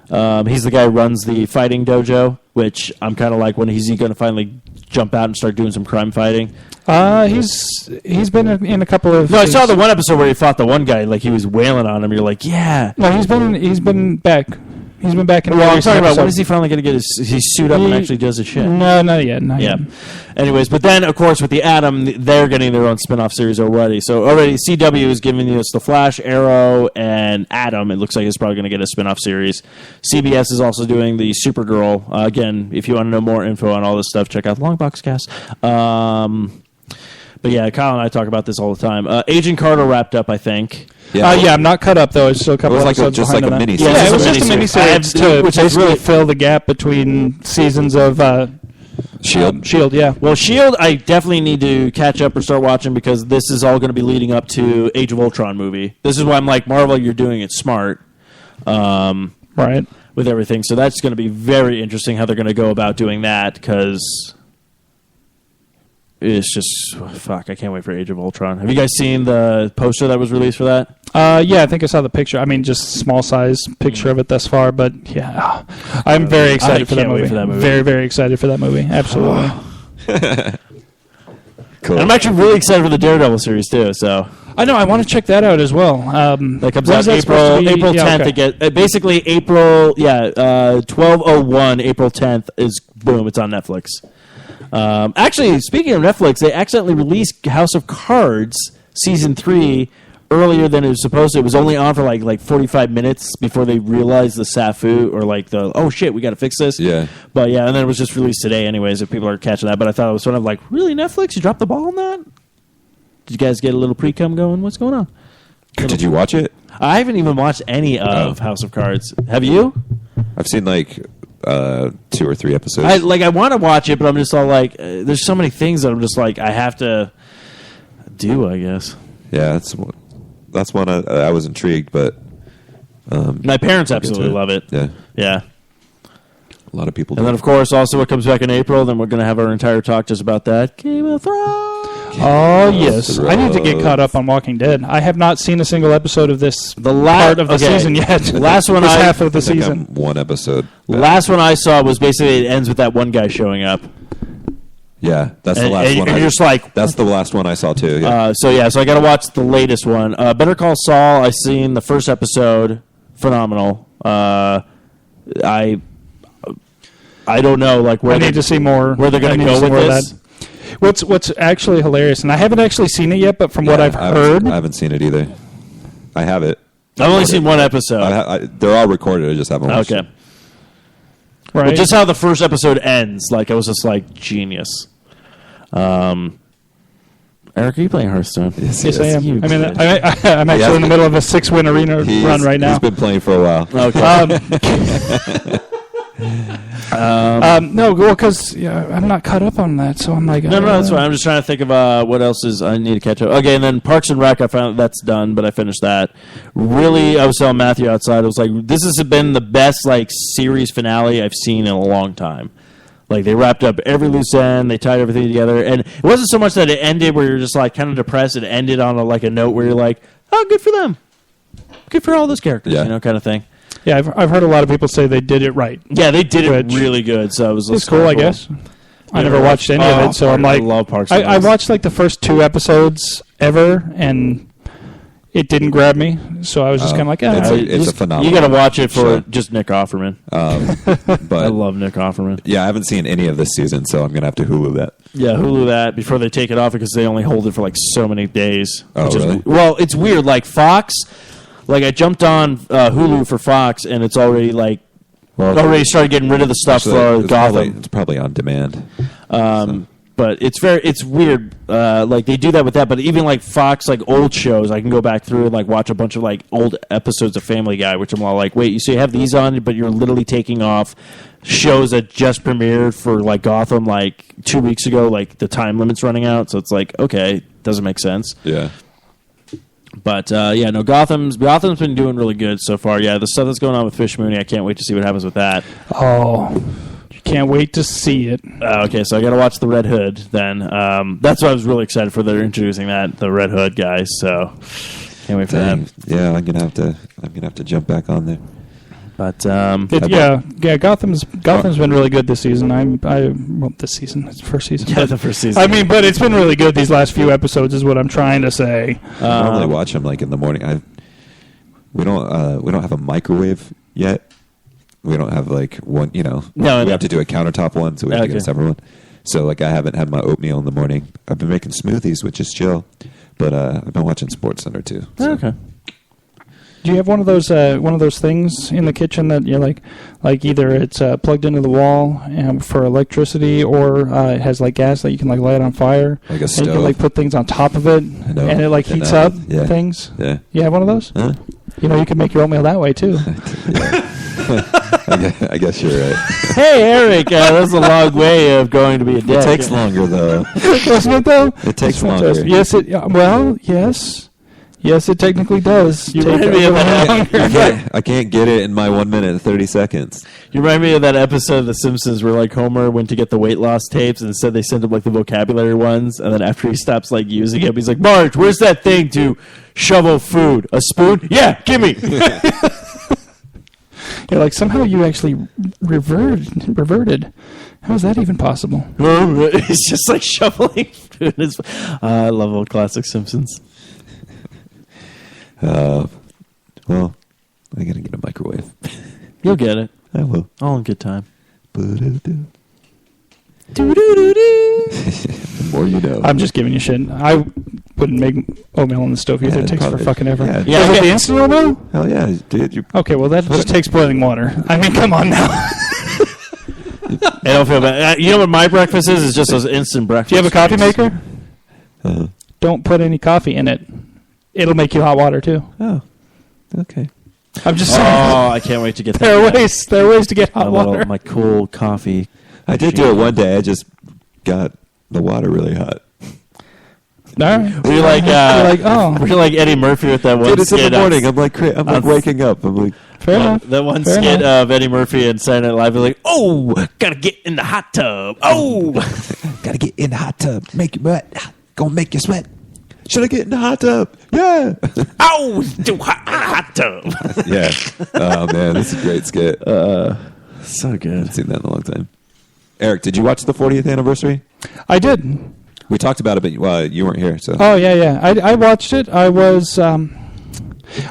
He's the guy who runs the fighting dojo, which I'm kind of like, when is he going to finally jump out and start doing some crime fighting? He's been in a couple of. No, I saw the one episode where he fought the one guy, like he was wailing on him. You're like, yeah. No, he's been back. He's been back in. Well, I'm talking about when is he finally going to get his suit up and actually does his shit? No, not yet. Anyways, but then of course with the Atom, they're getting their own spin-off series already. So already CW is giving us the Flash, Arrow, and Atom. It looks like it's probably going to get a spin-off series. CBS is also doing the Supergirl. Again, if you want to know more info on all this stuff, check out the Longbox Cast. But yeah, Kyle and I talk about this all the time. Agent Carter wrapped up, I think. Yeah, I'm not cut up though. It's still a couple episodes just behind like a mini. Yeah, it was just a miniseries to basically fill the gap between seasons of Shield. Shield, yeah. Well, Shield, I definitely need to catch up or start watching because this is all going to be leading up to Age of Ultron movie. This is why I'm like, Marvel, you're doing it smart, right? With everything. So that's going to be very interesting how they're going to go about doing that because. It's just, fuck, I can't wait for Age of Ultron. Have you guys seen the poster that was released for that? Yeah, I think I saw the picture. I mean, just small size picture of it thus far, but yeah. I'm very excited for that movie. Very, very excited for that movie. Absolutely. Cool. And I'm actually really excited for the Daredevil series, too, so. I know, I want to check that out as well. That comes out April 10th. Okay. To get, basically, April, 12/01, April 10th is, boom, it's on Netflix. Actually, speaking of Netflix, they accidentally released House of Cards Season 3 earlier than it was supposed to. It was only on for like 45 minutes before they realized the snafu or like the, oh shit, we got to fix this. Yeah. But yeah, and then it was just released today anyways if people are catching that. But I thought it was sort of like, really, Netflix? You dropped the ball on that? Did you guys get a little pre-cum going? What's going on? Did you watch it? I haven't even watched any of House of Cards. Have you? I've seen like 2 or 3 episodes. I want to watch it, but I'm just all like, there's so many things that I'm just like, I have to do, I guess. Yeah, that's one I was intrigued, but my parents absolutely love it. Yeah. A lot of people do. And then, of course, also what comes back in April, then we're going to have our entire talk just about that. Game of Thrones. Oh, yes. I need to get caught up on Walking Dead. I have not seen a single episode of this part of the season yet. Last one half of the season. One episode. Last one I saw was basically it ends with that one guy showing up. Yeah, that's the last one. And you're just like, that's the last one I saw too. Yeah. So I got to watch the latest one. Better Call Saul. I seen the first episode. Phenomenal. I don't know where I need to see more. Where they're going to go with this. What's actually hilarious, and I haven't actually seen it yet, but from what I've heard, I haven't seen it either. I have it. I've only seen one episode. They're all recorded. I just haven't watched it. Right. Well, just how the first episode ends, I was just genius. Eric, are you playing Hearthstone? Yes, I am. I'm actually in the middle of a 6-win arena run right now. He's been playing for a while. Okay. No, because I'm not caught up on that, so I'm like... No, that's fine. I'm just trying to think of what else I need to catch up. Okay, and then Parks and Rec, I found that's done, but I finished that. Really, I was telling Matthew outside, I was like, this has been the best series finale I've seen in a long time. They wrapped up every loose end, they tied everything together, and it wasn't so much that it ended where you're just kind of depressed. It ended on a note where you're like, oh, good for them, good for all those characters, kind of thing. Yeah, I've heard a lot of people say they did it right. Yeah, they did it really good. So it was cool, I guess. I never watched any of it, so I'm like, I love Parks. I watched like the first 2 episodes ever, and it didn't grab me. So I was just kind of like, it's a phenomenal. You got to watch it for show. just Nick Offerman. But I love Nick Offerman. Yeah, I haven't seen any of this season, so I'm gonna have to Hulu that. Yeah, Hulu that before they take it off because they only hold it for like so many days. Oh, really? Well, it's weird. Like Fox, like I jumped on Hulu for Fox, and it's already like already started getting rid of the stuff for Gotham. It's probably on demand. But it's weird. Like they do that with that, but even like Fox, like old shows, I can go back through and like watch a bunch of like old episodes of Family Guy, which I'm all like, wait, so you have these on, but you're literally taking off shows that just premiered for like Gotham like 2 weeks ago, like the time limit's running out, so it's like, okay, doesn't make sense. Yeah. But yeah, no, Gotham's been doing really good so far. Yeah, the stuff that's going on with Fish Mooney, I can't wait to see what happens with that. Oh, can't wait to see it. Okay, so I got to watch the Red Hood then. That's why I was really excited for they're introducing the Red Hood guys. So can't wait for that. Yeah, I'm gonna have to jump back on there. But Gotham's been really good this season. This season, it's the first season. Yeah, the first season. I mean, but it's been really good these last few episodes, is what I'm trying to say. I normally watch them like in the morning. We don't have a microwave yet. We don't have like one, we have to do a countertop one, so we have to get a separate one. So like I haven't had my oatmeal in the morning. I've been making smoothies, which is chill, but I've been watching SportsCenter too. So. Okay. Do you have one of those things in the kitchen that you're like either it's plugged into the wall for electricity, or it has like gas that you can like light on fire, like a stove. And you can like put things on top of it, and it like heats up things. Yeah. You have one of those? Huh? You can make your oatmeal that way too. I guess you're right. Hey, Eric, that's a long way of going to be a dick. It takes longer, though. Doesn't it, though? It takes longer. Yes, yes. Yes, it technically does. You remind me of that. I can't get it in my 1 minute and 30 seconds. You remind me of that episode of The Simpsons where like Homer went to get the weight loss tapes and instead they sent him like the vocabulary ones, and then after he stops like using it, he's like, Marge, where's that thing to shovel food? A spoon? Yeah, gimme. You're like, somehow you actually reverted. How is that even possible? It's just like shoveling food. I love old classic Simpsons. Well, I gotta get a microwave. You'll get it. I will. All in good time. The more you know. I'm just giving you shit. I wouldn't make oatmeal on the stove either. It takes for fucking ever. Yeah. Is it the instant oatmeal? Hell yeah, dude. Okay, well that just takes boiling water. I mean, come on now. I don't feel bad. You know what my breakfast is? It's just those instant breakfast. Do you have a coffee maker? Don't put any coffee in it. It'll make you hot water too. Oh, okay. I'm just saying. Oh, I can't wait to get that. There are ways to get hot water. My cool coffee. I did do it one day. I just got the water really hot. All right. Were you like, were you like Eddie Murphy with that one Dude, it's skit? in the morning. I'm like waking up. I'm like, fair enough. That one skit of Eddie Murphy and Saturday Night Live, like, oh, gotta get in the hot tub. Oh, gotta get in the hot tub. Make you wet. Gonna make you sweat. Should I get in the hot tub? Yeah. Oh, too hot tub. Yeah. Oh man, this is a great skit. So good. I haven't seen that in a long time. Eric, did you watch the 40th anniversary? I did. We talked about it, but you weren't here. So. Oh yeah. I watched it. I was.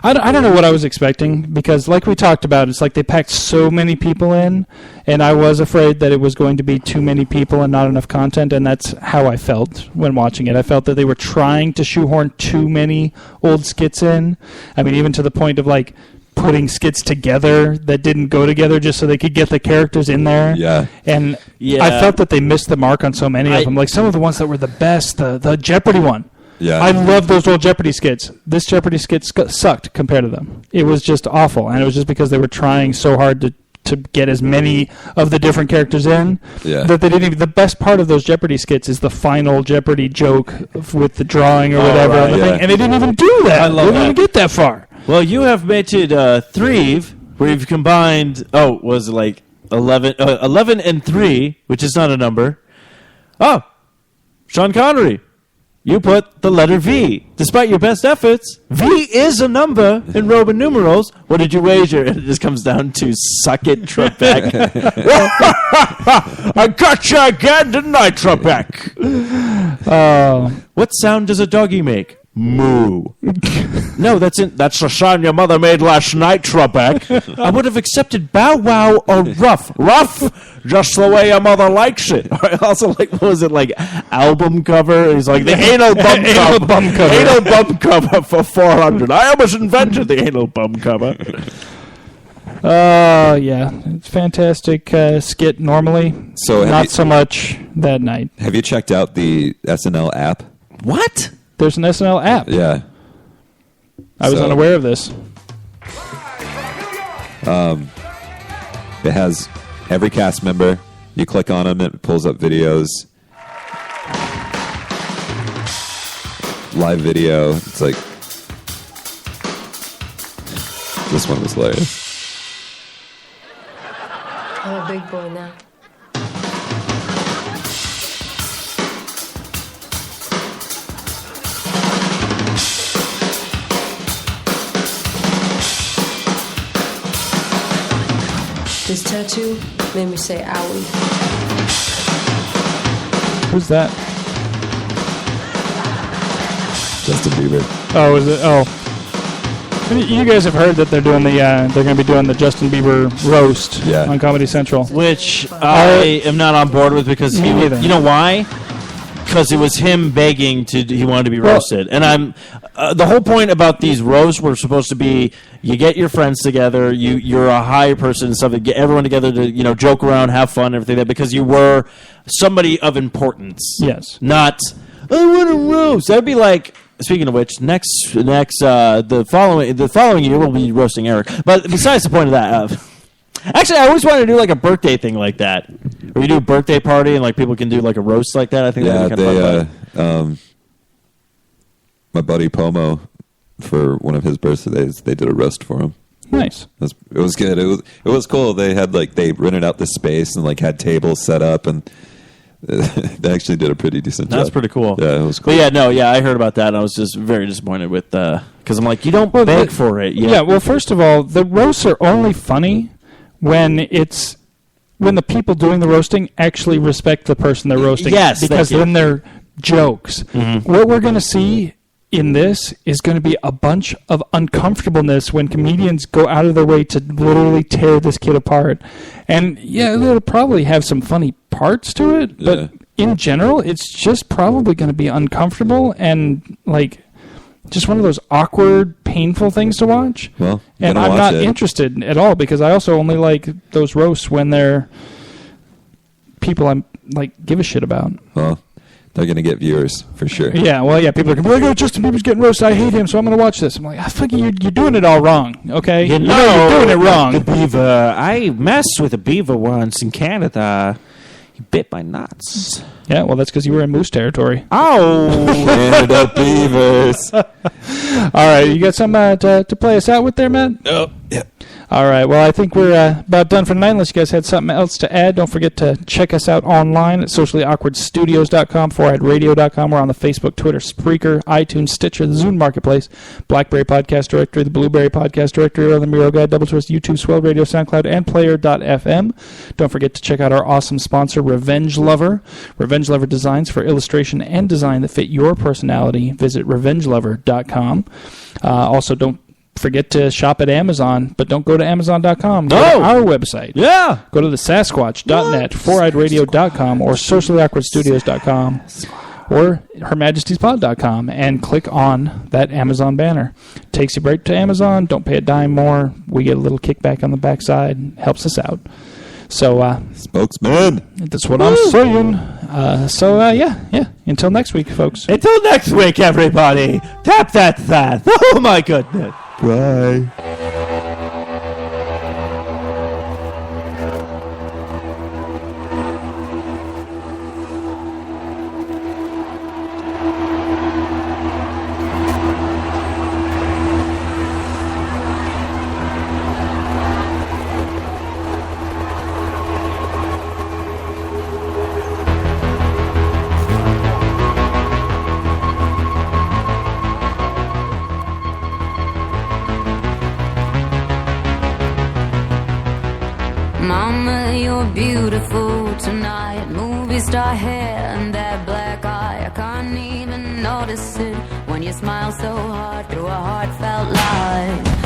I don't know what I was expecting, because like we talked about, it's like they packed so many people in, and I was afraid that it was going to be too many people and not enough content, and that's how I felt when watching it. I felt that they were trying to shoehorn too many old skits in. I mean, even to the point of like putting skits together that didn't go together just so they could get the characters in there. Yeah. And I felt that they missed the mark on so many of them. Like some of the ones that were the best, the Jeopardy one. Yeah. I love those old Jeopardy skits. This Jeopardy skit sucked compared to them. It was just awful, and it was just because they were trying so hard to get as many of the different characters in that they didn't even. The best part of those Jeopardy skits is the final Jeopardy joke with the drawing or whatever on the thing, and they didn't even do that. I love they didn't even get that far. Well, you have made it 3, where you've combined. Oh, was it like 11 and 3, which is not a number. Oh, Sean Connery. You put the letter V. Despite your best efforts, V is a number in Roman numerals. What did you wager? And it just comes down to suck it, Trebek. I gotcha again, didn't I, Trebek? What sound does a doggy make? Moo. No, that's the sound your mother made last night, Trebek. I would have accepted bow wow or rough. Rough, just the way your mother likes it. Also, like, what was it, like, album cover? He's like, the anal bum cover. Anal bum cover for $400. I almost invented the anal bum cover. Yeah. It's fantastic skit normally. So not so much that night. Have you checked out the SNL app? What? There's an SNL app. Yeah. I was unaware of this. It has every cast member. You click on them, it pulls up videos. Live video. It's like... This one was hilarious. I'm a big boy now. This tattoo made me say owie. Who's that? Justin Bieber. Oh, is it? Oh. You guys have heard that they're doing they're going to be doing the Justin Bieber roast on Comedy Central. Which I am not on board with because you know why? Because it was him begging he wanted to be roasted. And I'm the whole point about these roasts were supposed to be you get your friends together, you're a high person and stuff, get everyone together to joke around, have fun, everything like that, because you were somebody of importance. Yes. Not I want to roast. That'd be like, speaking of which, the following year we'll be roasting Eric. But besides the point of that, actually, I always wanted to do like a birthday thing like that, where you do a birthday party and like people can do like a roast like that. I think that'd be kind of fun. My buddy Pomo, for one of his birthdays, they did a roast for him. Nice. It was good. It was cool. They had they rented out the space and had tables set up, and they actually did a pretty decent job. That's pretty cool. Yeah, it was cool. But I heard about that, and I was just very disappointed with because I'm like, you don't beg for it. Yeah. Well, first of all, the roasts are only funny when the people doing the roasting actually respect the person they're roasting. Yes, because then they're jokes. Mm-hmm. What we're going to see in this is going to be a bunch of uncomfortableness when comedians go out of their way to literally tear this kid apart. And they'll probably have some funny parts to it, but in general, it's just probably going to be uncomfortable and just one of those awkward, painful things to watch. Well, and I'm not interested at all because I also only like those roasts when they're people I'm give a shit about. Well, they're going to get viewers for sure. Yeah, well, people are going to be like, oh, Justin Bieber's getting roasted. I hate him, so I'm going to watch this. I'm like, you're doing it all wrong, okay? You're doing it wrong. The beaver. I messed with a beaver once in Canada. He bit my nuts. Yeah, well, that's because you were in moose territory. Oh! Canada beavers. All right, you got something to play us out with there, Matt? Oh, yeah. All right, well, I think we're about done for tonight, unless you guys had something else to add. Don't forget to check us out online at sociallyawkwardstudios.com, 4eyeradio.com. We're on the Facebook, Twitter, Spreaker, iTunes, Stitcher, the Zune Marketplace, BlackBerry Podcast Directory, the Blueberry Podcast Directory, the Miro Guide, Double Twist, YouTube, Swell Radio, SoundCloud, and Player.fm. Don't forget to check out our awesome sponsor, Revenge Lover. Revenge Lover designs for illustration and design that fit your personality. Visit revengelover.com. Also, don't forget to shop at Amazon, but don't go to Amazon.com. Go to our website. Yeah. Go to the Sasquatch.net, 4eyeradio.com, or sociallyawkwardstudios.com, or hermajestiespod.com, and click on that Amazon banner. Takes you right to Amazon. Don't pay a dime more. We get a little kickback on the backside. Helps us out. So, spokesman. That's what I'm saying. Yeah. Until next week, folks. Until next week, everybody. Tap that thigh. Oh, my goodness. Bye. Mama, you're beautiful tonight. Movie star hair and that black eye. I can't even notice it when you smile so hard through a heartfelt lie.